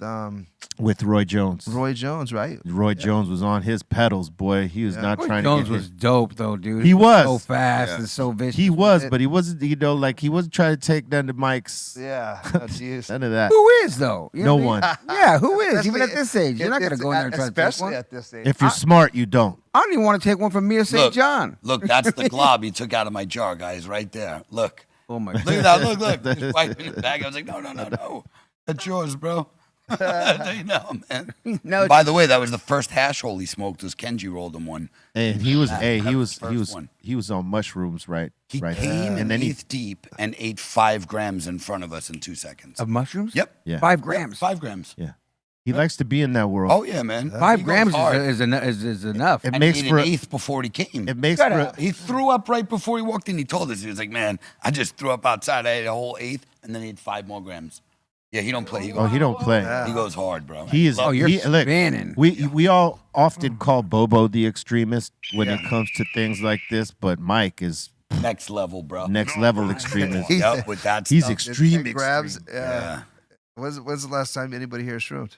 Roy Jones. Roy Jones, right? Roy Jones was on his pedals, boy. He was not trying Jones to get was dope though, dude. He was so fast and so vicious. He was, but he wasn't. You know, like he wasn't trying to take down the mics. Yeah, none of that. Who is though? You No know what I mean? one. Yeah, who is? Even at this age, you're not gonna go in there and try to take especially one. at this age. If you're smart, you don't. I don't even want to take one from Mia St. John. Look, that's the glob he took out of my jar, guys, right there. Look. Oh my God. Look at that. Look. Just wiping it back. I was like, no. That's yours, bro. No, man. No. By the way, that was the first hash hole he smoked. Was Kenji rolled him one. And he was, he was on mushrooms, right? He right. came and then eighth deep and ate 5 grams in front of us in 2 seconds. Of mushrooms? Yep. Yeah. 5 grams. 5 grams. Yeah. He likes to be in that world. Oh yeah, man. 5 grams is enough. It and makes he ate for an eighth before he came. It makes for He threw up right before he walked in. He told us, he was like, "Man, I just threw up outside. I ate a whole eighth, and then he ate 5 more grams." Yeah, he don't play. He goes, he don't play. He goes hard, bro. He is. you're look, spinning. we all often call Bobo the extremist when it comes to things like this, but Mike is next level, bro. Next level extremist. Yep, with that He's stuff. extreme. Grabs. extreme. Yeah. When's the last time anybody here shroomed?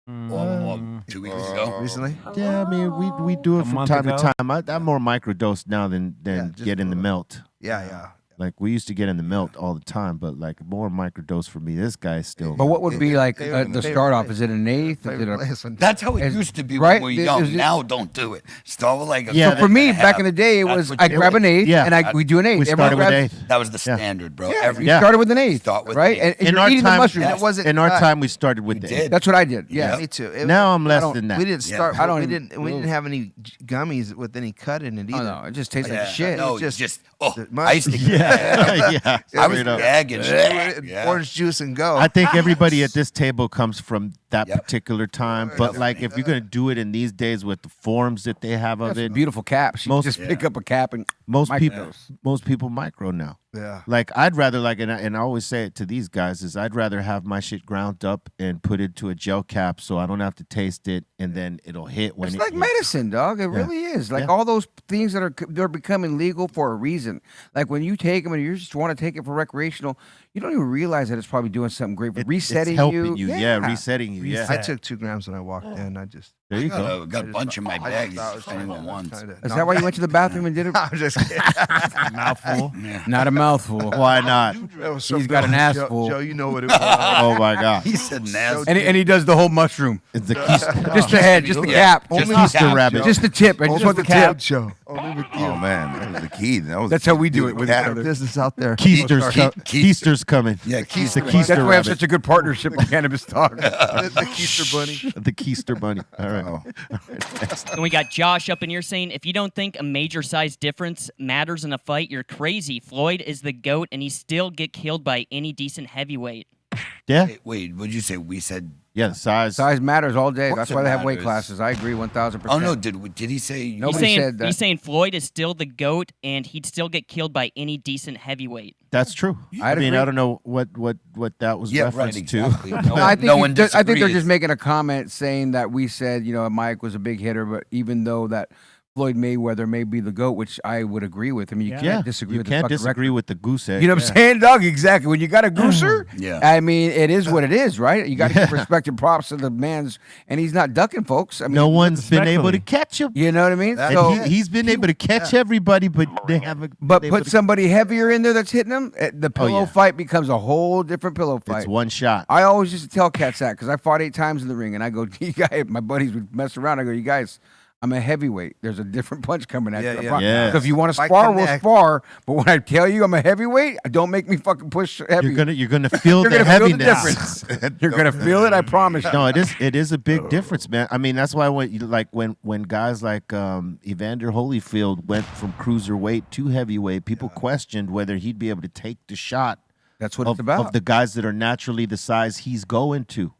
2 weeks ago. Recently? Yeah, I mean we do it from month time ago? to time. I'm more microdose now than just get in the melt. Yeah. Like we used to get in the melt all the time, but like more microdose for me. This guy's still. But what would be like favorite- the start off? Is it an eighth? Is it a, That's how it Is- used to be right? when we were Is- young. is it- Now don't do it. Start with like a Yeah, So for me, and a back half. in the day, it That's was what I you grab do. an eighth, Yeah. and we do an eighth. We Everyone started with grabs- eighth. That was the Yeah. standard, bro. Yeah, Every you started with an eighth, Start with right? an And, eighth. and In you're our eating the time, mushrooms. And it wasn't in our cut. time, we started with We the did. eight. That's what I did. Yeah, Yeah. me too. Now I'm less than that. We didn't start. I don't we even- didn't have any gummies with any cut in it Oh either. no, it just tastes Yeah. like shit. No, Just- just the I used to Yeah, I was straight up. gagging. Yeah. Orange juice and go. I think everybody at this table comes from that Yep. particular time. But like, if you're gonna do it in these days with the forms that they have of That's it, beautiful caps. You Most- just pick up a cap and most microdose. people micro now. Yeah. Like I'd rather and I always say it to these guys is I'd rather have my shit ground up and put it to a gel cap so I don't have to taste it and then it'll hit when It's it like hits. medicine, dog. It really is. Like Yeah. all those things that they're becoming legal for a reason. Like when you take them and you just want to take it for recreational, you don't even realize that it's probably doing something great for resetting it's helping you. Yeah, resetting you. Yeah, I took 2 grams when I walked in. I just. there you I go. got a bunch in my bag. I was trying Anyone wants. Is that why you went to the bathroom and did it? I'm just kidding. Mouthful. Not a mouthful. Why not? He's got an ass full. Joe, you know what it was. Oh my god! He said nasty. And he does the whole mushroom. It's the keys. Just the head, just the cap. Just Only the Easter cap, rabbit. Just the tip. I just want the cap, tip. Joe. Oh man, that was the key. That's how we do it with each other. Business out there. Keister's coming. Yeah, the Keister. Keister That's why we have rabbit. such a good partnership with Cannabis Talk. the Keister bunny. The Keister bunny. All right. And we got Josh up in here saying, if you don't think a major size difference matters in a fight, you're crazy. Floyd is the GOAT, and he still get killed by any decent heavyweight. Yeah. Wait, what'd you say? We said. Yeah, the size. Size matters all day. Of course That's why they have weight matters. classes. I agree 1,000%. Oh no, did he say? Nobody said that. He's saying Floyd is still the GOAT, and he'd still get killed by any decent heavyweight. That's true. I mean, agree. I don't know what that was referenced exactly. to. No, I think, no one I think they're disagrees. just making a comment saying that we said, Mike was a big hitter, but even though that Floyd Mayweather may be the GOAT, which I would agree with. I mean, you can't disagree you with can't the fucking disagree record. with the goose egg. You know what I'm saying, dog? Exactly. When you got a gooser, Yeah. I mean, it is what it is, right? You got to give respect and props to the man's, and he's not ducking, folks. I mean, no one's been able to catch him. You know what I mean? And So, he's been able to catch everybody, but they haven't. but been put able to- somebody heavier in there that's hitting him, the pillow yeah. fight becomes a whole different pillow fight. It's one shot. I always used to tell cats that because I fought 8 times in the ring, and I go, you guys, my buddies would mess around. I go, you guys, I'm a heavyweight. There's a different punch coming at you. Yeah. So if you want to If I spar, we'll connect- spar. But when I tell you I'm a heavyweight, don't make me fucking push heavy. You're gonna feel You're the gonna feel the heaviness. difference. You're gonna feel it. I promise. you. No, it is a big difference, man. I mean, that's why when guys like Evander Holyfield went from cruiserweight to heavyweight, people questioned whether he'd be able to take the shot. That's what of, it's about. Of the guys that are naturally the size he's going to.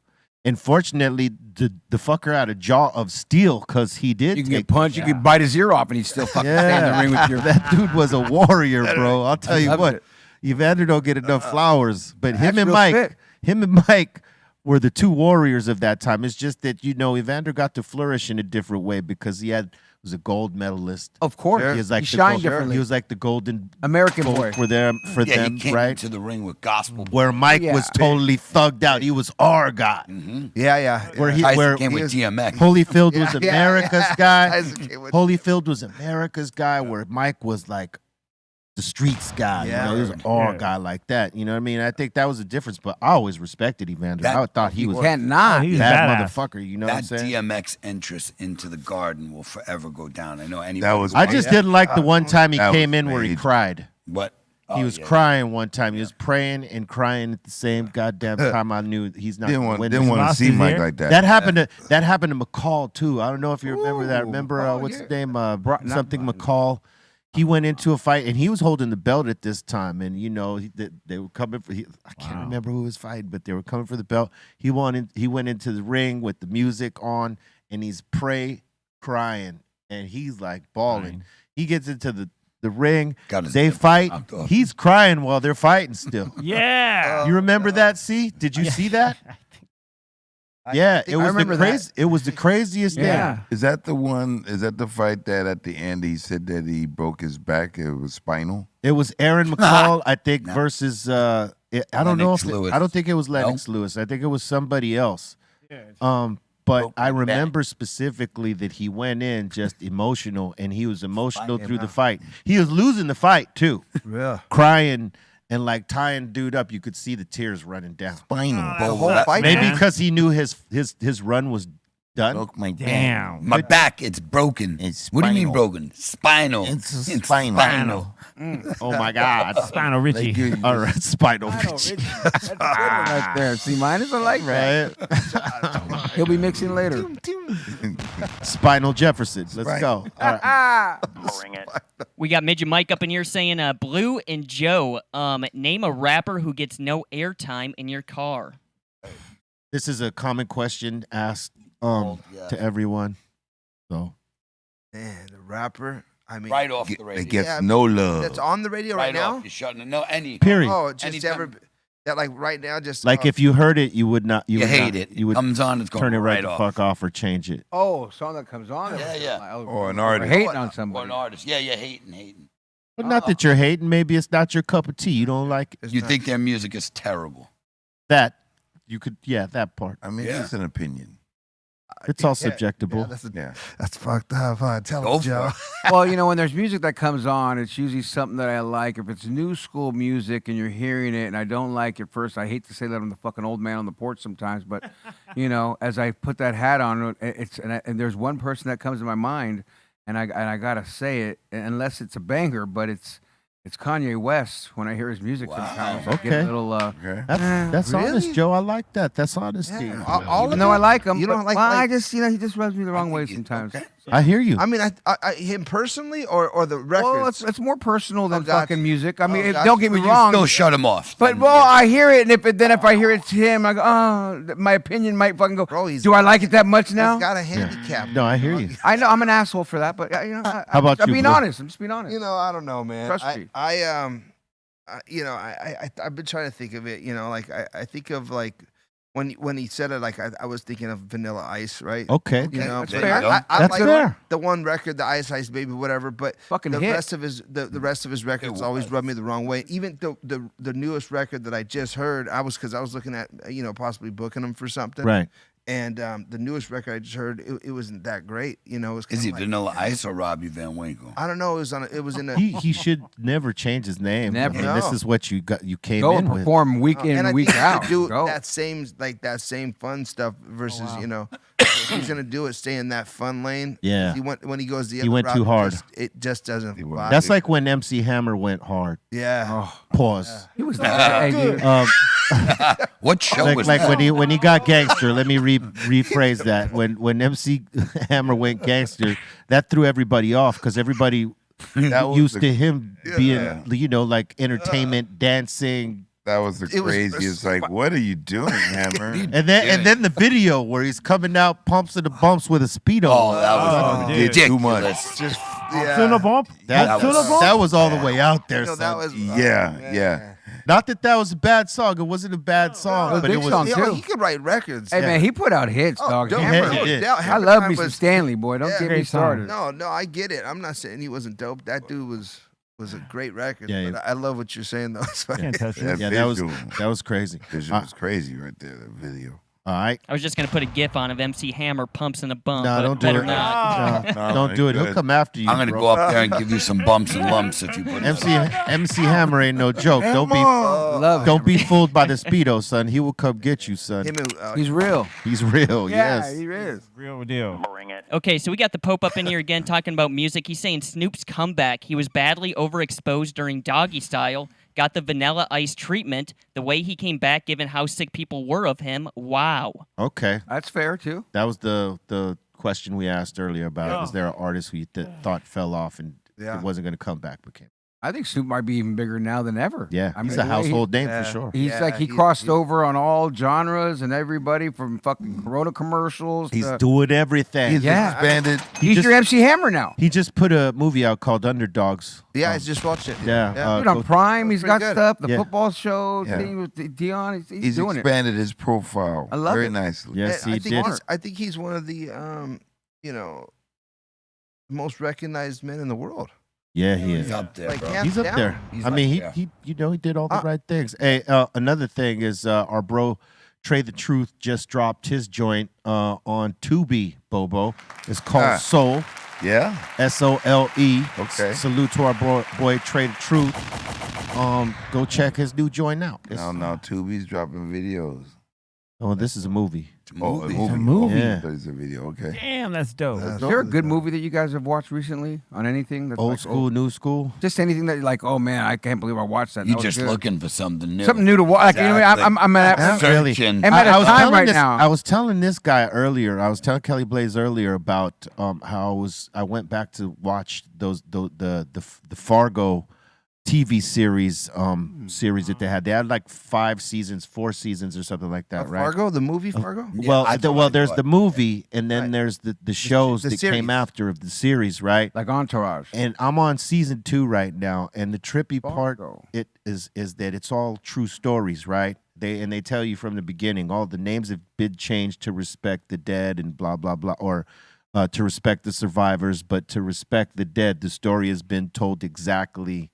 And fortunately, the fucker had a jaw of steel because he did. You can take get punched. You can bite his ear off, and he's still fucking stay in the ring with your. That dude was a warrior, bro. I'll tell you loved what. it. Evander don't get enough flowers, but him That's and real fit. Mike were the two warriors of that time. It's just that Evander got to flourish in a different way because was a gold medalist. Of course, He was like he the shined gold- differently. He was like the golden American gold boy. for them, Yeah, he came right? into the ring with gospel. Where Mike Yeah. was totally thugged out. He was our guy. Yeah. Where he Tyson where came with DMX. Holyfield was America's guy. Tyson came with- Holyfield was America's guy, where Mike was like the streets guy. Yeah. He was our guy like that. You know what I mean? I think that was the difference. But I always respected Evander. I thought he was cannot. He's that badass. motherfucker. You know what I'm That saying? DMX entrance into the garden will forever go down. I know anybody. That was- I just didn't like the one time he That came was in where he major. cried. What? He was crying one time. He was praying and crying at the same goddamn time. I knew he's not Didn't gonna want win to this. lost see his Mike ear? like that. That happened to McCall too. I don't know if you remember that. Remember what's his name? Something McCall. He went into a fight and he was holding the belt at this time. And they were coming for. I can't remember who was fighting, but they were coming for the belt. He went into the ring with the music on, and he's crying, and he's like bawling. He gets into the ring. They fight. He's crying while they're fighting still. Yeah. You remember that? See? Did you see that? Yeah, it was the remember crazy. It was the craziest Yeah. thing. Is that the one? Is that the fight that at the end he said that he broke his back? It was spinal. It was Aaron McCall, I think, versus I don't know Lennox if Lewis. I don't think it was Lennox Lewis. I think it was somebody else. But I remember specifically that he went in just emotional, and he was emotional through the fight. He was losing the fight too, Yeah. crying and like tying dude up. You could see the tears running down. Spinal. The whole fight. Maybe man. because he knew his run was done. Broke my back. Damn. My back, it's broken. It's What do you mean spinal. broken? Spinal. It's spinal. Oh my God. Spinal Richie. All right, Spinal Richie. That's a good one right there. See, mine is a like that. He'll be mixing later. Spinal Jefferson. Let's go. All right. We got Midget Mike up in here saying, Blue and Joe, name a rapper who gets no airtime in your car. This is a common question asked to everyone. So Man, the rapper. I mean, Right off the radio. It gets Yeah, no love. that's on the radio right, Right now. off. You're shutting it. No, any. period. Oh, just Anytime. ever that like right now, just Like if you heard it, you would not. You would hate not- it. You would Comes on, it's going turn it right, right the off. fuck off or change it. Oh, song that comes on. Yeah. Or an Or artist. hating on Or an somebody. artist. Yeah, hating. But not that you're hating. Maybe it's not your cup of tea. You don't like it. You think their music is terrible. That. You could. Yeah, that part. I mean, it's an opinion. It's all subjectable. That's fucked up. Tell Go him, for Joe. it. Well, when there's music that comes on, it's usually something that I like. If it's new school music and you're hearing it and I don't like it first, I hate to say that I'm the fucking old man on the porch sometimes, but as I put that hat on, and there's one person that comes to my mind, and I gotta say it, unless it's a banger, but it's Kanye West. When I hear his music, sometimes I get a little. That's Really? honest, Joe. I like that. That's honesty. All No, I like him. You don't but, like? well, like I just he just rubs me the wrong way sometimes. I hear you. I mean, I him personally, or the records. Well, it's more personal than gotcha. fucking music. I mean, gotcha. don't get me You wrong. still shut him off. But I hear it, and if I hear it's him, I go, oh, my opinion might fucking go. Bro, Do I like it that much now? He's got a handicap. No, I hear you. I know I'm an asshole for that, but How about I'm you, being Blue? honest. I'm just being honest. You know, I don't know, man. Trust me. I've been trying to think of it. You know, like I think of like when he said it, like I was thinking of Vanilla Ice, right? Okay. You know, That's but fair. I That's like fair. the one record, the Ice Baby, whatever. But Fucking the hit. rest of his the rest of his records always rubbed me the wrong way. Even the newest record that I just heard, because I was looking at possibly booking him for something, Right. And the newest record I just heard, it wasn't that great. You know, it was Is he like, Vanilla Ice or Robbie Van Winkle? I don't know. It was in a. He should never change his name. Never. I mean, this is what you came Go in and with. perform week in and I and week think he out. should do Go. that same fun stuff versus if he's gonna do it, stay in that fun lane. Yeah. When he goes the He other went route, too hard. It just doesn't. Fly. That's like when MC Hammer went hard. Yeah. Pause. He was hey, dude. What show was Like that? when he got gangster. Let me rephrase that. When MC Hammer went gangster, that threw everybody off because everybody was used the- to him being like entertainment, dancing. That was the It was- craziest. Like, what are you doing, Hammer? And then the video where he's coming out pumps and the bumps with a speedo. Oh, that was Did too much. ridiculous. Just Bump. That was all the way out there. that son. was. Yeah. Not that was a bad song. It wasn't a bad song, was a but big it was. song. Yeah, too. he could write records. Hey man, he put out hits, dog. don't Hammer. he did. doubt I Hammer love Time me some was- Stanley, boy. Don't Yeah. get me Great song. started. No, I get it. I'm not saying he wasn't dope. That dude was a great record. Yeah, but I love what you're saying though. It's like- Can't touch That it. Yeah, visual. that was crazy. Visual was crazy right there. That video. All right. I was just gonna put a GIF on of MC Hammer pumps and a bump. No, but don't do better it. not. No, don't do it. He'll good. come after you. I'm gonna bro. go up there and give you some bumps and lumps if you put it. MC Hammer ain't no joke. Love Don't be fooled by the speedo, son. He will come get you, son. him and, He's real. He's real. Yeah, Yes. he is. Real deal. Okay, so we got the Pope up in here again talking about music. He's saying Snoop's comeback. He was badly overexposed during Doggy Style, got the Vanilla Ice treatment. The way he came back, given how sick people were of him, wow. Okay. That's fair too. That was the question we asked earlier about is there an artist who you thought fell off and Yeah. it wasn't going to come back but came? I think Snoop might be even bigger now than ever. Yeah, I he's mean, a the way household name yeah. for sure. He's Yeah, like he he's- crossed over on all genres and everybody from fucking Corona commercials. He's to, doing everything. He's Yeah. expanded. he's your MC Hammer now. He just put a movie out called Underdogs. Yeah, I just watched it. Yeah, Dude, on Prime, he's pretty got good. stuff. The Yeah. football show, Yeah. thing with Dion. He's He's doing it. expanded his profile I love very it. nicely. Yes, And he did. I think he's one of the most recognized men in the world. Yeah, he He's is. up there, Like, bro. hands He's up down. there. He's I mean, up he he did all the right things. Hey, another thing is our bro Trey the Truth just dropped his joint on Tubi. Bobo. It's called Soul. Yeah. SOLE. Okay. Salute to our boy Trey the Truth. Go check his new joint out. No, Tubi's dropping videos. Oh, this is a movie. Oh, a It's movie. a movie. Yeah. That is a video. Okay. Damn, that's dope. Is there a good movie that you guys have watched recently on anything? That's Old like, school, new school. just anything that you're like, oh man, I can't believe I watched that. You're That was just good. looking for something new. Something new to watch. Like, you know, Exactly. I'm at Really? Searching. I'm at a I was time telling right this, now. I was telling this guy earlier. I was telling Kelly Blaze earlier about how I went back to watch the Fargo TV series series that they had. They had like 4 seasons or something like that, right? Fargo, the movie Fargo. Well, there's the movie, and then there's the shows the that series. came after of the series, right? like Entourage. And I'm on season 2 right now, and the trippy part Fargo. it is that it's all true stories, right? They tell you from the beginning all the names have been changed to respect the dead and blah blah blah, or to respect the survivors, but to respect the dead, the story has been told exactly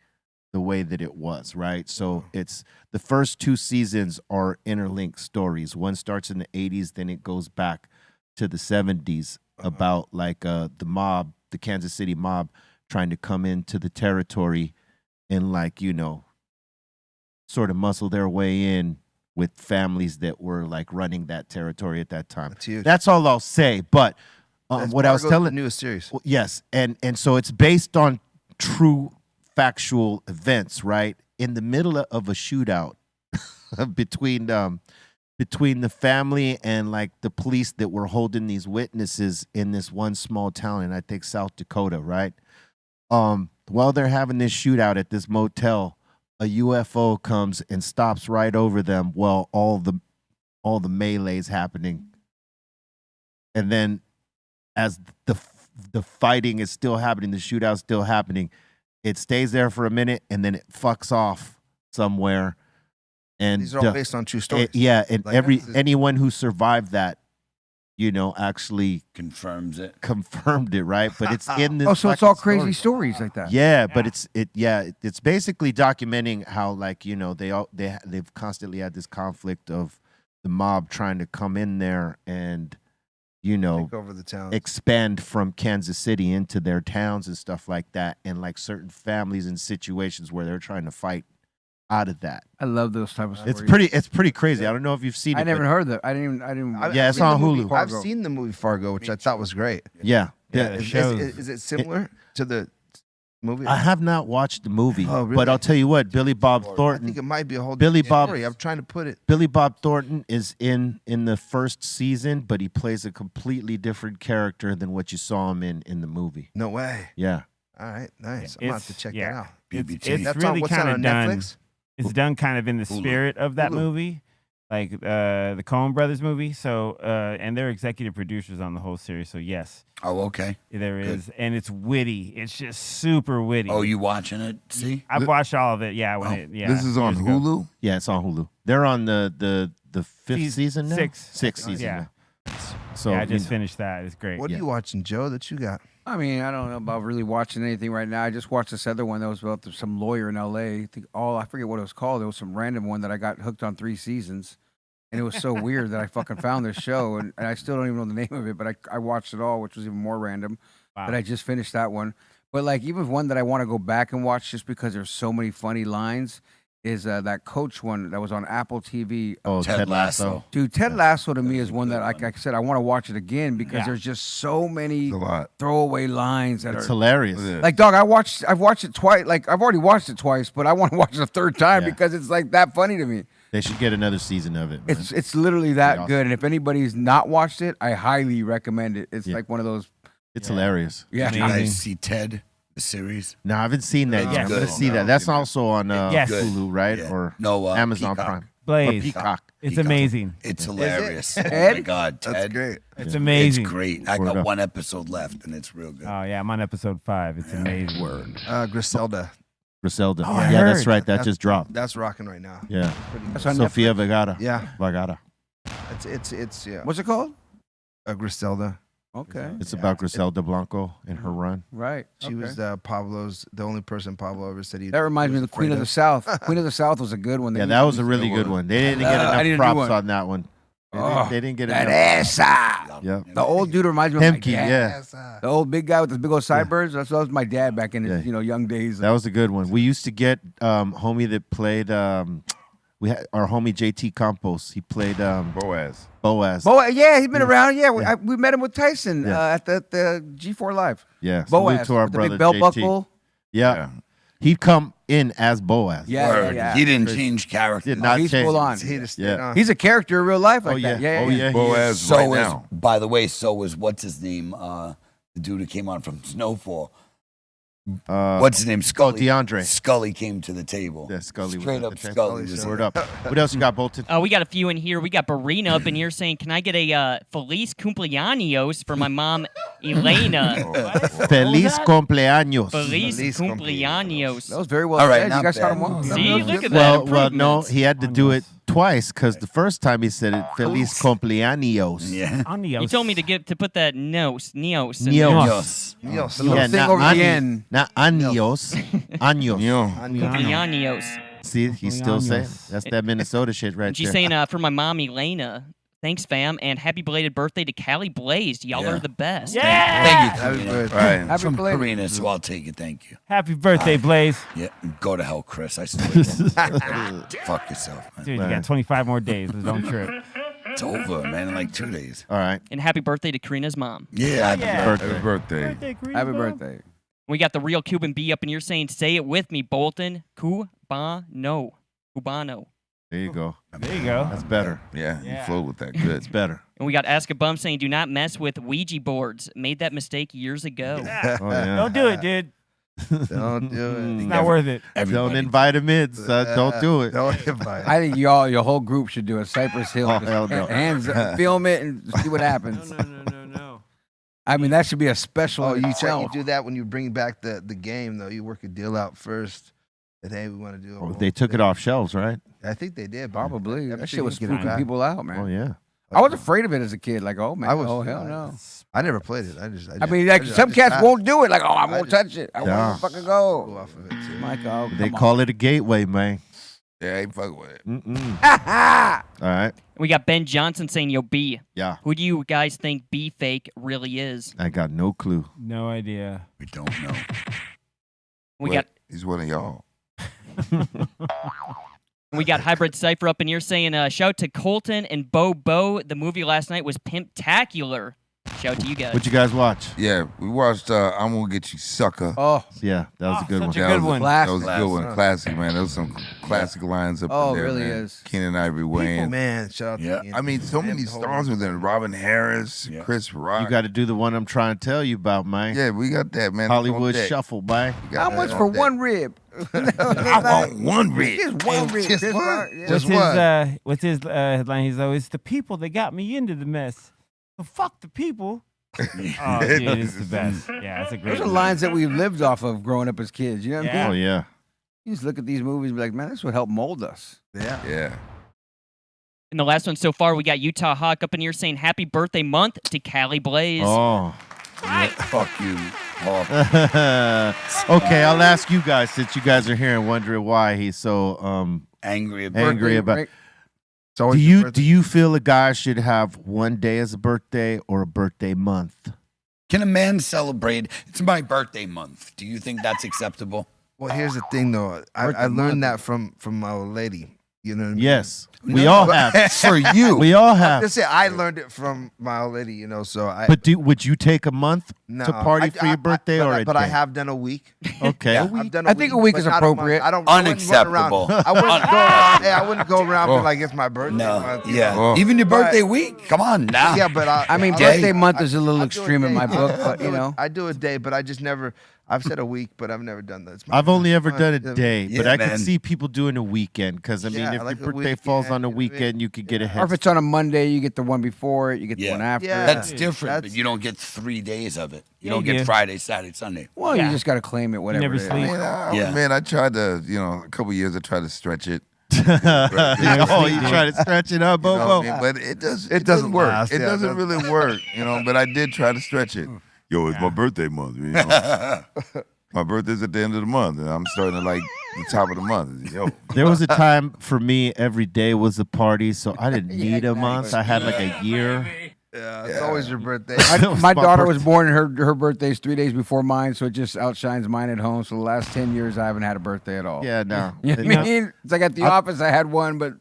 the way that it was, right? So it's the first 2 seasons are interlinked stories. One starts in the 80s, then it goes back to the 70s about like the mob, the Kansas City mob, trying to come into the territory and like, sort of muscle their way in with families that were like running that territory at that time. That's huge. That's all I'll say. But what I was telling the newest series. Yes, and so it's based on true factual events, right? In the middle of a shootout between the family and like the police that were holding these witnesses in this one small town in I think South Dakota, right? While they're having this shootout at this motel, a UFO comes and stops right over them while all the melee's happening. And then as the fighting is still happening, the shootout's still happening, it stays there for a minute and then it fucks off somewhere. And these are all based on true stories. And Like, anyone who survived that, actually confirmed it, right? But it's in this. Oh, so it's all crazy stories like that. Yeah, but it's basically documenting how they've constantly had this conflict of the mob trying to come in there and take over the town, expand from Kansas City into their towns and stuff like that, and like certain families and situations where they're trying to fight out of that. I love those type of stories. It's pretty crazy. I don't know if you've seen it. I never heard that. I didn't. Yeah, it's on Hulu. I've seen the movie Fargo, which I thought was great. Yeah. Is it similar to the movie? I have not watched the movie, Oh, really? but I'll tell you what, Billy Bob I Thornton. think it might be a whole Billy different Bob. story. I'm trying to put it. Billy Bob Thornton is in the first season, but he plays a completely different character than what you saw him in the movie. No way. Yeah. All right, nice. I'm gonna have to check that out. It's That's really what's that kind of on done. Netflix? It's done kind of in the spirit of that movie, like the Coen Brothers movie. So, and they're executive producers on the whole series. So, yes. Oh, okay. There is, and it's witty. It's just super witty. Oh, you watching it? See, I've watched all of it. Yeah, This is on Hulu. Yeah, it's on Hulu. They're on the fifth season now. Sixth season. Yeah. Now. So I just finished that. It's great. What are you watching, Joe? That you got? I mean, I don't know about really watching anything right now. I just watched this other one that was about some lawyer in L.A. I forget what it was called. It was some random one that I got hooked on 3 seasons. And it was so weird that I fucking found this show. And I still don't even know the name of it, but I watched it all, which was even more random. Wow. But I just finished that one. But like even one that I want to go back and watch just because there's so many funny lines is that coach one that was on Apple TV. Oh, Ted Lasso. Dude, Ted Lasso to me is one that, like I said, I want to watch it again because there's just so many throwaway lines that It's are hilarious. Like, dog, I've watched it twice. Like, I've already watched it twice, but I want to watch it a third time because it's like that funny to me. They should get another season of it. Man. It's literally that Awesome. good. And if anybody's not watched it, I highly recommend it. It's like one of those. It's hilarious. Yeah. Did you guys see Ted, the series? No, I haven't seen that. It's yet. I'm good. gonna see that. That's also on Yes. Hulu, right? Yeah. Or No, Amazon Peacock. Prime. Blaze. Or Peacock. It's amazing. It's hilarious. It? Oh Ed? my God, Ted. That's great. It's amazing. It's great. I Word got up. 1 episode left, and it's real good. Oh yeah, I'm on episode 5. It's amazing. Griselda. Griselda. Oh, I yeah, that's heard. right. That just dropped. That's rocking right now. Yeah. That's on Sofia Netflix? Vergara. Yeah. Vergara. It's yeah. What's it called? Griselda. Okay. It's about Griselda Blanco and her run. Right. She was Pablo's the only person Pablo ever said he. That reminds me of the Queen of the South. Queen of the South was a good one. Yeah, that was a really good one. They didn't get I need to enough do props one. on that one. They didn't get that enough. ass. Yeah. The old dude reminds me of my Hemke, dad. yeah. The old big guy with the big old sideburns. That was my dad back in his young days. That was a good one. We used to get homie that played we had our homie JT Campos. He played Boaz. Yeah, he's been around. Yeah, we met him with Tyson at the G4 Live. Yeah. Boaz Salute to our with the brother big belt JT. buckle. Yeah. He'd come in as Boaz. Yeah. He didn't change character. Did not he's change. full on. He's a character in real life like that. Yeah. Oh yeah. Boaz So right is, now. by the way, so is what's his name? The dude who came on from Snowfall. What's his name? Scully. DeAndre. Scully came to the table. Yeah, Scully was Straight at up the table. Scully. Was Word there. up. What else you got, Bolton? We got a few in here. We got Barina up in here saying, "Can I get a Feliz Cumpleaños for my mom, Elena?" Feliz cumpleaños. Feliz Cumpleaños. That was very well All right, said. not You guys got him bad. on. See, look at that. Well, no, improvements. he had to do it twice because the first time he said it, Feliz cumpleaños. Yeah. You told me to put that neos in Nios. there. Yes. Nios. The little thing over the end. Not años. Años. Cumpleaños. See, he's still saying that's that Minnesota shit right And she's there. saying, for my mom, Elena, thanks, fam, and happy belated birthday to Callie Blaze. Y'all Yeah. are the best. Thank you. That was good. Right. It's from belated. Karina, so I'll take it. Thank you. Happy birthday, Blaze. Yeah. Go to hell, Chris. I swear. Fuck yourself, man. Dude, you got 25 more days. Don't trip. It's over, man, in like 2 days. All right. And happy birthday to Karina's mom. Yeah, Happy birthday. Happy birthday. We got the real Cuban B up in here saying, say it with me, Bolton. Cubano. Cubano. There you go. There you go. That's better. Yeah, you flowed with that. Good. It's better. And we got Ask a Bum saying, do not mess with Ouija boards. Made that mistake years ago. Oh, yeah. Don't do it, dude. Don't do it. It's not worth it. Don't invite him in, son. Don't do it. Don't invite. I think your whole group should do a Cypress Hill. Oh, Just hell no. Hands up, film it and see what happens. No. I mean, that should be a special. Oh, you itself. do that when you bring back the game, though. You work a deal out first. That, hey, we want to do it. Oh, they took it off shelves, right? I think they did. Probably. That shit was freaking freaking people out, man. Oh, yeah. I was afraid of it as a kid. Like, oh, man. I was. Oh, hell no. I never played it. I mean, like, some cats won't do it. Like, oh, I won't touch it. I Yeah. won't fucking go. Go off of it, too. Michael, They call it a gateway, man. Yeah, I ain't fuck with it. All right. We got Ben Johnson saying, yo, B. Yeah. Who do you guys think B fake really is? I got no clue. No idea. We don't know. He's one of y'all. We got Hybrid Cypher up in here saying, shout to Colton and Bo. The movie last night was Pimptacular. Shout to you guys. What'd you guys watch? Yeah, we watched I'm Gonna Get You Sucker. Oh. Yeah, that was a good one. such a good one. That was a good one. Classic, man. There was some classic lines up Oh, in there, really man. is. Keenen Ivory Wayans. Man, shout out to Yeah. Ian. I mean, so many stars within Robin Harris, Chris Rock. You got to do the one I'm trying to tell you about, man. Yeah, we got that, man. Hollywood It's on deck. Shuffle, man. We got How much that for on deck. one rib? I want one rib. Just one rib. Just Chris one? Rock, yeah. Just What's his headline? He's always the people that got me into the mess. So fuck the people. Oh, dude, it's the best. Yeah, it's a great Those are movie. lines that we lived off of growing up as kids. You know what I Yeah. mean? Oh, yeah. You just look at these movies and be like, man, this would help mold us. Yeah. Yeah. And the last one so far, we got Utah Hawk up in here saying, happy birthday month to Cali Blaze. Oh. Fuck you, Hawk. Okay, I'll ask you guys, since you guys are here and wondering why he's so Angry about angry about. Right? It's always your birthday. Do you feel a guy should have one day as a birthday or a birthday month? Can a man celebrate? It's my birthday month. Do you think that's acceptable? Well, here's the thing, though. I learned that from my old lady. You know what I mean? Yes, we all have. For you. We all have. Just say I learned it from my old lady, you know. So I. But would you take a month No, to party for your birthday but or a but day? I have done a week. Okay. I've done I think a week but is not a month. appropriate. I don't. Unacceptable. I wouldn't go around. I wouldn't go around Oh. being like it's my birthday No. month. you Yeah. know. Even your But- birthday week? Come on now. Yeah, but I mean, I'll- birthday month is a little I'll do extreme in day. my book, I'll but do you it- know. I do a day, but I just never. I've said a week, but I've never done that. It's my I've only birthday ever month. done a Yeah. day, but Yeah, I could man. see people doing a weekend because I mean, Yeah, if like your a birthday falls on a weekend, weekend, you could get a Or head. if it's on a Monday, you get the one before it, you get the Yeah. one after. Yeah. That's different, but That's- you don't get 3 days of it. You Yeah, don't you get do. Friday, Saturday, Sunday. Well, Yeah. you just got to claim it, whatever. never it is. sleep. Yeah. Man, I tried to, a couple years I tried to stretch it. Oh, you try to stretch it up, You know what I Bobo? mean? But it doesn't doesn't work. last, It yeah, doesn't that's- really work, But I did try to stretch it. Yo, it's my birthday month. My birthday's at the end of the month, and I'm starting at like the top of the month. Yo, There was a time for me, every day was a party, so I didn't need a month. I had like a year. Yeah, it's always your birthday. My daughter was born, and her birthday's 3 days before mine, so it just outshines mine at home. So the last 10 years, I haven't had a birthday at all. Yeah, no. You know what I mean? It's like at the office, I had one, but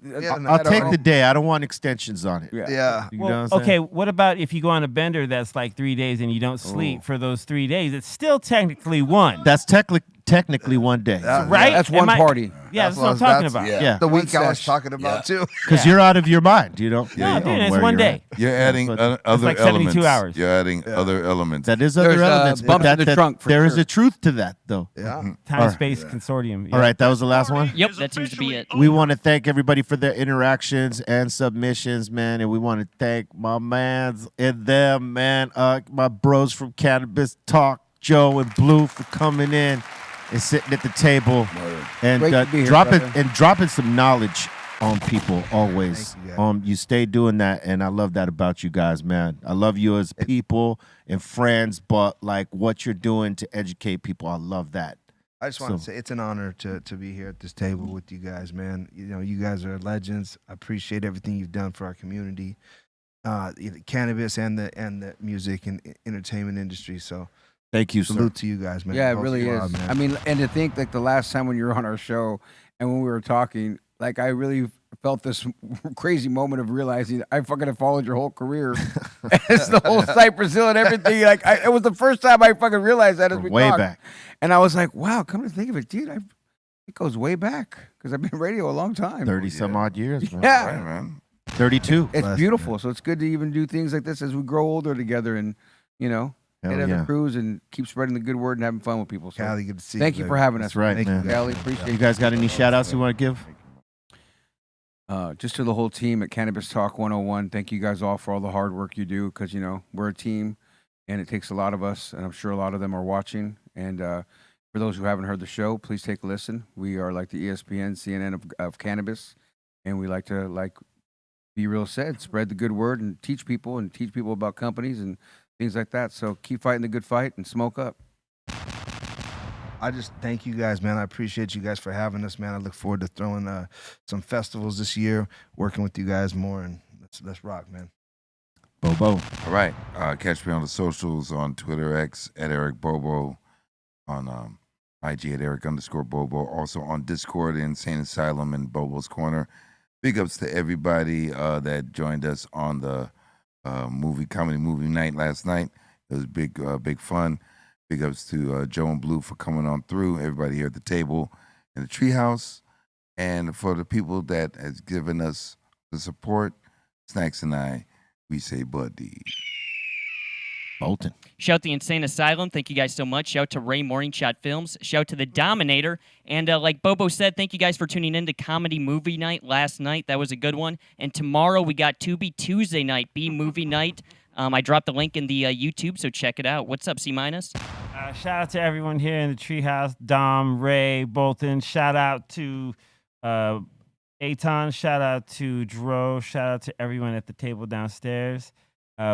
I'll take the day. I don't want extensions on it. Yeah. You know Well, what I'm saying? okay, what about if you go on a bender that's like 3 days and you don't sleep for those 3 days? It's still technically one. That's technically one day. right? That's one Am I- party. Yeah, that's what I'm talking about. Yeah. The week I was sesh. talking about too. Because you're out of your mind. You don't. No, you dude, don't it's where one you're day. at. you're adding other like 72 elements. hours. You're adding other elements. That is other There's, elements, but bumps in the trunk for there is sure. a truth to that, though. Yeah. Time Space Consortium. Yeah. All right, that was the last one. Yep, that seems to be it. We want to thank everybody for their interactions and submissions, man. And we want to thank my mans and them, man. My bros from Cannabis Talk, Joe and Blue, for coming in and sitting at the table and Great to be here, dropping brother. dropping some knowledge on people always. Thank you, guys. You stay doing that, and I love that about you guys, man. I love you as people and friends, but like what you're doing to educate people, I love that. I just want to So- say it's an honor to be here at this table with you guys, man. You guys are legends. I appreciate everything you've done for our community, cannabis and the music and entertainment industry. So Thank you, sir. salute to you guys, man. Yeah, it Both really you is. are, man. I mean, and to think like the last time when you were on our show and when we were talking, like I really felt this crazy moment of realizing I fucking have followed your whole career. It's the whole Cypress Hill and everything. Like it was the first time I fucking realized that as we way talked. back. And I was like, wow, come to think of it, dude, it goes way back because I've been in radio a long time. 30 some odd years, man. Yeah. Right, man. 32. It's beautiful. So it's good to even do things like this as we grow older together and, Hell hit other yeah. crews and keep spreading the good word and having fun with people. So Callie, good to see thank you, you for baby. having That's us. right, Thank man. you, Callie. Appreciate You it. guys got any shout outs you want to give? Just to the whole team at Cannabis Talk 101, thank you guys all for all the hard work you do because, we're a team and it takes a lot of us, and I'm sure a lot of them are watching. And for those who haven't heard the show, please take a listen. We are like the ESPN, CNN of cannabis, and we like to, like Be Real said, spread the good word and teach people about companies and things like that. So keep fighting the good fight and smoke up. I just thank you guys, man. I appreciate you guys for having us, man. I look forward to throwing some festivals this year, working with you guys more, and let's rock, man. Bobo. All right. Catch me on the socials on Twitter, X at Eric Bobo, on IG at Eric_Bobo. Also on Discord, Insane Asylum and Bobo's Corner. Big ups to everybody that joined us on the comedy movie night last night. It was big fun. Big ups to Joe and Blue for coming on through. Everybody here at the table in the treehouse, and for the people that has given us the support, Snacks and I, we say buddy. Bolton. Shout the Insane Asylum. Thank you guys so much. Shout to Ray Morning Shot Films. Shout to the Dominator. And like Bobo said, thank you guys for tuning in to Comedy Movie Night last night. That was a good one. And tomorrow we got To Be Tuesday Night, Be Movie Night. I dropped the link in the YouTube, so check it out. What's up, C-? Shout out to everyone here in the treehouse. Dom, Ray, Bolton. Shout out to Aton. Shout out to Dro. Shout out to everyone at the table downstairs.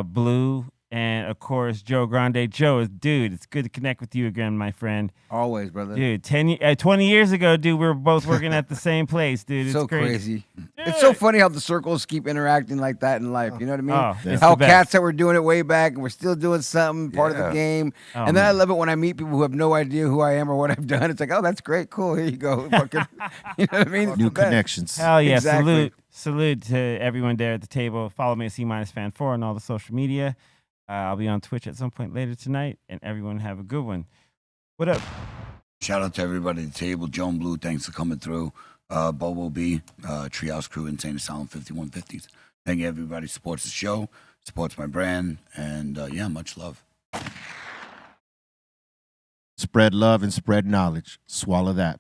Blue. And, of course, Joe Grande. Joe, dude, it's good to connect with you again, my friend. Always, brother. Dude, 20 years ago, dude, we were both working at the same place, dude. It's so crazy. It's so funny how the circles keep interacting like that in life. You know what I mean? Oh, it's how the best. cats that were doing it way back and we're still doing something, part of the game. Oh, and then man. I love it when I meet people who have no idea who I am or what I've done. It's like, oh, that's great. Cool. Here you go. Fucking, you know what I mean? It's New the best. connections. Hell yeah. Exactly. Salute to everyone there at the table. Follow me at C-Fan4 on all the social media. I'll be on Twitch at some point later tonight, and everyone have a good one. What up? Shout out to everybody at the table. Joan Blue, thanks for coming through. Bobo B, Treehouse Crew, Insane Asylum 5150s. Thank you, everybody. Supports the show, supports my brand, and much love. Spread love and spread knowledge. Swallow that.